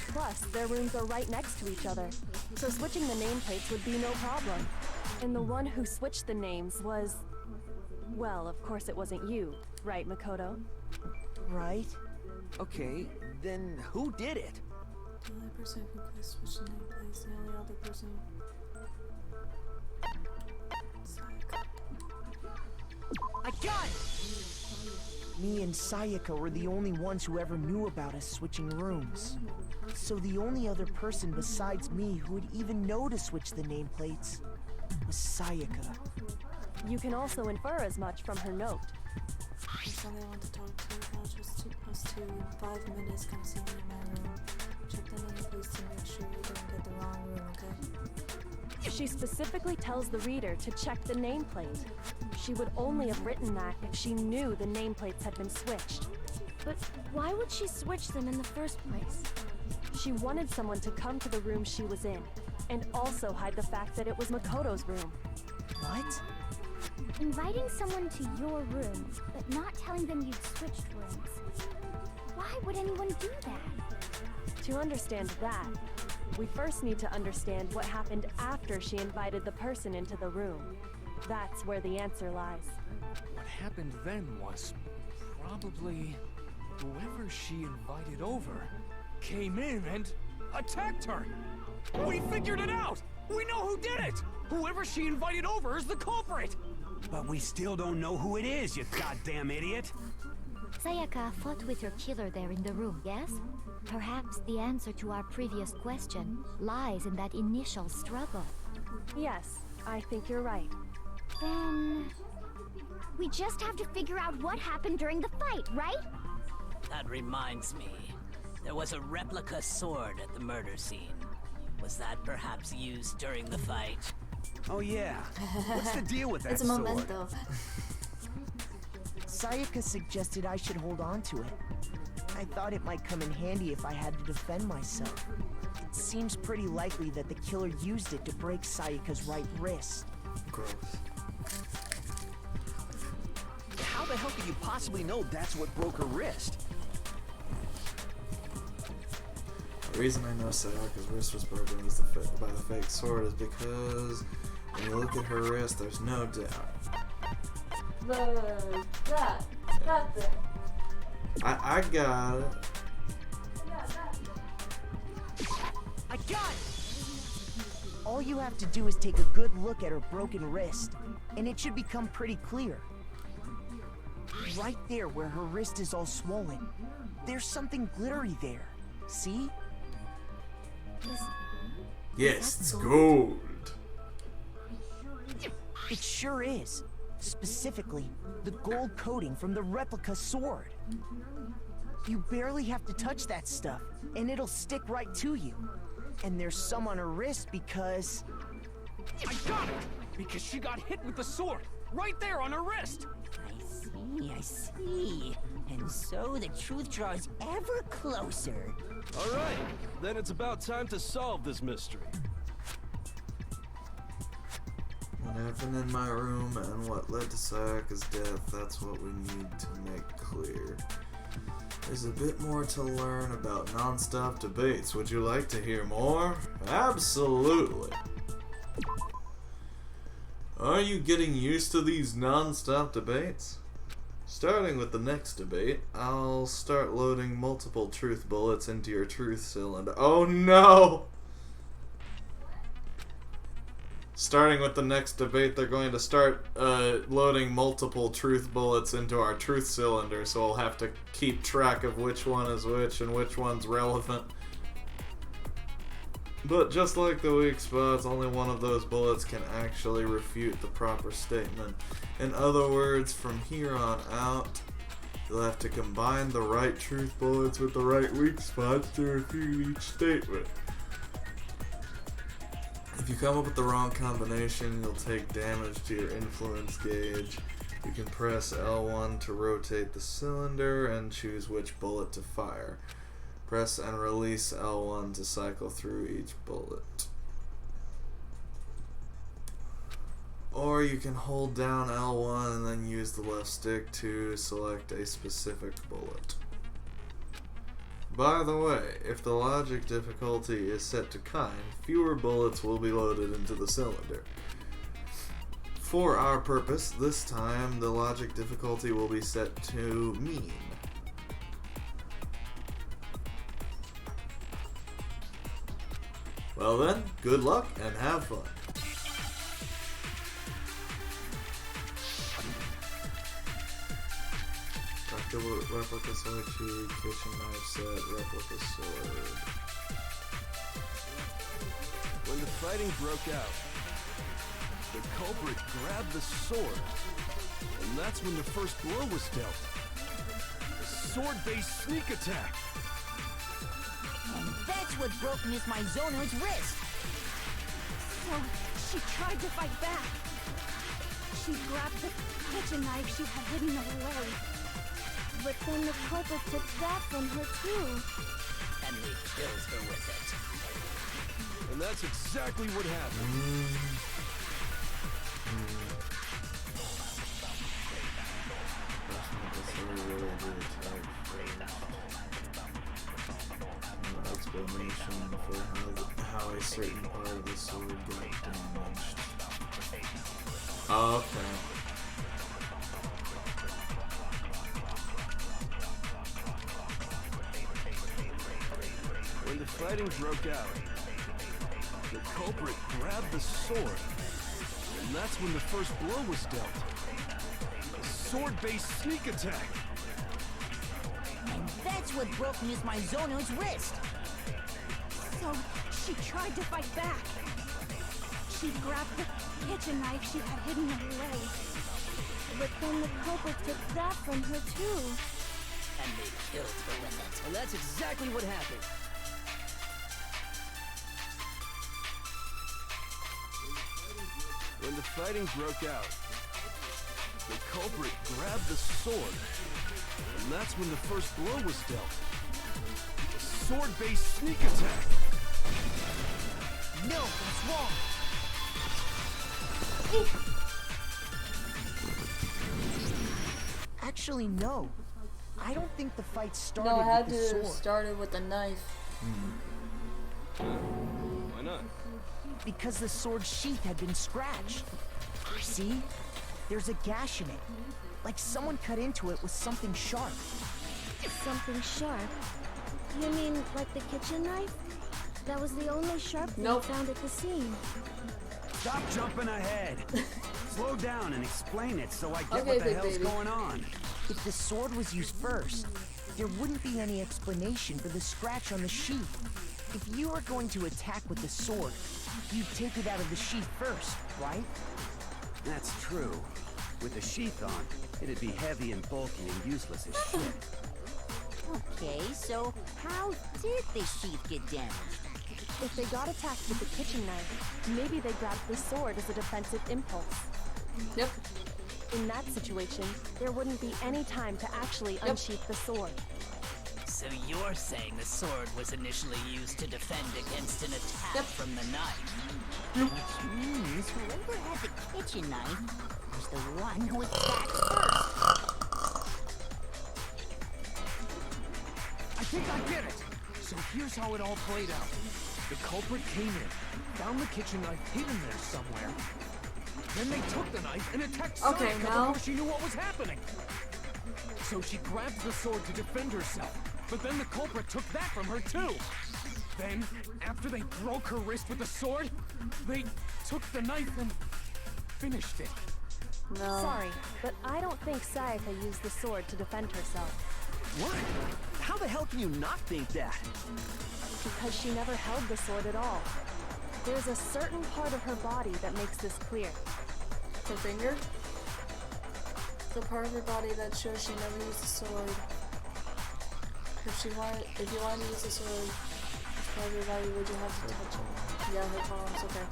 Speaker 10: Plus, their rooms are right next to each other, so switching the nameplates would be no problem. And the one who switched the names was... Well, of course it wasn't you, right, Makoto?
Speaker 17: Right? Okay, then who did it?
Speaker 2: The only person who could switch the nameplates, the only other person.
Speaker 13: I got it! Me and Sayaka were the only ones who ever knew about us switching rooms. So the only other person besides me who would even know to switch the nameplates was Sayaka.
Speaker 10: You can also infer as much from her note.
Speaker 2: There's somebody I want to talk to. I'll just in 5 minutes. Come see me in my room. Check the name, please, to make sure you don't get the wrong room, okay?
Speaker 10: She specifically tells the reader to check the nameplate. She would only have written that if she knew the nameplates had been switched.
Speaker 14: But why would she switch them in the first place?
Speaker 10: She wanted someone to come to the room she was in, and also hide the fact that it was Makoto's room.
Speaker 13: What?
Speaker 11: Inviting someone to your room, but not telling them you'd switched rooms. Why would anyone do that?
Speaker 10: To understand that, we first need to understand what happened after she invited the person into the room. That's where the answer lies.
Speaker 3: What happened then was probably whoever she invited over came in and attacked her. We figured it out! We know who did it! Whoever she invited over is the culprit!
Speaker 9: But we still don't know who it is, you goddamn idiot!
Speaker 14: Sayaka fought with her killer there in the room, yes? Perhaps the answer to our previous question lies in that initial struggle.
Speaker 10: Yes, I think you're right.
Speaker 11: Then... we just have to figure out what happened during the fight, right?
Speaker 16: That reminds me. There was a replica sword at the murder scene. Was that perhaps used during the fight?
Speaker 9: Oh yeah. What's the deal with that
Speaker 2: It's a
Speaker 9: sword?
Speaker 2: memento.
Speaker 13: Sayaka suggested I should hold on to it. I thought it might come in handy if I had to defend myself. It seems pretty likely that the killer used it to break Sayaka's right wrist.
Speaker 1: Gross.
Speaker 17: How the hell could you possibly know that's what broke her wrist?
Speaker 1: The reason I know Sayaka's wrist was broken is by the fake sword is because when you look at her wrist, there's no doubt.
Speaker 2: That's it.
Speaker 1: I got it.
Speaker 13: I got it! All you have to do is take a good look at her broken wrist, and it should become pretty clear. Right there where her wrist is all swollen, there's something glittery there. See?
Speaker 1: Yes, it's gold.
Speaker 13: It sure is. Specifically, the gold coating from the replica sword. You barely have to touch that stuff, and it'll stick right to you. And there's some on her wrist because...
Speaker 3: I got it! Because she got hit with the sword! Right there on her wrist!
Speaker 8: I see. And so the truth draws ever closer.
Speaker 15: All right, then it's about time to solve this mystery.
Speaker 1: What happened in my room and what led to Sayaka's death, that's what we need to make clear. There's a bit more to learn about non-stop debates. Would you like to hear more? Absolutely. Are you getting used to these non-stop debates? Starting with the next debate, I'll start loading multiple truth bullets into your truth cylinder. Oh no! Starting with the next debate, they're going to start loading multiple truth bullets into our truth cylinder, so we'll have to keep track of which one is which and which one's relevant. But just like the weak spots, only one of those bullets can actually refute the proper statement. In other words, from here on out, you'll have to combine the right truth bullets with the right weak spots to refute each statement. If you come up with the wrong combination, you'll take damage to your influence gauge. You can press L1 to rotate the cylinder and choose which bullet to fire. Press and release L1 to cycle through each bullet. Or you can hold down L1 and then use the left stick to select a specific bullet. By the way, if the logic difficulty is set to kind, fewer bullets will be loaded into the cylinder. For our purpose, this time the logic difficulty will be set to mean. Well then, good luck and have fun. Replica sword, kitchen knife set, replica sword.
Speaker 15: fighting broke out, the culprit grabbed the sword, and that's when the first blow was dealt. A sword-based sneak attack.
Speaker 8: And that's what broke Miss Mizono's wrist.
Speaker 11: So, she tried to fight back. She grabbed the kitchen knife she had hidden away. But then the culprit took that from her too.
Speaker 16: And they killed her with it.
Speaker 15: And that's exactly what happened.
Speaker 1: Explanation for how a certain part of the sword got damaged. Okay.
Speaker 15: When the fighting broke out, the culprit grabbed the sword, and that's when the first blow was dealt. A sword-based sneak attack.
Speaker 8: And that's what broke Miss Mizono's wrist.
Speaker 11: So, she tried to fight back. She grabbed the kitchen knife she had hidden away. But then the culprit took that from her too.
Speaker 16: And they killed her with it.
Speaker 18: And that's exactly what happened.
Speaker 15: When the fighting broke out, the culprit grabbed the sword, and that's when the first blow was dealt. A sword-based sneak attack.
Speaker 13: No, that's wrong. Actually, no. I don't think the fight started
Speaker 2: No, I had
Speaker 13: with the
Speaker 2: to
Speaker 13: sword.
Speaker 2: start it with a knife.
Speaker 15: Why not?
Speaker 13: Because the sword's sheath had been scratched. See? There's a gash in it. Like someone cut into it with something sharp.
Speaker 11: Something sharp? You mean like the kitchen knife? That was the only sharp thing found at the scene.
Speaker 9: Stop jumping ahead. Slow down and explain it so I get
Speaker 2: Okay,
Speaker 9: what the
Speaker 2: big
Speaker 9: hell's
Speaker 2: baby.
Speaker 9: going on.
Speaker 13: If the sword was used first, there wouldn't be any explanation for the scratch on the sheath. If you were going to attack with the sword, you'd take it out of the sheath first, right?
Speaker 9: That's true. With the sheath on, it'd be heavy and bulky and useless as shit.
Speaker 8: Okay, so how did the sheath get damaged?
Speaker 10: If they got attacked with the kitchen knife, maybe they grabbed the sword as a defensive impulse.
Speaker 2: Yep.
Speaker 10: In that situation, there wouldn't be any time to actually unsheath the sword.
Speaker 16: So you're saying the sword was initially used to defend against an attack from the knife?
Speaker 8: Which means whoever had the kitchen knife was the one who attacked first.
Speaker 3: I think I get it. So here's how it all played out. The culprit came in, found the kitchen knife hidden there somewhere. Then they took the knife and attacked Sayaka before she knew what was happening. So she grabbed the sword to defend herself, but then the culprit took that from her too. Then, after they broke her wrist with the sword, they took the knife and finished it.
Speaker 2: No.
Speaker 10: Sorry, but I don't think Sayaka used the sword to defend herself.
Speaker 17: What? How the hell can you not think that?
Speaker 10: Because she never held the sword at all. There's a certain part of her body that makes this clear.
Speaker 2: Her finger? The part of her body that shows she never used the sword. If you wanted to use the sword, which part of your body would you have to touch it? Yeah, her palms, okay.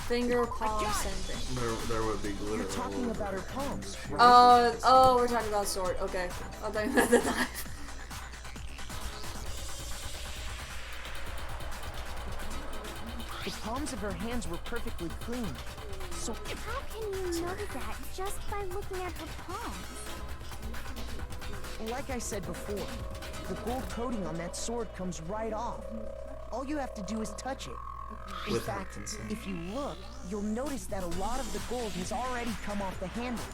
Speaker 2: Finger, palm, same thing.
Speaker 1: There would be glitter.
Speaker 13: You're talking about her palms, right?
Speaker 2: Oh, we're talking about sword. Okay. I thought you meant the knife.
Speaker 13: The palms of her hands were perfectly clean. So
Speaker 11: How can you know that just by looking at her palms?
Speaker 13: like I said before, the gold coating on that sword comes right off. All you have to do is touch it. In
Speaker 1: With
Speaker 13: fact,
Speaker 1: consent.
Speaker 13: if you look, you'll notice that a lot of the gold has already come off the handle.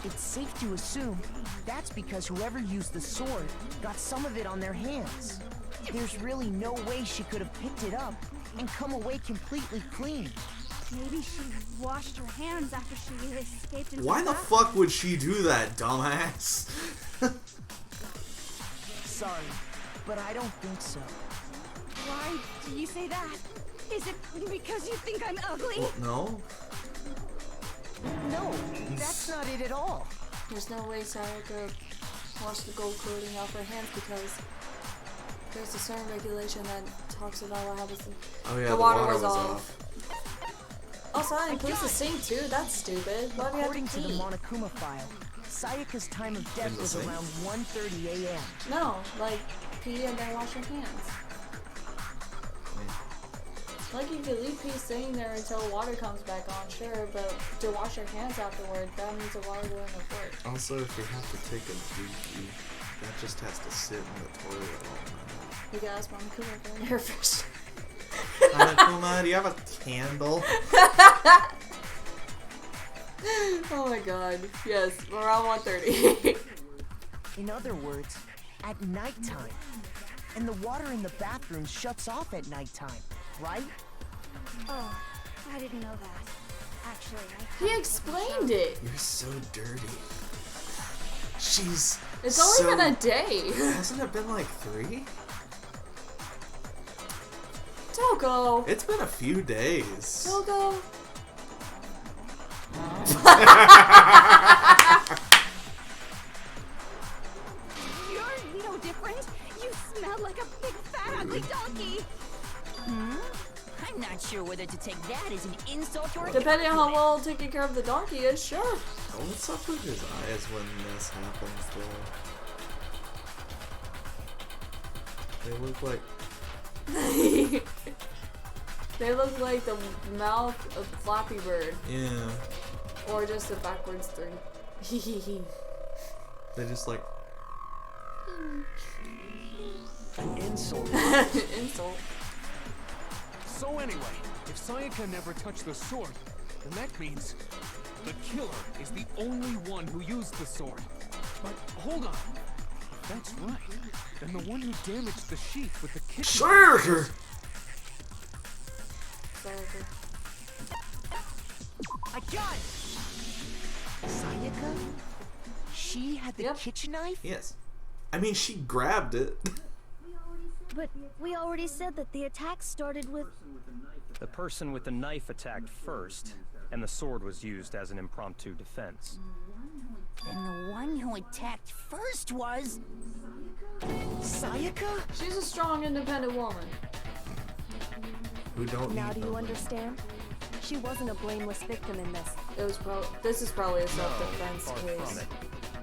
Speaker 13: It's safe to assume that's because whoever used the sword got some of it on their hands. There's really no way she could have picked it up and come away completely clean.
Speaker 11: Maybe she washed her hands after she escaped into
Speaker 1: Why the
Speaker 11: bathroom.
Speaker 1: fuck would she do that, dumbass?
Speaker 13: Sorry, but I don't think so.
Speaker 11: Why do you say that?
Speaker 14: Is it because you think I'm ugly?
Speaker 1: Well, no.
Speaker 13: No, that's not it at all.
Speaker 2: There's no way Sayaka washed the gold coating off her hands because there's a certain regulation that talks about what happens
Speaker 1: Oh yeah,
Speaker 2: the water was off. Also, that includes the sink too. That's stupid. Why do you have
Speaker 13: According
Speaker 2: to
Speaker 13: to the
Speaker 2: pee?
Speaker 13: Monokuma file, Sayaka's time of death was
Speaker 1: sink?
Speaker 13: around 1:30 a.m.
Speaker 2: No, like pee and then wash your hands. Like you could leave pee sitting there until water comes back on, sure, but to wash your hands afterward, that means the water wouldn't have worked.
Speaker 1: Also, if you have to take a dookie, that just has to sit in the toilet all night.
Speaker 2: You guys want to cook up in here first?
Speaker 1: Monokuma, do you have a candle?
Speaker 2: Oh my god. Yes, around 1:30.
Speaker 13: In other words, at nighttime. And the water in the bathroom shuts off at nighttime, right?
Speaker 11: Oh, I didn't know that. Actually,
Speaker 2: He explained it.
Speaker 1: You're so dirty. She's
Speaker 2: It's only been a day.
Speaker 1: Hasn't it been like 3?
Speaker 2: Toko.
Speaker 1: It's been a few days.
Speaker 2: Toko.
Speaker 14: You're no different. You smell like a big fat ugly donkey.
Speaker 18: I'm not sure whether to take that as an insult or a
Speaker 2: Depending on how well taking care of the donkey is, sure.
Speaker 1: Oh, what's up with his eyes when this happens, though? They look like...
Speaker 2: They look like the mouth of Flappy Bird.
Speaker 1: Yeah.
Speaker 2: Or just a backwards 3.
Speaker 1: They just like...
Speaker 12: An insult.
Speaker 2: Insult.
Speaker 3: So anyway, if Sayaka never touched the sword, then that means the killer is the only one who used the sword. But hold on. If that's right, then the one who damaged the sheath with the kitchen...
Speaker 1: Sure!
Speaker 13: I got it! Sayaka? She had the kitchen knife?
Speaker 1: Yes. I mean, she grabbed it.
Speaker 11: But we already said that the attack started with...
Speaker 12: The person with the knife attacked first, and the sword was used as an impromptu defense.
Speaker 8: And the one who attacked first was...
Speaker 13: Sayaka?
Speaker 2: She's a strong, independent woman.
Speaker 1: Who don't
Speaker 10: Now
Speaker 1: need
Speaker 10: do you
Speaker 1: no money.
Speaker 10: understand? She wasn't a blameless victim in this.
Speaker 2: It was this is probably a self-defense
Speaker 12: Far
Speaker 2: case.
Speaker 12: from it.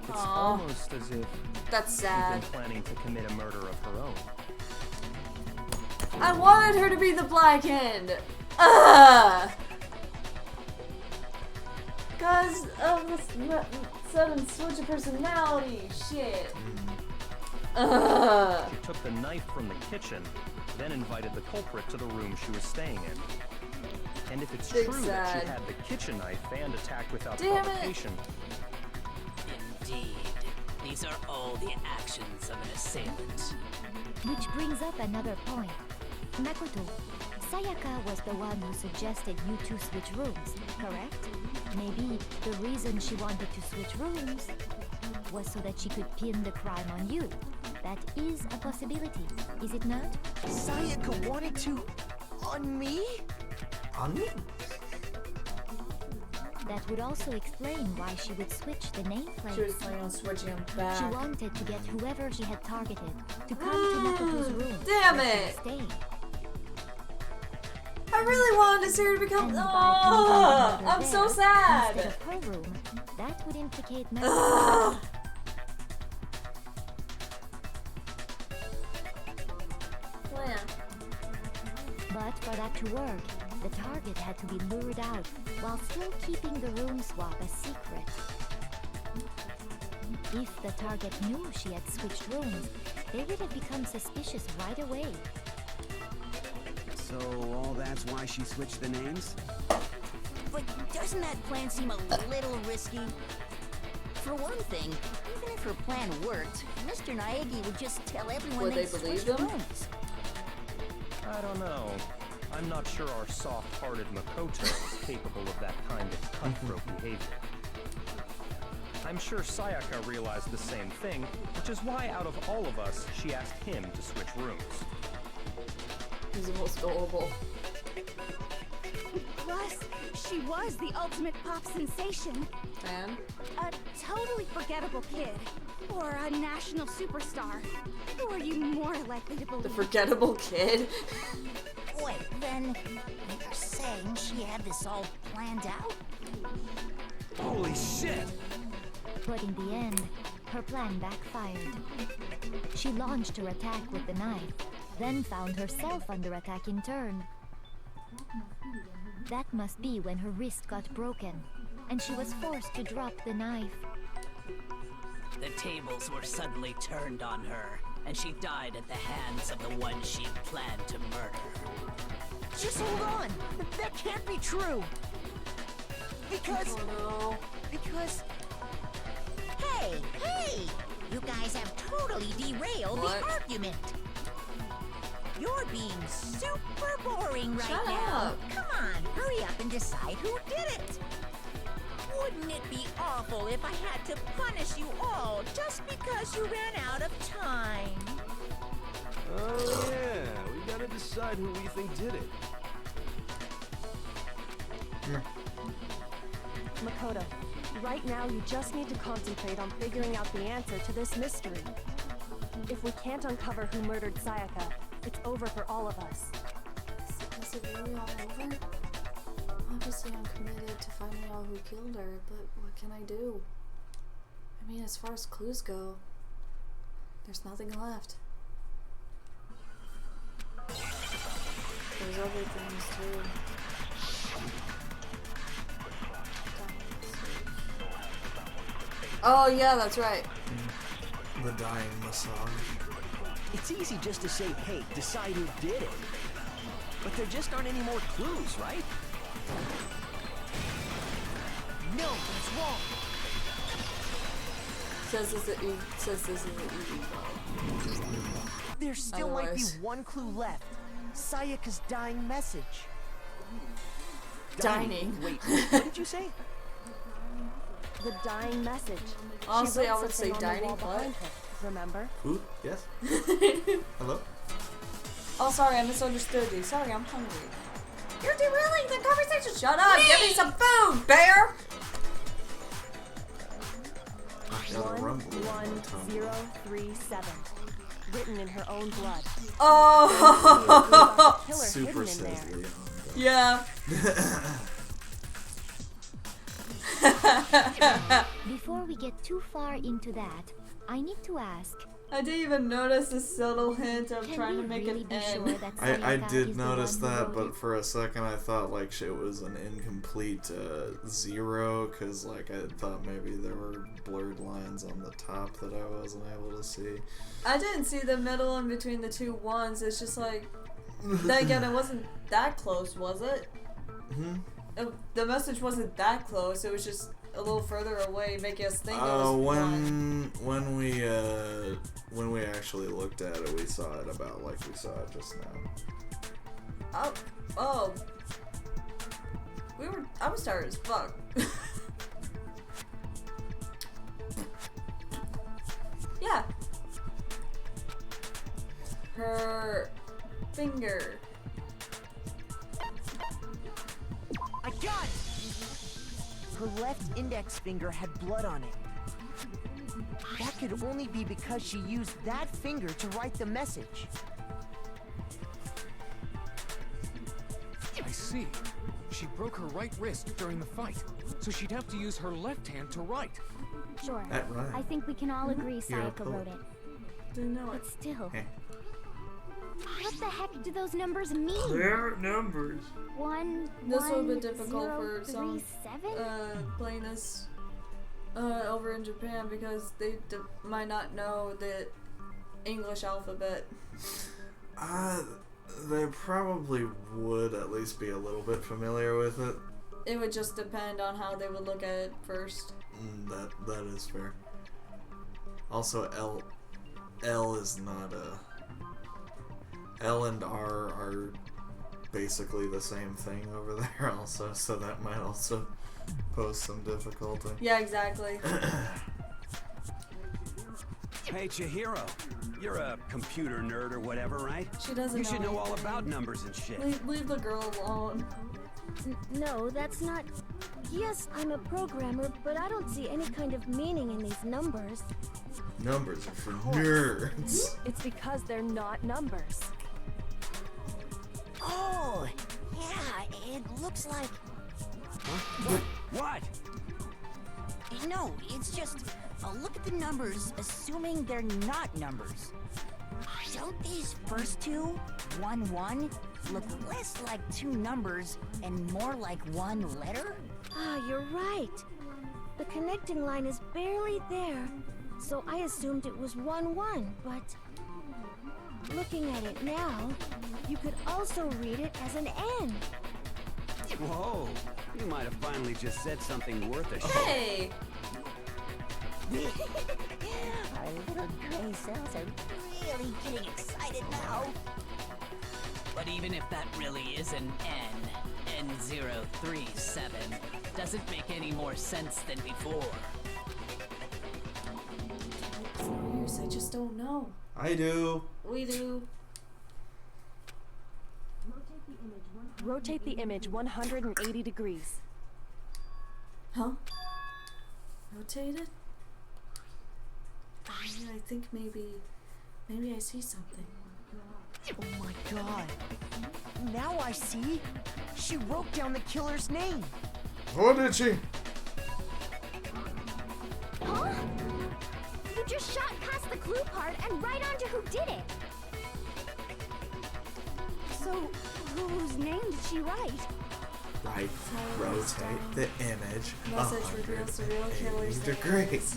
Speaker 12: It's
Speaker 2: Aw.
Speaker 12: almost as if
Speaker 2: That's sad.
Speaker 12: she'd been planning to commit a murder of her own.
Speaker 2: I wanted her to be the Black Hand. Ugh. Cause of the sudden switch of personality. Shit. Ugh.
Speaker 12: She took the knife from the kitchen, then invited the culprit to the room she was staying in. And if it's
Speaker 2: Big
Speaker 12: true that she
Speaker 2: sad.
Speaker 12: had the kitchen knife and attacked without
Speaker 2: Damn it.
Speaker 12: provocation,
Speaker 16: Indeed. These are all the actions of an assailant.
Speaker 14: Which brings up another point. Makoto, Sayaka was the one who suggested you two switch rooms, correct? Maybe the reason she wanted to switch rooms was so that she could pin the crime on you. That is a possibility, is it not?
Speaker 13: Sayaka wanted to... on me?
Speaker 1: On me?
Speaker 14: That would also explain why she would switch the nameplates.
Speaker 2: She was planning on switching them back.
Speaker 14: She wanted to get whoever she had targeted to come to Makoto's room.
Speaker 2: Damn
Speaker 14: where she
Speaker 2: it!
Speaker 14: was staying.
Speaker 2: I really wanted to see her become.
Speaker 14: And by
Speaker 2: Oh,
Speaker 14: leaving her
Speaker 2: I'm so
Speaker 14: there
Speaker 2: sad.
Speaker 14: Instead of her room, that would implicate
Speaker 2: Ugh.
Speaker 14: Makoto.
Speaker 2: Plan.
Speaker 14: But for that to work, the target had to be lured out while still keeping the room swap a secret. If the target knew she had switched rooms, they would have become suspicious right away.
Speaker 9: So all that's why she switched the names?
Speaker 8: But doesn't that plan seem a little risky? For one thing, even if her plan worked, Mr. Naegi would just tell everyone
Speaker 2: Would they
Speaker 8: they'd
Speaker 2: believe
Speaker 8: switched
Speaker 2: them?
Speaker 8: rooms.
Speaker 12: I don't know. I'm not sure our soft-hearted Makoto is capable of that kind of cutthroat behavior. I'm sure Sayaka realized the same thing, which is why out of all of us, she asked him to switch rooms.
Speaker 2: He's the most gullible.
Speaker 11: us, she was the ultimate pop sensation.
Speaker 2: And?
Speaker 11: A totally forgettable kid. Or a national superstar. Who are you more likely to believe?
Speaker 2: The forgettable kid?
Speaker 8: Wait, then you're saying she had this all planned out?
Speaker 9: Holy shit!
Speaker 14: But in the end, her plan backfired. She launched her attack with the knife, then found herself under attack in turn. That must be when her wrist got broken, and she was forced to drop the knife.
Speaker 16: The tables were suddenly turned on her, and she died at the hands of the one she'd planned to murder.
Speaker 13: Just hold on! That can't be true! Because...
Speaker 2: Oh, no.
Speaker 13: Because...
Speaker 8: Hey! You guys have totally derailed the argument. You're being super boring right
Speaker 2: Shut
Speaker 8: now.
Speaker 2: up.
Speaker 8: Come on, hurry up and decide who did it. Wouldn't it be awful if I had to punish you all just because you ran out of time?
Speaker 15: Oh yeah, we gotta decide who we think did it.
Speaker 10: Makoto, right now you just need to concentrate on figuring out the answer to this mystery. If we can't uncover who murdered Sayaka, it's over for all of us.
Speaker 2: Is it really all over? Obviously I'm committed to finding out who killed her, but what can I do? I mean, as far as clues go, there's nothing left. There's other things too. Oh yeah, that's right.
Speaker 1: The dying massage.
Speaker 17: It's easy just to say, hey, decide who did it. But there just aren't any more clues, right?
Speaker 13: No, it's wrong.
Speaker 2: Says this is an easy job.
Speaker 13: There still might be
Speaker 2: Otherwise.
Speaker 13: one clue left. Sayaka's dying message.
Speaker 2: Dining.
Speaker 17: Wait, what did you say?
Speaker 10: The dying message.
Speaker 2: Honestly,
Speaker 10: She
Speaker 2: I
Speaker 10: wrote
Speaker 2: would say
Speaker 10: something on the
Speaker 2: dining
Speaker 10: wall behind
Speaker 2: what?
Speaker 10: her, remember?
Speaker 1: Who? Yes? Hello?
Speaker 2: Oh, sorry, I misunderstood you. Sorry, I'm hungry. You're derailing the conversation. Shut up! Give me some food, bear!
Speaker 1: I got a rumble in my tongue.
Speaker 10: 11037. Written in her own blood.
Speaker 2: Oh!
Speaker 10: Killer
Speaker 1: Super
Speaker 10: hidden in
Speaker 1: says
Speaker 10: there.
Speaker 1: Leon.
Speaker 2: Yeah.
Speaker 14: Before we get too far into that, I need to ask.
Speaker 2: I didn't even notice the subtle hint of
Speaker 14: Can
Speaker 2: trying
Speaker 14: we
Speaker 2: to make
Speaker 14: really
Speaker 2: an
Speaker 14: be
Speaker 2: N.
Speaker 14: sure that
Speaker 1: I
Speaker 14: Sayaka
Speaker 1: did
Speaker 14: is the
Speaker 1: notice
Speaker 14: one who
Speaker 1: that,
Speaker 14: wrote
Speaker 1: but
Speaker 14: it?
Speaker 1: for a second I thought like it was an incomplete zero, because like I thought maybe there were blurred lines on the top that I wasn't able to see.
Speaker 2: I didn't see the middle in between the two ones. It's just like, then again, it wasn't that close, was it? The message wasn't that close. It was just a little further away, making us think it was one.
Speaker 1: When we actually looked at it, we saw it about like we saw it just now.
Speaker 2: Oh. I was tired as fuck. Yeah. Her finger.
Speaker 13: I got it! Her left index finger had blood on it. That could only be because she used that finger to write the message.
Speaker 3: I see. She broke her right wrist during the fight, so she'd have to use her left hand to write.
Speaker 11: Sure.
Speaker 1: That rhymes.
Speaker 11: I think we can all agree
Speaker 1: You're a
Speaker 11: Sayaka
Speaker 1: poet.
Speaker 11: wrote it.
Speaker 2: Didn't know
Speaker 11: But still,
Speaker 1: Hey.
Speaker 11: what the heck do those numbers mean?
Speaker 4: They're numbers.
Speaker 2: This will be difficult for
Speaker 11: 1,
Speaker 2: some
Speaker 11: 0, 3, 7?
Speaker 2: playing this over in Japan, because they might not know the English alphabet.
Speaker 1: They probably would at least be a little bit familiar with it.
Speaker 2: It would just depend on how they would look at it first.
Speaker 1: That is fair. Also, L is not a... L and R are basically the same thing over there also, so that might also pose some difficulty.
Speaker 2: Yeah, exactly.
Speaker 9: Hey, Chihiro, you're a computer nerd or whatever, right?
Speaker 2: She doesn't
Speaker 9: You should
Speaker 2: know
Speaker 9: know all
Speaker 2: anything.
Speaker 9: about numbers and shit.
Speaker 2: Leave the girl alone.
Speaker 11: No, that's not... Yes, I'm a programmer, but I don't see any kind of meaning in these numbers.
Speaker 1: Numbers are for nerds.
Speaker 10: It's because they're not numbers.
Speaker 13: Oh, yeah, it looks like...
Speaker 9: What?
Speaker 13: No, it's just... look at the numbers, assuming they're not numbers. Don't these first two, 1, 1, look less like two numbers and more like one letter?
Speaker 11: Ah, you're right. The connecting line is barely there, so I assumed it was 1, 1, but... Looking at it now, you could also read it as an N.
Speaker 9: Whoa, you might have finally just said something worth a shot.
Speaker 6: Hey!
Speaker 8: Our little gray cells are really getting excited now.
Speaker 16: But even if that really is an N037, doesn't make any more sense than before.
Speaker 2: It's no use, I just don't know.
Speaker 1: I do.
Speaker 2: We do.
Speaker 10: Rotate the image 180 degrees.
Speaker 2: Huh? Rotate it? Yeah, I think maybe I see something.
Speaker 13: Oh my god. Now I see. She wrote down the killer's name.
Speaker 1: Oh, did she?
Speaker 11: Huh? You just shot past the clue part and right onto who did it. So, whose name did she write?
Speaker 1: Right. Rotate the image.
Speaker 2: Message reveals the real killer's name.
Speaker 1: Degrees.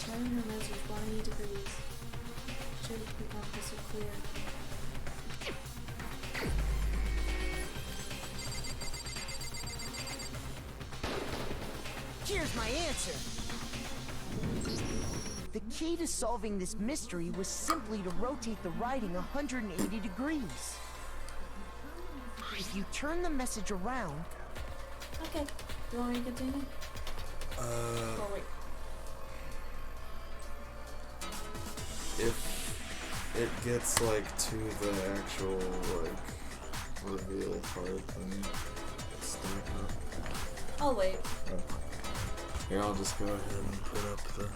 Speaker 2: Turn her message 180 degrees. Should have become crystal clear.
Speaker 13: Here's my answer. The key to solving this mystery was simply to rotate the writing 180 degrees. If you turn the message around...
Speaker 2: Okay. Do you want me to continue? Oh, wait.
Speaker 1: If it gets like to the actual like reveal part, then it's stop it.
Speaker 2: I'll wait.
Speaker 1: Okay. Here, I'll just go ahead and put up the.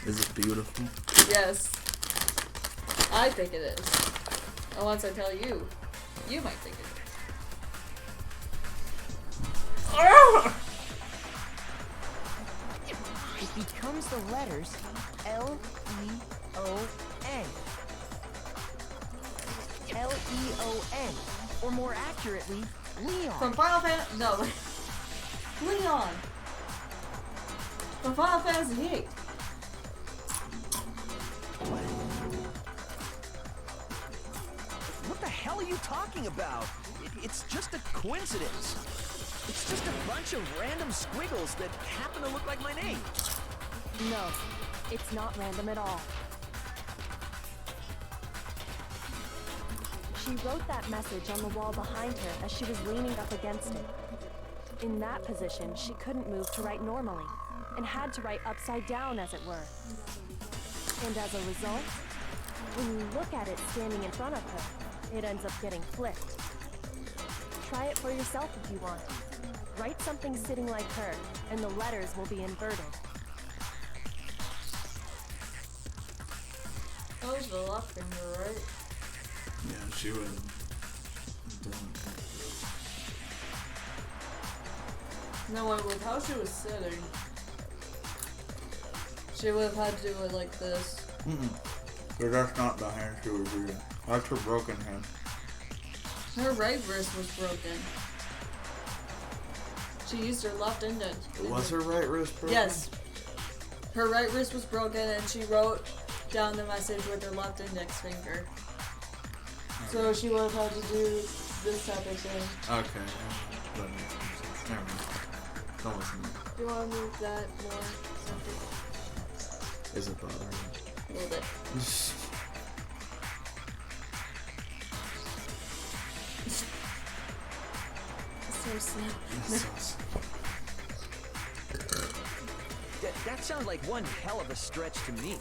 Speaker 1: Is it beautiful?
Speaker 2: Yes. I think it is. And once I tell you, you might think it is.
Speaker 13: It becomes the letters L-E-O-N. L-E-O-N. Or more accurately, Leon.
Speaker 2: From Final Fantasy... No. Leon. From Final Fantasy VIII.
Speaker 17: What the hell are you talking about? It's just a coincidence. It's just a bunch of random squiggles that happen to look like my name.
Speaker 10: No, it's not random at all. She wrote that message on the wall behind her as she was leaning up against it. In that position, she couldn't move to write normally, and had to write upside down, as it were. And as a result, when you look at it standing in front of her, it ends up getting flipped. Try it for yourself if you want. Write something sitting like her, and the letters will be inverted.
Speaker 2: That was the left finger, right?
Speaker 1: Yeah, she would have done
Speaker 2: No, with how she was sitting, she would have had to do it like this.
Speaker 1: But that's not the hand she was using. That's her broken hand.
Speaker 2: Her right wrist was broken. She used her left index.
Speaker 1: Was her right wrist broken?
Speaker 2: Yes. Her right wrist was broken and she wrote down the message with her left index finger. So she would have had to do this type of thing.
Speaker 1: Okay. That makes sense. Never mind. Don't listen to me.
Speaker 2: Do you want to move that more? Something?
Speaker 1: Is it bothering you?
Speaker 2: A little bit. So slow.
Speaker 17: That sounds like one hell of a stretch to me.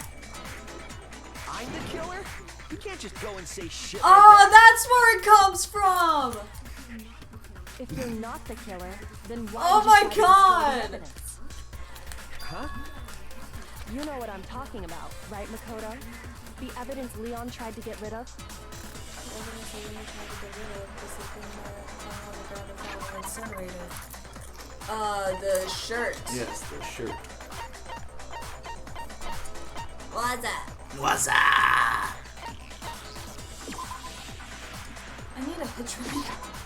Speaker 17: I'm the killer? You can't just go and say shit like that.
Speaker 2: That's where it comes from!
Speaker 10: If you're not the killer, then why
Speaker 2: Oh
Speaker 10: would you
Speaker 2: my
Speaker 10: try to destroy the
Speaker 2: God!
Speaker 10: evidence?
Speaker 17: Huh?
Speaker 10: You know what I'm talking about, right, Makoto? The evidence Leon tried to get rid of?
Speaker 2: The evidence that Leon tried to get rid of is the thing that found on the ground and found incinerated. The shirt.
Speaker 1: Yes, the shirt.
Speaker 2: What's that?
Speaker 5: What's that?
Speaker 2: I need a picture.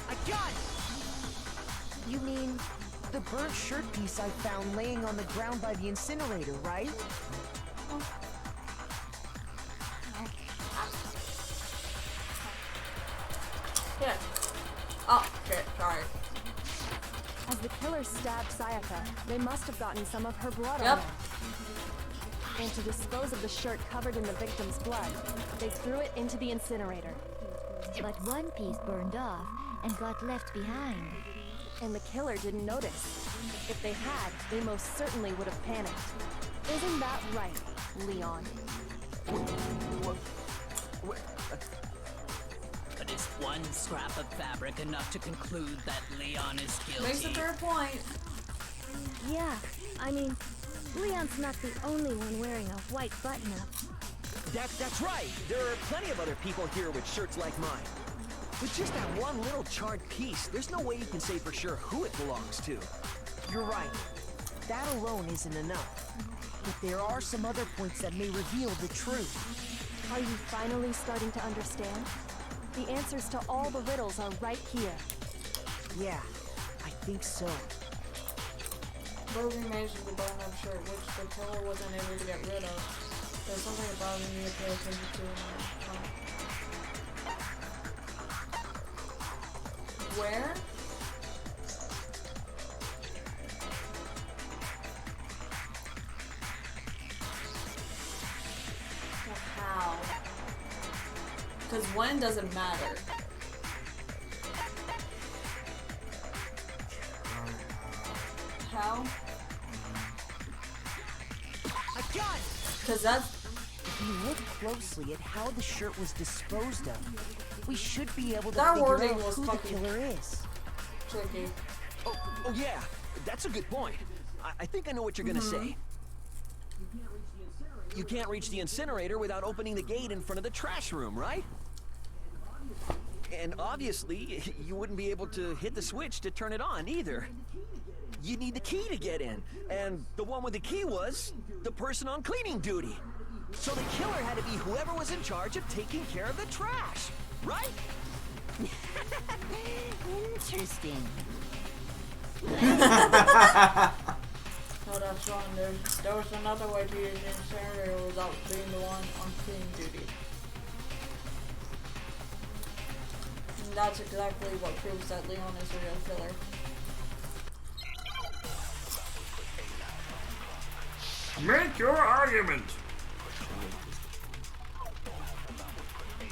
Speaker 17: I got it!
Speaker 13: You mean the burnt shirt piece I found laying on the ground by the incinerator, right?
Speaker 2: Yeah. Oh, shit, sorry.
Speaker 10: As the killer stabbed Sayaka, they must have gotten some of her blood
Speaker 2: Yep.
Speaker 10: on them. And to dispose of the shirt covered in the victim's blood, they threw it into the incinerator.
Speaker 14: But one piece burned off and got left behind.
Speaker 10: And the killer didn't notice. If they had, they most certainly would have panicked. Isn't that right, Leon?
Speaker 16: But is one scrap of fabric enough to conclude that Leon is guilty?
Speaker 2: Makes a fair point.
Speaker 14: Yeah, I mean, Leon's not the only one wearing a white button-up.
Speaker 17: That's right. There are plenty of other people here with shirts like mine. With just that one little charred piece, there's no way you can say for sure who it belongs to.
Speaker 13: You're right. That alone isn't enough. But there are some other points that may reveal the truth.
Speaker 10: Are you finally starting to understand? The answers to all the riddles are right here.
Speaker 13: Yeah, I think so.
Speaker 2: Broken remains of the button-up shirt, which the killer wasn't able to get rid of. There's something about him you need to pay attention to in Where? Well, how? Because when doesn't matter. How?
Speaker 13: I got it!
Speaker 2: Because that's...
Speaker 13: If you look closely at how the shirt was disposed of, we should be able to
Speaker 2: That
Speaker 13: figure
Speaker 2: wording
Speaker 13: out
Speaker 2: was
Speaker 13: who the
Speaker 2: fucking
Speaker 13: killer is.
Speaker 2: tricky.
Speaker 17: Oh yeah, that's a good point. I think I know what you're gonna say. you can't reach the incinerator without opening the gate in front of the trash room, right? And obviously, you wouldn't be able to hit the switch to turn it on either. You'd need the key to get in, and the one with the key was the person on cleaning duty. So the killer had to be whoever was in charge of taking care of the trash, right?
Speaker 8: Interesting.
Speaker 2: No, that's wrong. There was another way to use the incinerator without being the one on cleaning duty. And that's exactly what proves that Leon is a real killer.
Speaker 4: Make your argument.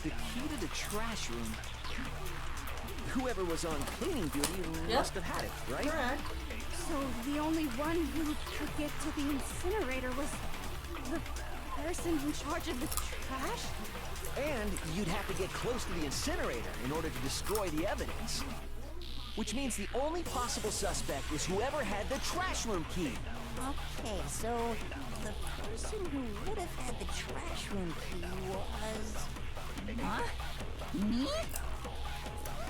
Speaker 17: The key to the trash room. Whoever was on cleaning duty must have had it, right?
Speaker 2: Correct.
Speaker 11: So the only one who could get to the incinerator was the person in charge of the trash?
Speaker 17: And you'd have to get close to the incinerator in order to destroy the evidence. Which means the only possible suspect is whoever had the trash room key.
Speaker 8: Okay, so the person who would have had the trash room key was... Huh? Me?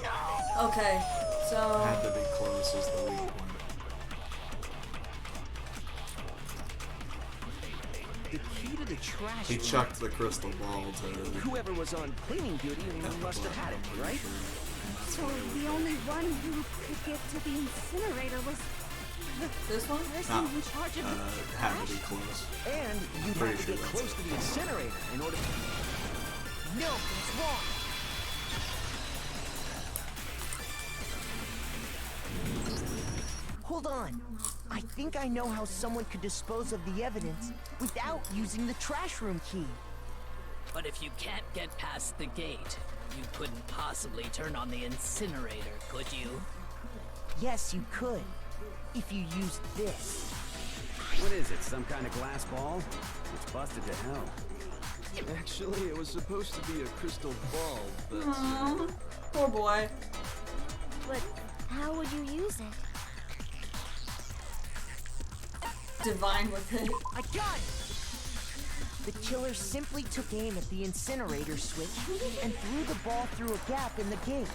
Speaker 8: No!
Speaker 2: Okay, so...
Speaker 1: Had to be close as the weak point.
Speaker 17: The key to the trash
Speaker 1: He
Speaker 17: room.
Speaker 1: chucked the crystal ball to...
Speaker 17: Whoever was on cleaning duty must have had it, right?
Speaker 11: So the only one who could get to the incinerator was
Speaker 2: this one?
Speaker 11: Person in charge of the
Speaker 1: had to be close.
Speaker 17: And you'd
Speaker 1: Pretty
Speaker 17: have to
Speaker 1: sure
Speaker 17: get
Speaker 1: that's
Speaker 17: close to the incinerator in order to... No, it's wrong.
Speaker 13: Hold on. I think I know how someone could dispose of the evidence without using the trash room key.
Speaker 16: But if you can't get past the gate, you couldn't possibly turn on the incinerator, could you?
Speaker 13: Yes, you could. If you used this.
Speaker 9: What is it, some kind of glass ball? It's busted to hell.
Speaker 15: Actually, it was supposed to be a crystal ball, but...
Speaker 2: Aww, poor boy.
Speaker 11: But how would you use it?
Speaker 2: Divine with it.
Speaker 13: I got it! The killer simply took aim at the incinerator switch and threw the ball through a gap in the gate.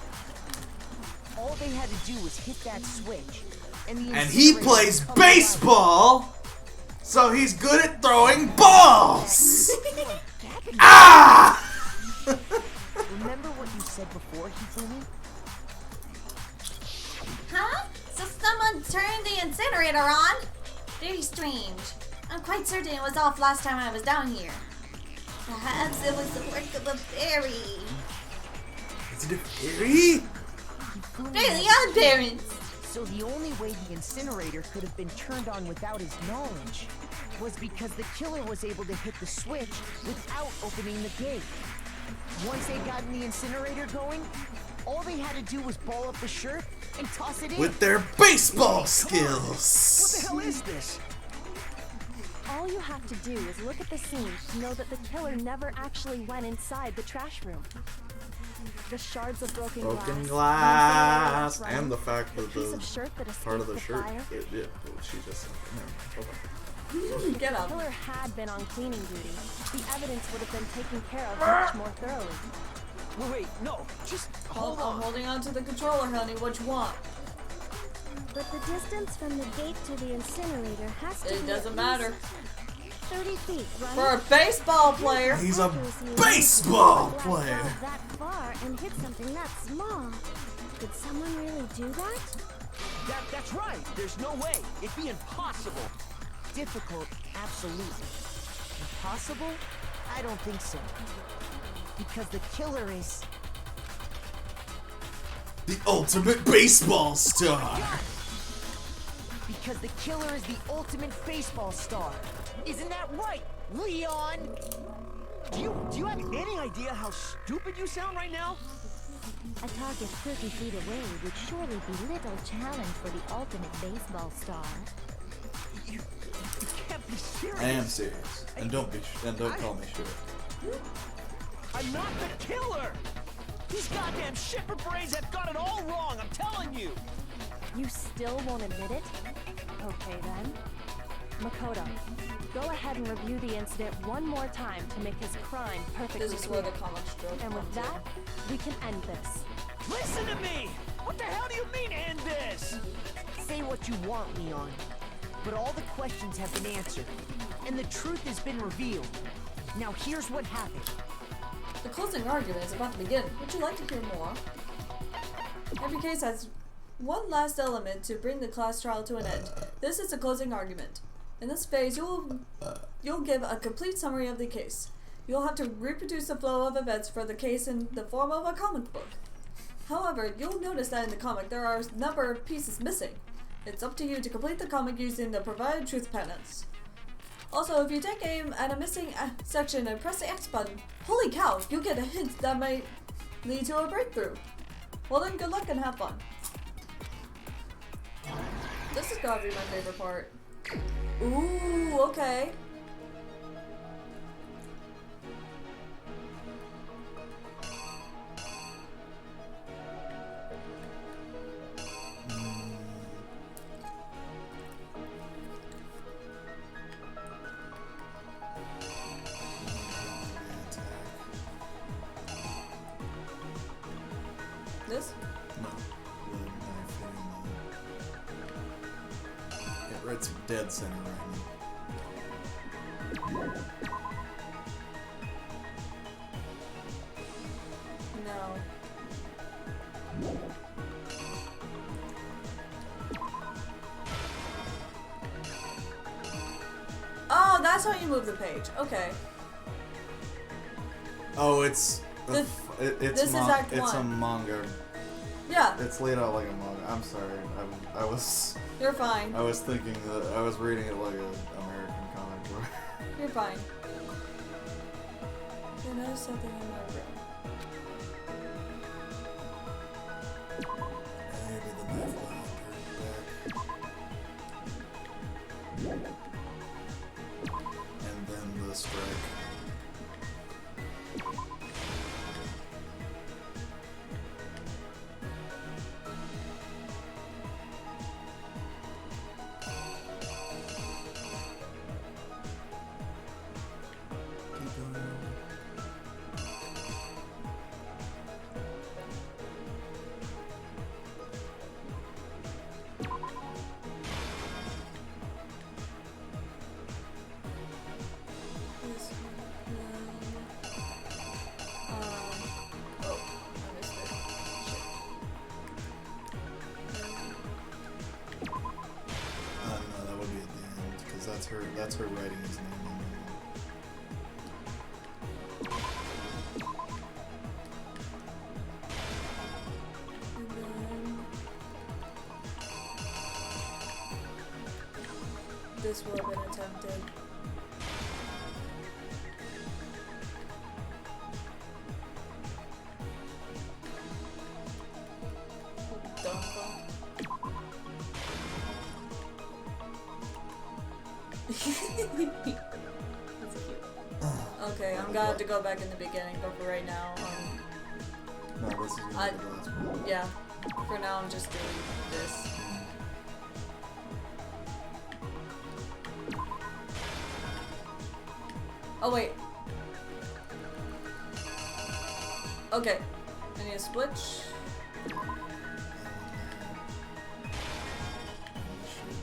Speaker 13: All they had to do was hit that switch, and the
Speaker 1: And he
Speaker 13: incinerator
Speaker 1: plays
Speaker 13: would come alive.
Speaker 1: baseball, so he's good at throwing balls! Ah!
Speaker 13: Remember what you said before, Hifumi?
Speaker 6: Huh? So someone turned the incinerator on? Very strange. I'm quite certain it was off last time I was down here. Perhaps it was the work of a fairy.
Speaker 1: Is it a fairy?
Speaker 6: Brilliant parents!
Speaker 13: So the only way the incinerator could have been turned on without his knowledge was because the killer was able to hit the switch without opening the gate. Once they'd gotten the incinerator going, all they had to do was ball up the shirt and toss it in.
Speaker 1: With their baseball
Speaker 17: What
Speaker 1: skills!
Speaker 17: the hell is this?
Speaker 10: All you have to do is look at the scene to know that the killer never actually went inside the trash room. The shards of broken
Speaker 1: Glass,
Speaker 10: the
Speaker 1: and the fact that
Speaker 10: piece
Speaker 1: the
Speaker 10: of shirt that
Speaker 1: part of the
Speaker 10: escaped
Speaker 1: shirt,
Speaker 10: fire.
Speaker 1: yeah, well, she just, okay.
Speaker 2: Get up.
Speaker 10: If the killer had been on cleaning duty, the evidence would have been taken care of much more thoroughly.
Speaker 17: Wait, no, just
Speaker 2: Hold on. I'm holding on to the controller, honey. What you want?
Speaker 11: But the distance from the gate to the incinerator has to be
Speaker 2: It doesn't
Speaker 11: at
Speaker 2: matter.
Speaker 11: least 30 feet, right?
Speaker 2: For a baseball player.
Speaker 1: He's a baseball player!
Speaker 11: That far and hit something that small. Could someone really do that?
Speaker 17: That's right. There's no way. It'd be impossible.
Speaker 13: Difficult, absolutely. Impossible? I don't think so. Because the killer is...
Speaker 1: The ultimate baseball star!
Speaker 13: Because the killer is the ultimate baseball star. Isn't that right, Leon?
Speaker 17: Do you have any idea how stupid you sound right now?
Speaker 14: A target 30 feet away would surely be little challenge for the ultimate baseball star.
Speaker 17: You can't be serious.
Speaker 1: I am serious. And don't call me sure.
Speaker 17: I'm not the killer! These goddamn shipper brains have got it all wrong, I'm telling you!
Speaker 10: You still won't admit it? Okay then. Makoto, go ahead and review the incident one more time to make his crime perfectly
Speaker 2: This is
Speaker 10: clear.
Speaker 2: where the comic strip
Speaker 10: And with
Speaker 2: comes
Speaker 10: that, we can end this.
Speaker 18: Listen to me! What the hell do you mean, end this?
Speaker 13: Say what you want, Leon. But all the questions have been answered, and the truth has been revealed. Now here's what happened.
Speaker 2: The closing argument is about to begin. Would you like to hear more? Every case has one last element to bring the class trial to an end. This is the closing argument. In this phase, you'll give a complete summary of the case. You'll have to reproduce the flow of events for the case in the form of a comic book. However, you'll notice that in the comic there are a number of pieces missing. It's up to you to complete the comic using the provided truth panels. Also, if you take aim at a missing section and press the X button, holy cow, you'll get a hint that might lead to a breakthrough. Well then, good luck and have fun. This is gotta be my favorite part. Ooh, okay. This?
Speaker 1: No. The knife hitting the... It's dead center right now.
Speaker 2: No. Oh, that's how you move the page. Okay.
Speaker 1: Oh, it's...
Speaker 2: This is Act
Speaker 1: It's a
Speaker 2: 1.
Speaker 1: manga.
Speaker 2: Yeah.
Speaker 1: It's laid out like a manga. I'm sorry. I was...
Speaker 2: You're fine.
Speaker 1: I was thinking that... I was reading it like an American comic book.
Speaker 2: You're fine. You notice something in my room.
Speaker 1: Maybe the knife will help her back. And then the strike. No, that would be at the end, because that's her writing his name on
Speaker 2: This will have been attempted. Dumb fuck. That's cute. Okay, I'm gonna have to go back in the beginning, but for right now,
Speaker 1: No, this is gonna be the last one.
Speaker 2: yeah. For now, I'm just doing this. Oh wait. Okay. I need a switch.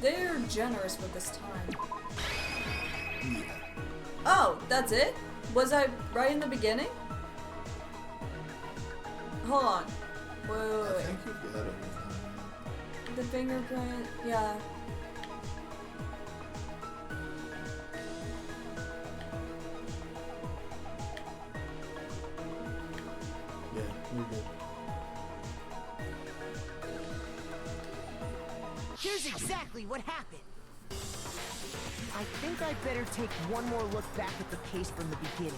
Speaker 2: They're generous with this time. Oh, that's it? Was I right in the beginning? Hold on. Wait.
Speaker 1: I think you've got everything.
Speaker 2: The fingerprint, yeah.
Speaker 1: Yeah, you're good.
Speaker 13: Here's exactly what happened. I think I'd better take one more look back at the case from the beginning.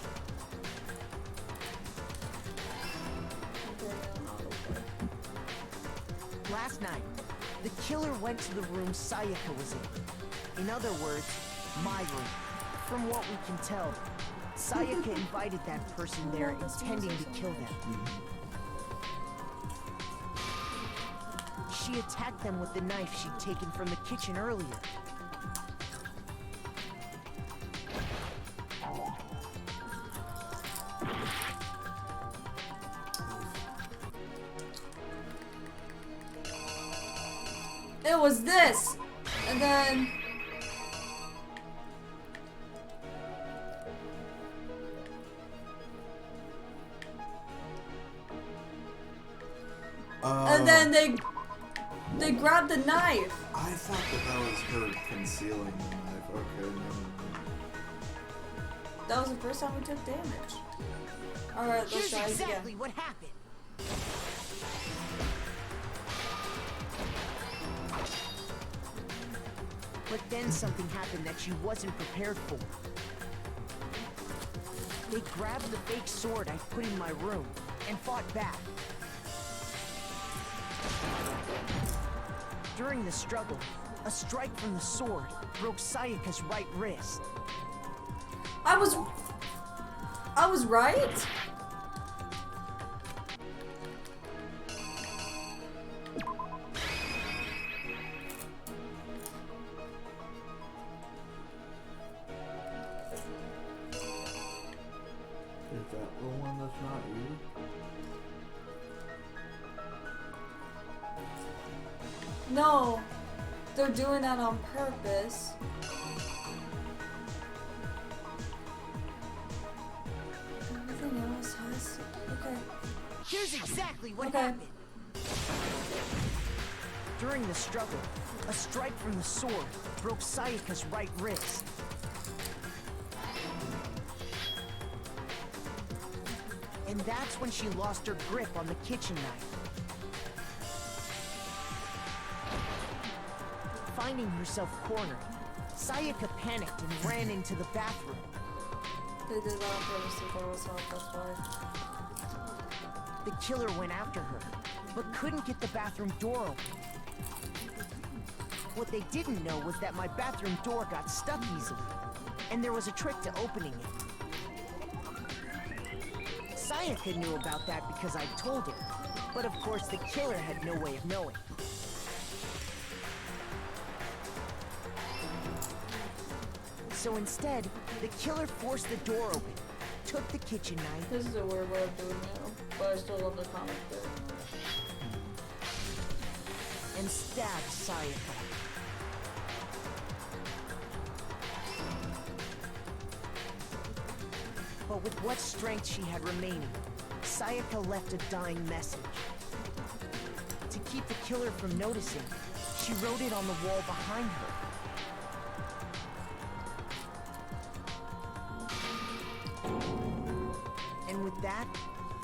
Speaker 13: Last night, the killer went to the room Sayaka was in. In other words, my room. From what we can tell, Sayaka invited that person there intending to kill them. She attacked them with the knife she'd taken from the kitchen earlier.
Speaker 2: was this, and then. And then they grabbed the knife.
Speaker 1: I thought that was her concealing the knife. Okay, no.
Speaker 2: That was the first time we took damage. Alright, let's
Speaker 13: Here's
Speaker 2: try it
Speaker 13: exactly
Speaker 2: again.
Speaker 13: what happened. But then something happened that she wasn't prepared for. They grabbed the fake sword I put in my room and fought back. During the struggle, a strike from the sword broke Sayaka's right wrist.
Speaker 2: I was right?
Speaker 1: Is that the one that's not you?
Speaker 2: No, they're doing that on purpose. Everything else has. Okay.
Speaker 13: Here's exactly what happened. During the struggle, a strike from the sword broke Sayaka's right wrist. And that's when she lost her grip on the kitchen knife. Finding herself cornered, Sayaka panicked and ran into the bathroom.
Speaker 2: They did that on purpose to throw us off, that's why.
Speaker 13: The killer went after her, but couldn't get the bathroom door open. What they didn't know was that my bathroom door got stuck easily, and there was a trick to opening it. Sayaka knew about that because I told her, but of course the killer had no way of knowing. So instead, the killer forced the door open, took the kitchen knife.
Speaker 2: This is a weird way of doing it, but I still love the comic book.
Speaker 13: And stabbed Sayaka. But with what strength she had remaining, Sayaka left a dying message. To keep the killer from noticing, she wrote it on the wall behind her. And with that,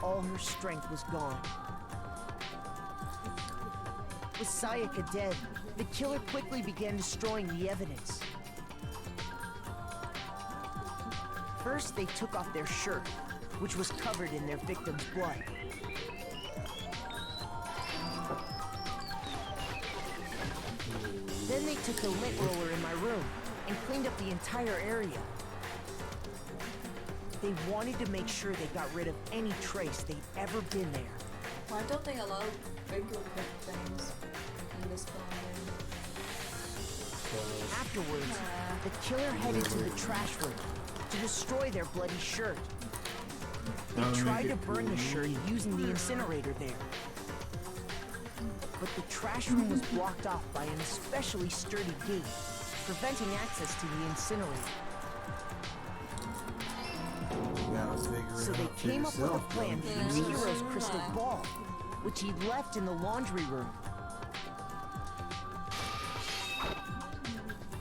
Speaker 13: all her strength was gone. With Sayaka dead, the killer quickly began destroying the evidence. First, they took off their shirt, which was covered in their victim's blood. Then they took the lint roller in my room and cleaned up the entire area. They wanted to make sure they got rid of any trace they'd ever been there.
Speaker 2: Why don't they allow fingerprint things in this film?
Speaker 13: Afterwards, the killer headed to the trash room to destroy their bloody shirt. They tried to burn the shirt using the incinerator there. But the trash room was blocked off by an especially sturdy gate, preventing access to the incinerator. So they came up with a plan to use Hero's crystal ball, which he'd left in the laundry room.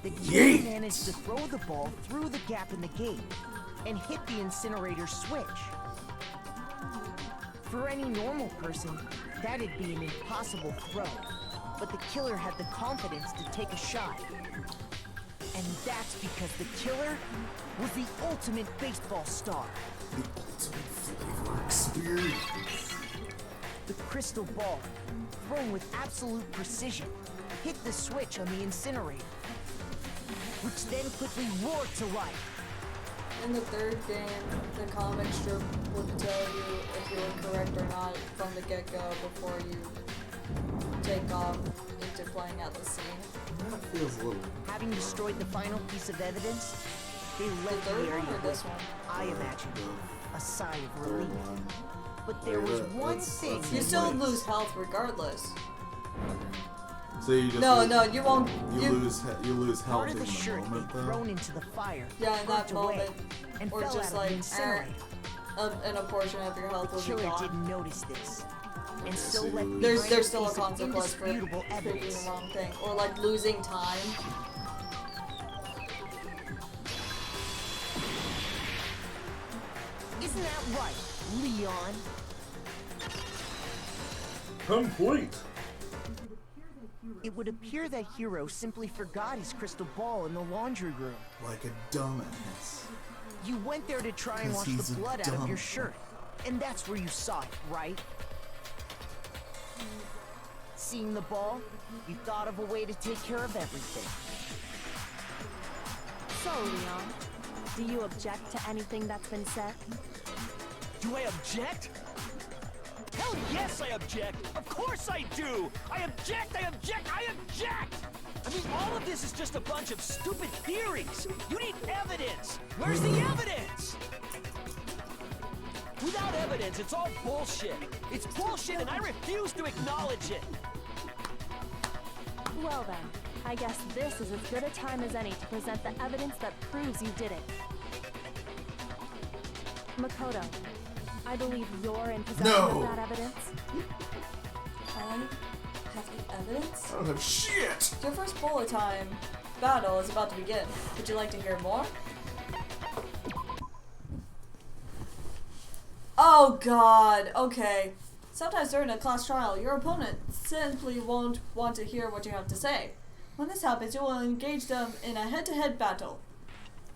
Speaker 13: The killer managed to throw the ball through the gap in the gate and hit the incinerator switch. For any normal person, that'd be an impossible throw, but the killer had the confidence to take a shot. And that's because the killer was the ultimate baseball star.
Speaker 1: The ultimate flavor experience.
Speaker 13: The crystal ball, thrown with absolute precision, hit the switch on the incinerator, which then quickly roared to life.
Speaker 2: In the third game, the comic strip would tell you if you were correct or not from the get-go before you take off into playing out the scene.
Speaker 1: That feels a little...
Speaker 13: Having destroyed the final piece of evidence, they left the area with, I imagine, a sigh of relief. But there was one thing...
Speaker 2: You still lose health regardless.
Speaker 1: So you just
Speaker 2: No, you won't.
Speaker 1: You lose health
Speaker 13: Part
Speaker 1: in
Speaker 13: of the
Speaker 1: the
Speaker 13: shirt
Speaker 1: moment,
Speaker 13: get
Speaker 1: though.
Speaker 13: thrown into the fire.
Speaker 2: Yeah, in that
Speaker 13: burnt away,
Speaker 2: moment,
Speaker 13: and
Speaker 2: or
Speaker 13: fell
Speaker 2: just
Speaker 13: out of
Speaker 2: like
Speaker 13: the incinerator.
Speaker 2: and a portion of your health will
Speaker 13: The
Speaker 2: be
Speaker 13: killer
Speaker 2: gone.
Speaker 13: didn't notice this, and
Speaker 1: so
Speaker 13: so
Speaker 1: you
Speaker 13: let
Speaker 1: lose-
Speaker 2: There's still a
Speaker 13: piece of
Speaker 2: consequence for
Speaker 13: indisputable
Speaker 2: picking
Speaker 13: evidence.
Speaker 2: the wrong thing, or like losing time.
Speaker 13: Isn't that right, Leon?
Speaker 4: Complete.
Speaker 13: It would appear that Hero simply forgot his crystal ball in the laundry room.
Speaker 1: Like a dumbass.
Speaker 13: You went there to try and
Speaker 1: 'Cause
Speaker 13: wash
Speaker 1: he's
Speaker 13: the
Speaker 1: a
Speaker 13: blood out of your
Speaker 1: dumb-
Speaker 13: shirt, and that's where you saw it, right? Seeing the ball, you thought of a way to take care of everything.
Speaker 10: So, Leon, do you object to anything that's been said?
Speaker 17: Do I object? Hell yes, I object! Of course I do! I object! I object! I object! I mean, all of this is just a bunch of stupid theories! You need evidence! Where's the evidence? Without evidence, it's all bullshit! It's bullshit and I refuse to acknowledge it!
Speaker 10: Well then, I guess this is as good a time as any to present the evidence that proves you did it. Makoto, I believe you're in possession of that evidence.
Speaker 2: I have the evidence?
Speaker 1: I don't have shit!
Speaker 2: Your first bullet time battle is about to begin. Would you like to hear more? Oh god, okay. Sometimes during a class trial, your opponent simply won't want to hear what you have to say. When this happens, you will engage them in a head-to-head battle.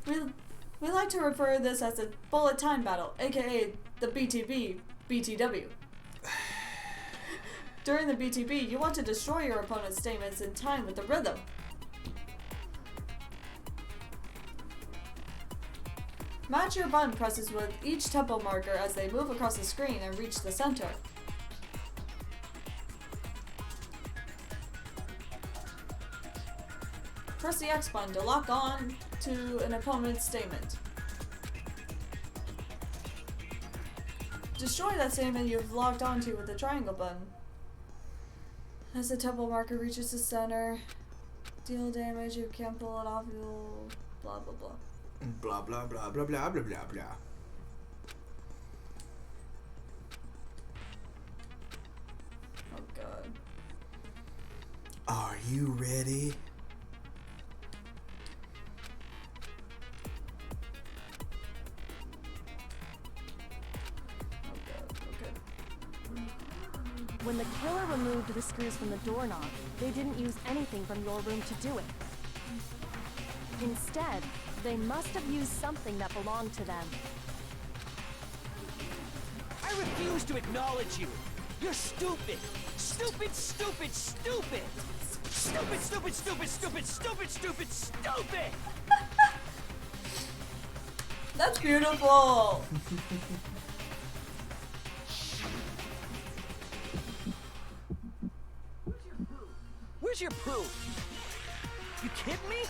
Speaker 2: We like to refer to this as a bullet time battle, aka the BTW. During the BTB, you want to destroy your opponent's statements in time with the rhythm. Match your button presses with each tempo marker as they move across the screen and reach the center. Press the X button to lock on to an opponent's statement. Destroy that statement you've locked onto with the triangle button. As the tempo marker reaches the center, deal damage, you can't pull it off, you'll blah blah blah.
Speaker 1: Blah blah blah blah blah blah blah blah.
Speaker 2: Oh god.
Speaker 1: Are you ready?
Speaker 10: When the killer removed the screws from the doorknob, they didn't use anything from your room to do it. Instead, they must have used something that belonged to them.
Speaker 17: I refuse to acknowledge you! You're stupid! Stupid, stupid, stupid! Stupid, stupid, stupid, stupid, stupid, stupid, stupid!
Speaker 2: That's beautiful!
Speaker 17: Where's your proof? You kidding me?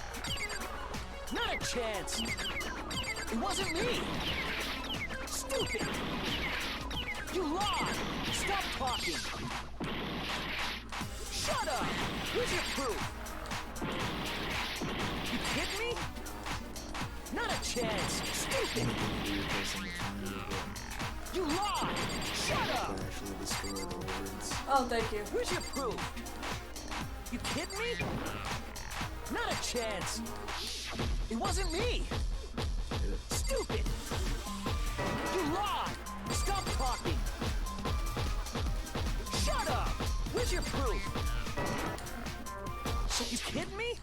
Speaker 17: Not a chance! It wasn't me! Stupid! You lied! Stop talking! Shut up! Where's your proof? You kidding me? Not a chance! Stupid! You lied! Shut up!
Speaker 1: Actually destroy the words.
Speaker 2: Oh, thank you.
Speaker 17: Where's your proof? You kidding me? Not a chance! It wasn't me! Stupid! You lied! Stop talking! Shut up! Where's your proof? You kidding me?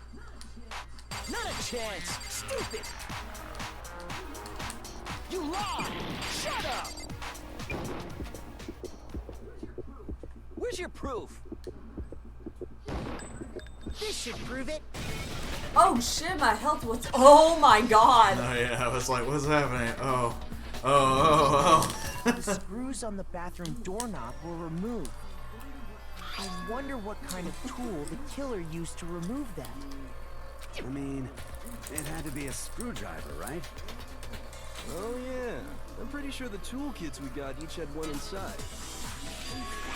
Speaker 17: Not a chance! Stupid! You lied! Shut up! Where's your proof?
Speaker 13: This should prove it.
Speaker 2: Oh shit, my health was. Oh my god!
Speaker 1: Oh yeah, I was like, what's happening? Oh.
Speaker 13: The screws on the bathroom doorknob were removed. I wonder what kind of tool the killer used to remove them.
Speaker 9: I mean, it had to be a screwdriver, right?
Speaker 15: Oh yeah, I'm pretty sure the toolkits we got each had one inside.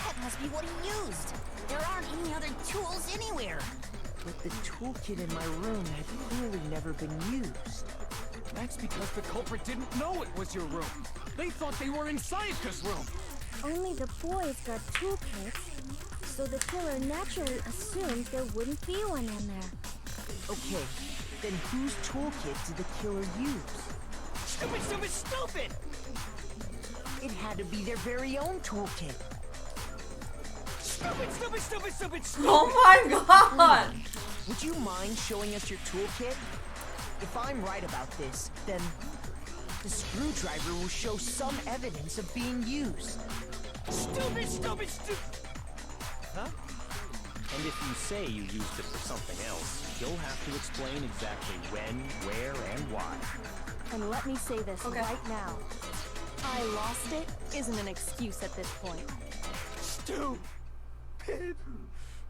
Speaker 8: That must be what he used. There aren't any other tools anywhere.
Speaker 13: But the toolkit in my room had clearly never been used.
Speaker 3: That's because the culprit didn't know it was your room. They thought they were in Sayaka's room.
Speaker 11: Only the boys got toolkits, so the killer naturally assumed there wouldn't be one in there.
Speaker 13: Okay, then whose toolkit did the killer use?
Speaker 17: Stupid, stupid, stupid!
Speaker 13: It had to be their very own toolkit.
Speaker 17: Stupid, stupid, stupid, stupid, stupid!
Speaker 2: Oh my god!
Speaker 13: Would you mind showing us your toolkit? If I'm right about this, then the screwdriver will show some evidence of being used.
Speaker 17: Stupid, stupid, stupid!
Speaker 12: Huh? And if you say you used it for something else, you'll have to explain exactly when, where, and why.
Speaker 10: And let me say this right now. I lost it isn't an excuse at this point.
Speaker 15: Stupid.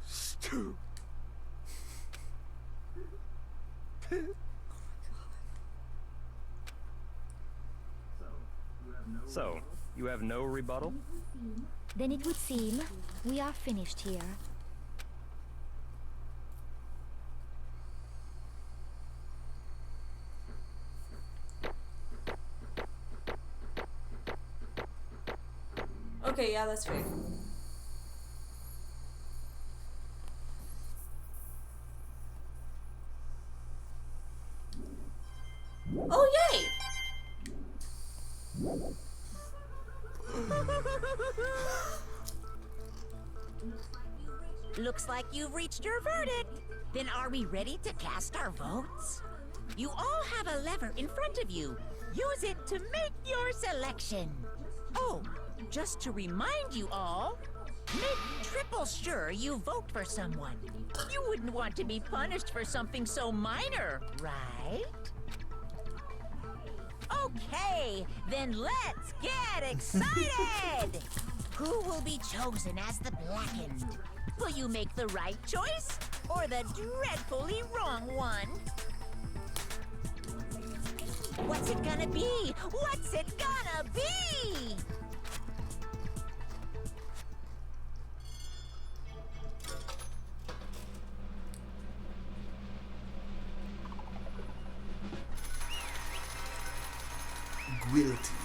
Speaker 15: Stupid.
Speaker 12: So, you have no rebuttal?
Speaker 14: Then it would seem we are finished here.
Speaker 2: Okay, yeah, that's fair. Oh, yay!
Speaker 8: Looks like you've reached your verdict. Then are we ready to cast our votes? You all have a lever in front of you. Use it to make your selection. Oh, just to remind you all, make triple sure you vote for someone. You wouldn't want to be punished for something so minor, right? Okay, then let's get excited! Who will be chosen as the Blackened? Will you make the right choice or the dreadfully wrong one? What's it gonna be? What's it gonna be?
Speaker 1: Guilty.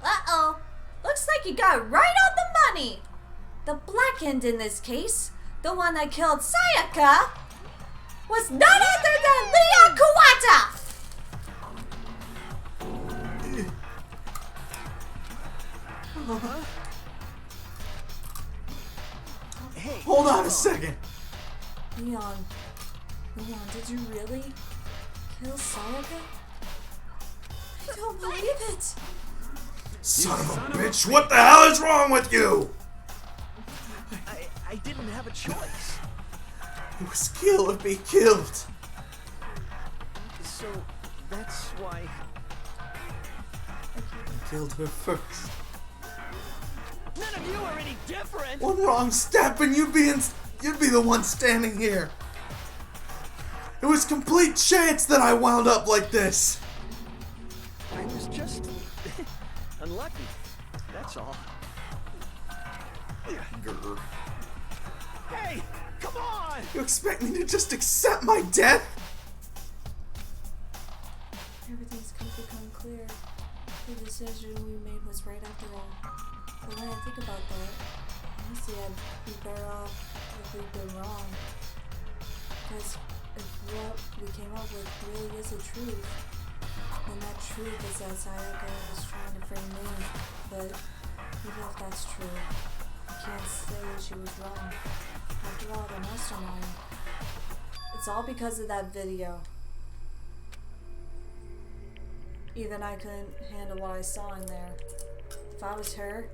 Speaker 2: Uh-oh. Looks like you got right on the money. The Blackened in this case, the one that killed Sayaka, was none other than Leon Kawata!
Speaker 13: Hey,
Speaker 1: hold on a second.
Speaker 2: Leon, did you really kill Sayaka? I don't believe it.
Speaker 1: Son of a bitch, what the hell is wrong with you?
Speaker 17: I didn't have a choice.
Speaker 1: It was kill or be killed.
Speaker 17: So, that's why...
Speaker 1: I killed her first.
Speaker 17: None of you are any different!
Speaker 1: One wrong step and you'd be the one standing here. It was complete chance that I wound up like this.
Speaker 17: I was just... unlucky. That's all.
Speaker 1: Grr.
Speaker 17: Hey! Come on!
Speaker 1: You expect me to just accept my death?
Speaker 2: Everything's come to become clear. The decision we made was right after all. But when I think about that, honestly, I'd be better off if we'd been wrong. Because if what we came up with really is the truth, then that truth is that Sayaka was trying to frame me. But even if that's true, I can't say she was wrong. After all, the mastermind. It's all because of that video. Even I couldn't handle what I saw in there. If I was her,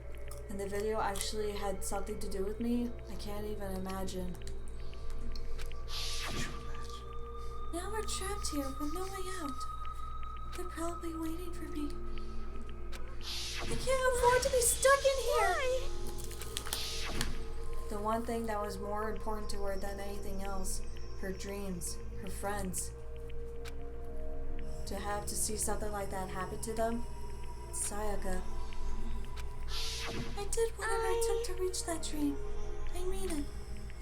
Speaker 2: and the video actually had something to do with me, I can't even imagine. Now we're trapped here with no way out. They're probably waiting for me. I can't afford to be stuck in here! The one thing that was more important to her than anything else, her dreams, her friends. to have to see something like that happen to them. Sayaka. I did whatever it took to reach that dream. I mean it.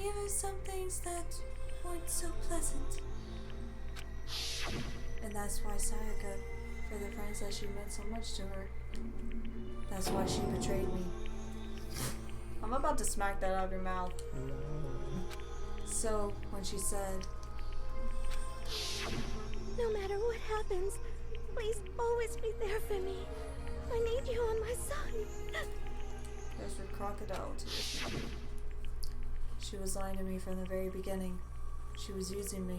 Speaker 2: Even some things that weren't so pleasant. And that's why Sayaka, for the friends that she meant so much to her, that's why she betrayed me. I'm about to smack that out of your mouth. So, when she said,
Speaker 14: No matter what happens, please always be there for me. I need you on my side.
Speaker 2: there's her crocodile tears. She was lying to me from the very beginning. She was using me.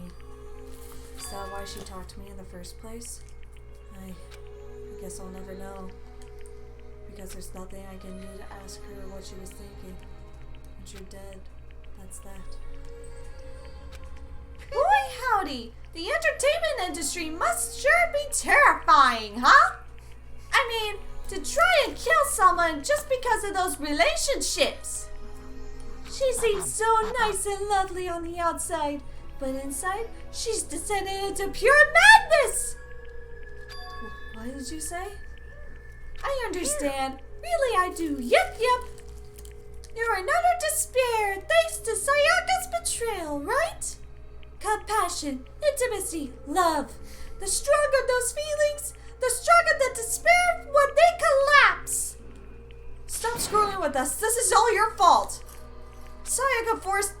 Speaker 2: Is that why she talked to me in the first place? I guess I'll never know. Because there's nothing I can do to ask her what she was thinking. Once you're dead, that's that.
Speaker 6: Boy howdy! The entertainment industry must sure be terrifying, huh? I mean, to try and kill someone just because of those relationships. She seems so nice and lovely on the outside, but inside, she's descended into pure madness!
Speaker 2: What did you say?
Speaker 6: I understand. Really, I do. Yep. You're another despair thanks to Sayaka's betrayal, right? Compassion, intimacy, love. The stronger those feelings, the stronger the despair when they collapse.
Speaker 2: Stop screwing with us. This is all your fault. Sayaka forced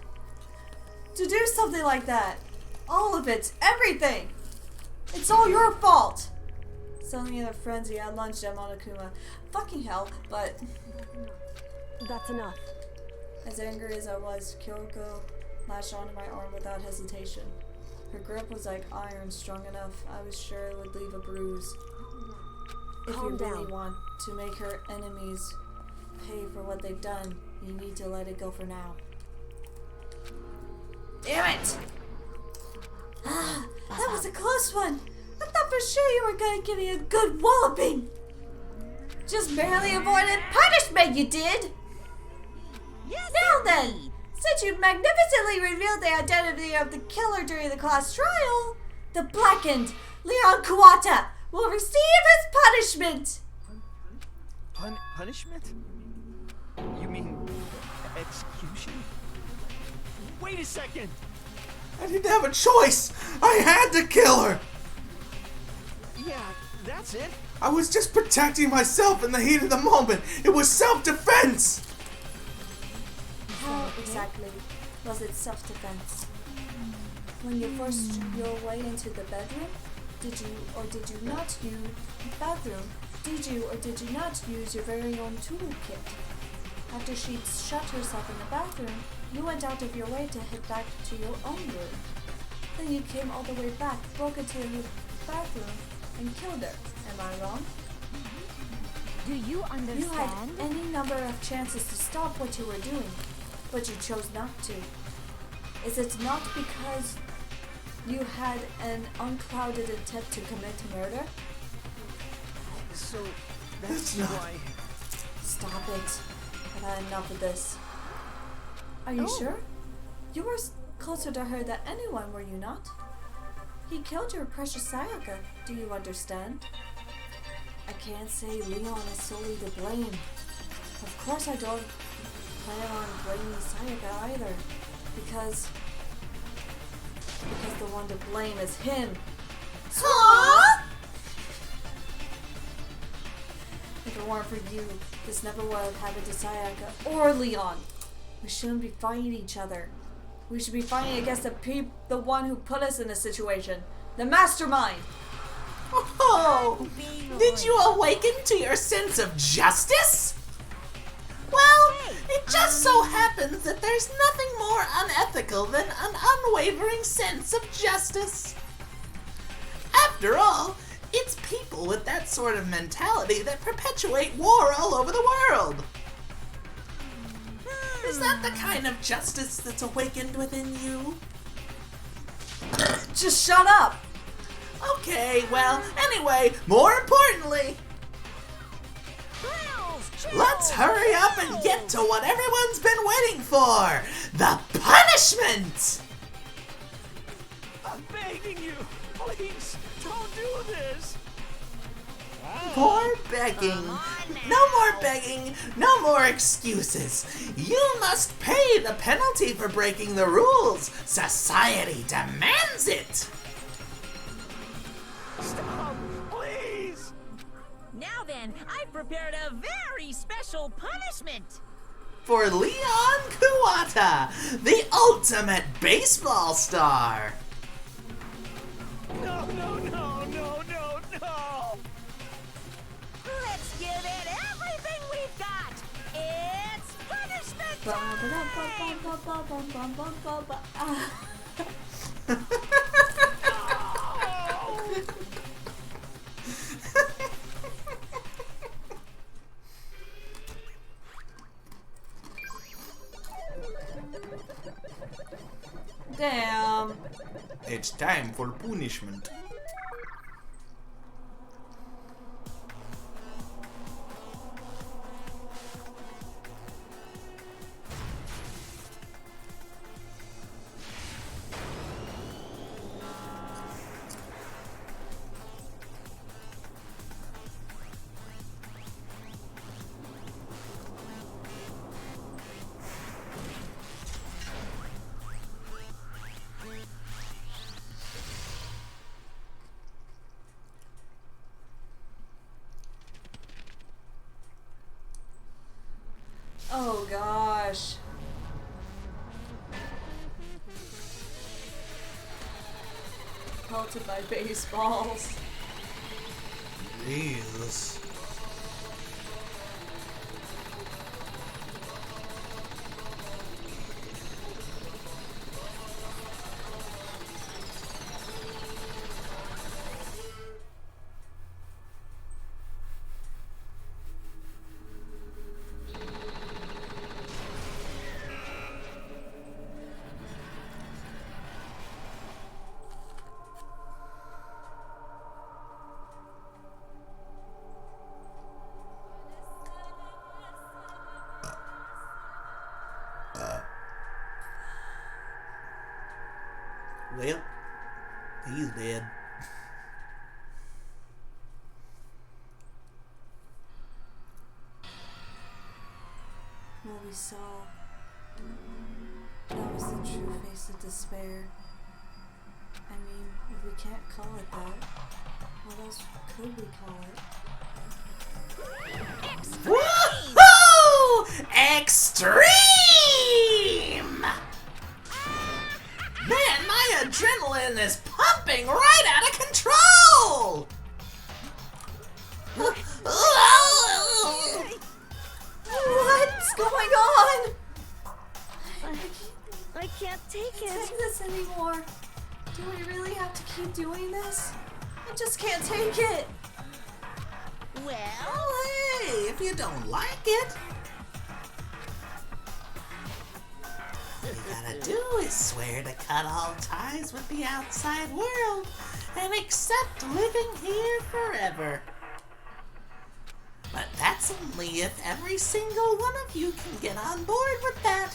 Speaker 2: to do something like that. All of it. Everything. It's all your fault. Suddenly in a frenzy, I lunged at Monokuma. Fucking hell, but...
Speaker 10: That's enough.
Speaker 2: As angry as I was, Kyoko lashed onto my arm without hesitation. Her grip was like iron, strong enough I was sure it would leave a bruise. If you really want to make her enemies pay for what they've done, you need to let it go for now.
Speaker 6: Damn it! That was a close one. I thought for sure you were gonna give me a good walloping. Just barely avoided punishment, you did.
Speaker 8: Yes,
Speaker 6: now then, since you magnificently revealed the identity of the killer during the class trial, the blackened Leon Kuwata will receive his punishment.
Speaker 17: Punishment? You mean execution? Wait a second!
Speaker 1: I didn't have a choice! I had to kill her!
Speaker 17: Yeah, that's it.
Speaker 1: I was just protecting myself in the heat of the moment. It was self-defense!
Speaker 2: How exactly was it self-defense? When you forced your way into the bedroom, did you or did you not use the bathroom? Did you or did you not use your very own toolkit? After she'd shut herself in the bathroom, you went out of your way to head back to your own room. Then you came all the way back, broke into the bathroom, and killed her. Am I wrong?
Speaker 14: Do you understand?
Speaker 2: You had any number of chances to stop what you were doing, but you chose not to. Is it not because you had an unclouded intent to commit murder?
Speaker 17: So, that's
Speaker 1: not...
Speaker 17: why...
Speaker 2: Stop it. I've had enough of this. Are you sure? You were closer to her than anyone, were you not? He killed your precious Sayaka. Do you understand? I can't say Leon is solely to blame. Of course I don't plan on blaming Sayaka either. Because the one to blame is him.
Speaker 6: Aww!
Speaker 2: If it weren't for you, this never would have happened to Sayaka or Leon. We shouldn't be fighting each other. We should be fighting against the one who put us in this situation. The mastermind!
Speaker 5: Oh! Did you awaken to your sense of justice? Well, it just so happens that there's nothing more unethical than an unwavering sense of justice. After all, it's people with that sort of mentality that perpetuate war all over the world. Is that the kind of justice that's awakened within you?
Speaker 2: Just shut up!
Speaker 5: Okay, well, anyway, more importantly, let's hurry up and get to what everyone's been waiting for! The punishment!
Speaker 18: I'm begging you, please, don't do this.
Speaker 5: More begging. No more begging. No more excuses. You must pay the penalty for breaking the rules. Society demands it.
Speaker 18: Stop, please.
Speaker 8: Now then, I've prepared a very special punishment.
Speaker 5: For Leon Kuwata, the ultimate baseball star.
Speaker 18: No, no, no, no, no, no.
Speaker 8: Let's give it everything we've got. It's punishment
Speaker 2: Damn.
Speaker 1: It's time for punishment.
Speaker 2: Oh gosh. Pelted by baseballs.
Speaker 1: Jesus. Well, he's dead.
Speaker 2: What we saw, that was the true face of despair. I mean, if we can't call it that, what else could we call it?
Speaker 5: Woohoo! Extreme! Man, my adrenaline is pumping right out of control!
Speaker 2: What's going on?
Speaker 10: I can't take
Speaker 2: I can't take this anymore. Do we really have to keep doing this? I just can't take it.
Speaker 5: Well, hey, if you don't like it, all you gotta do is swear to cut all ties with the outside world and accept living here forever. But that's only if every single one of you can get on board with that.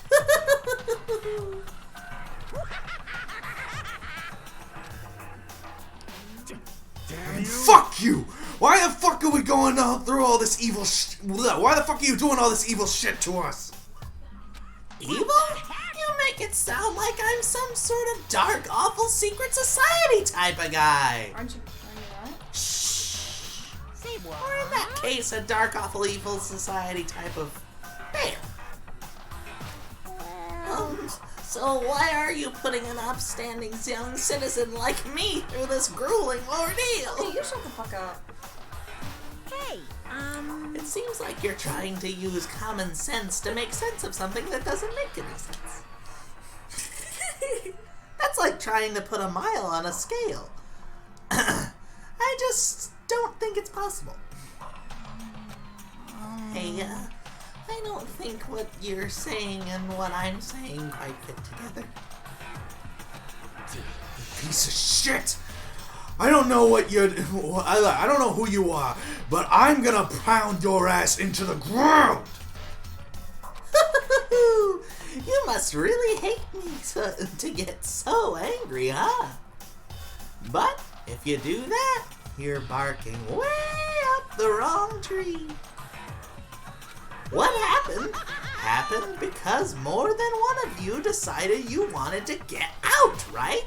Speaker 15: Damn you!
Speaker 1: Fuck you! Why the fuck are we going through all this evil why the fuck are you doing all this evil shit to us?
Speaker 5: Evil? You make it sound like I'm some sort of dark, awful secret society type of guy.
Speaker 2: Aren't you not?
Speaker 5: Shh. Say what? Or in that case, a dark, awful, evil society type of bear. So why are you putting an upstanding young citizen like me through this grueling ordeal?
Speaker 2: Hey, you shut the fuck up.
Speaker 8: Hey,
Speaker 5: It seems like you're trying to use common sense to make sense of something that doesn't make any sense. That's like trying to put a mile on a scale. I just don't think it's possible. Hey, I don't think what you're saying and what I'm saying quite fit together.
Speaker 1: Piece of shit! I don't know what you're. I don't know who you are, but I'm gonna pound your ass into the ground!
Speaker 5: You must really hate me to get so angry, huh? But if you do that, you're barking way up the wrong tree. What happened? Happened because more than one of you decided you wanted to get out, right?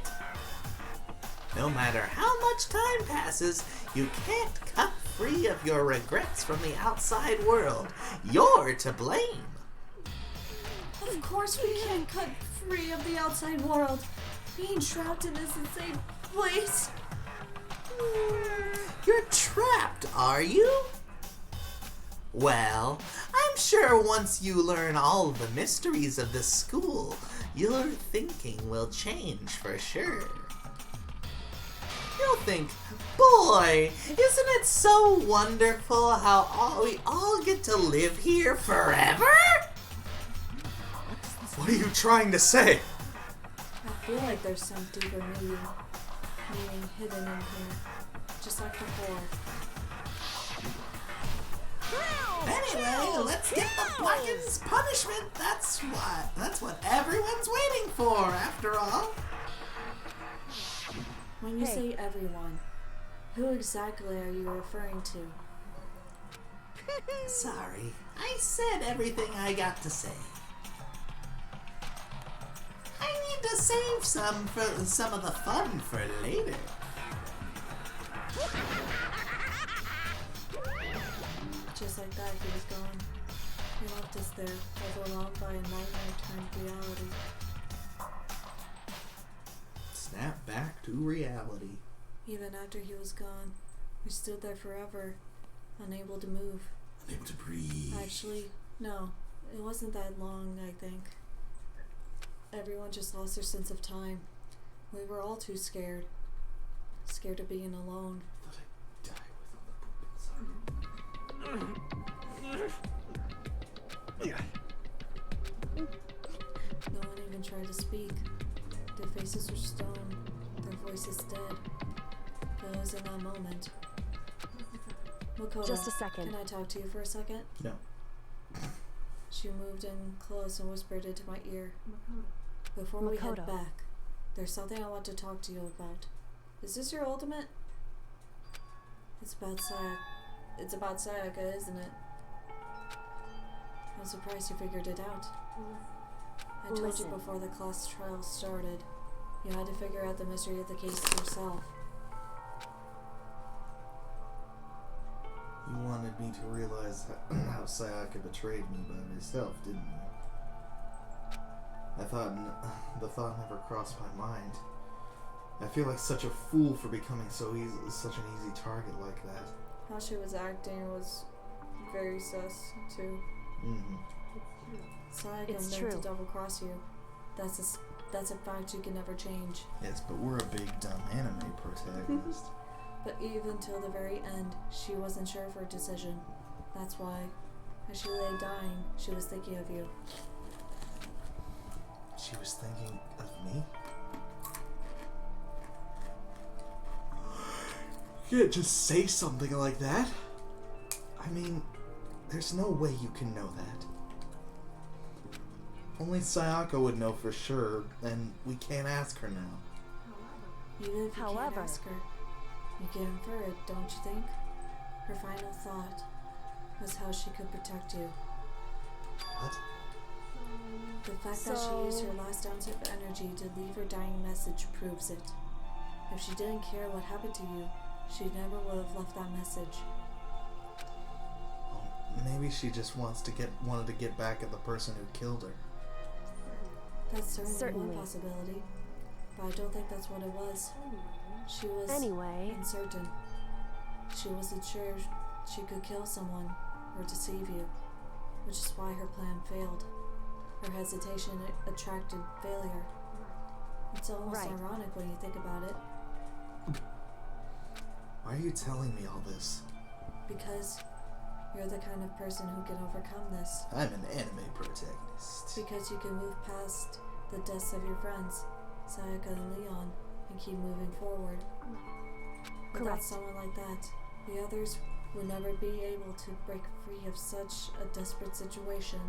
Speaker 5: No matter how much time passes, you can't cut free of your regrets from the outside world. You're to blame.
Speaker 2: Of course we can't cut free of the outside world. Being trapped in this insane place.
Speaker 5: You're trapped, are you? Well, I'm sure once you learn all the mysteries of this school, your thinking will change for sure. You'll think, boy, isn't it so wonderful how we all get to live here forever?
Speaker 1: What are you trying to say?
Speaker 2: I feel like there's some deeper meaning hidden in here. Just like before.
Speaker 5: Anyway, let's get the Blacken's punishment. That's what everyone's waiting for, after all.
Speaker 2: When you say everyone, who exactly are you referring to?
Speaker 5: Sorry, I said everything I got to say. I need to save some of the fun for later.
Speaker 2: Just like that, he was gone. He left us there, overwhelmed by a nightmare turned reality.
Speaker 1: Snap back to reality.
Speaker 2: Even after he was gone, we stood there forever, unable to move.
Speaker 1: Unable to breathe.
Speaker 2: Actually, no, it wasn't that long, I think. Everyone just lost their sense of time. We were all too scared. Scared of being alone. No one even tried to speak. Their faces were stone, their voices dead. But it was in that moment. Makoto,
Speaker 10: Just a second.
Speaker 2: Can I talk to you for a second?
Speaker 1: No.
Speaker 2: She moved in close and whispered into my ear. Before we head back, there's something I want to talk to you about. Is this your ultimate? It's about Sayaka, isn't it? I'm surprised you figured it out. I told you before the class trial started. You had to figure out the mystery of the case yourself.
Speaker 1: You wanted me to realize how Sayaka betrayed me by herself, didn't you? I thought the thought never crossed my mind. I feel like such a fool for becoming such an easy target like that.
Speaker 2: How she was acting was very sus, too.
Speaker 1: Mm-hmm.
Speaker 2: Sayaka meant to double-cross you. That's a fact you can never change.
Speaker 1: Yes, but we're a big, dumb anime protagonist.
Speaker 2: But even till the very end, she wasn't sure of her decision. That's why, as she lay dying, she was thinking of you.
Speaker 1: She was thinking of me? You can't just say something like that. I mean, there's no way you can know that. Only Sayaka would know for sure, and we can't ask her now.
Speaker 2: Even if you can't ask her, you can infer it, don't you think? Her final thought was how she could protect you.
Speaker 1: What?
Speaker 2: The fact that she used her last ounce of energy to leave her dying message proves it. If she didn't care what happened to you, she never would have left that message.
Speaker 1: Well, maybe she just wanted to get back at the person who killed her.
Speaker 2: That's certainly one possibility, but I don't think that's what it was. She was uncertain. She wasn't sure she could kill someone or deceive you, which is why her plan failed. Her hesitation attracted failure. It's almost ironic when you think about it.
Speaker 1: Why are you telling me all this?
Speaker 2: Because you're the kind of person who can overcome this.
Speaker 1: I'm an anime protagonist.
Speaker 2: Because you can move past the deaths of your friends, Sayaka and Leon, and keep moving forward. Without someone like that, the others will never be able to break free of such a desperate situation.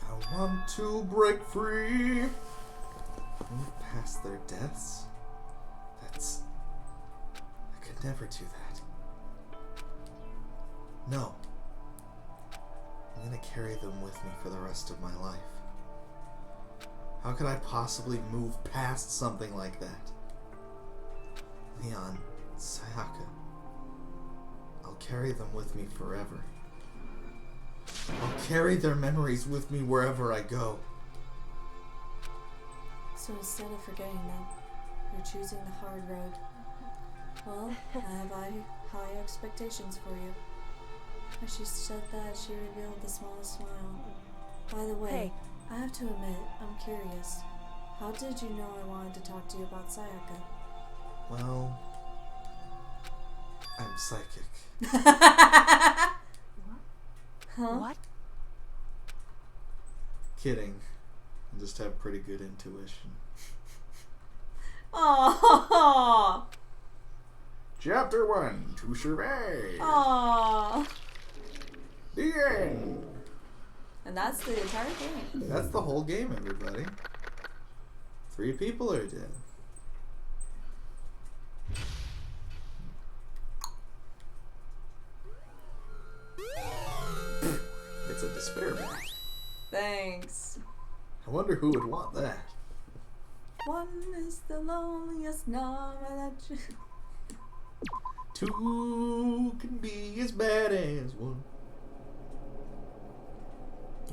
Speaker 1: I want to break free. Move past their deaths? could never do that. No. I'm gonna carry them with me for the rest of my life. How could I possibly move past something like that? Leon, Sayaka. I'll carry them with me forever. I'll carry their memories with me wherever I go.
Speaker 2: So instead of forgetting them, you're choosing the hard road. Well, I have high expectations for you. As she said that, she revealed the smallest smile. By the way,
Speaker 10: Hey.
Speaker 2: I have to admit, I'm curious. How did you know I wanted to talk to you about Sayaka?
Speaker 1: Well, I'm psychic.
Speaker 2: Huh?
Speaker 10: What?
Speaker 1: Kidding. I just have pretty good intuition.
Speaker 2: Aww.
Speaker 1: Chapter 1, To Survey.
Speaker 2: Aww.
Speaker 1: The end.
Speaker 2: And that's the entire game.
Speaker 1: That's the whole game, everybody. 3 people are dead. It's a despair bat.
Speaker 2: Thanks.
Speaker 1: I wonder who would want that.
Speaker 2: One is the loneliest number that you...
Speaker 1: 2 can be as bad as 1.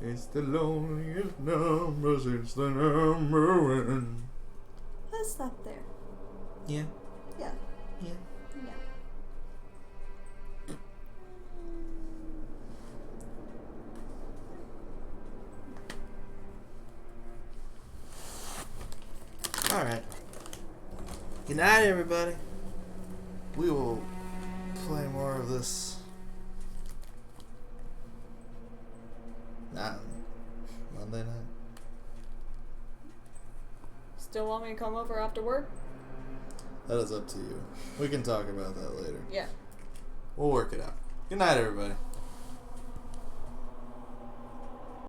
Speaker 1: It's the loneliest number since the number 1.
Speaker 2: Let's stop there.
Speaker 1: Yeah.
Speaker 2: Yeah.
Speaker 1: Yeah.
Speaker 2: Yeah.
Speaker 1: Alright. Good night, everybody. We will play more of this. Monday night.
Speaker 2: Still want me to come over after work?
Speaker 1: That is up to you. We can talk about that later.
Speaker 2: Yeah.
Speaker 1: We'll work it out. Good night, everybody.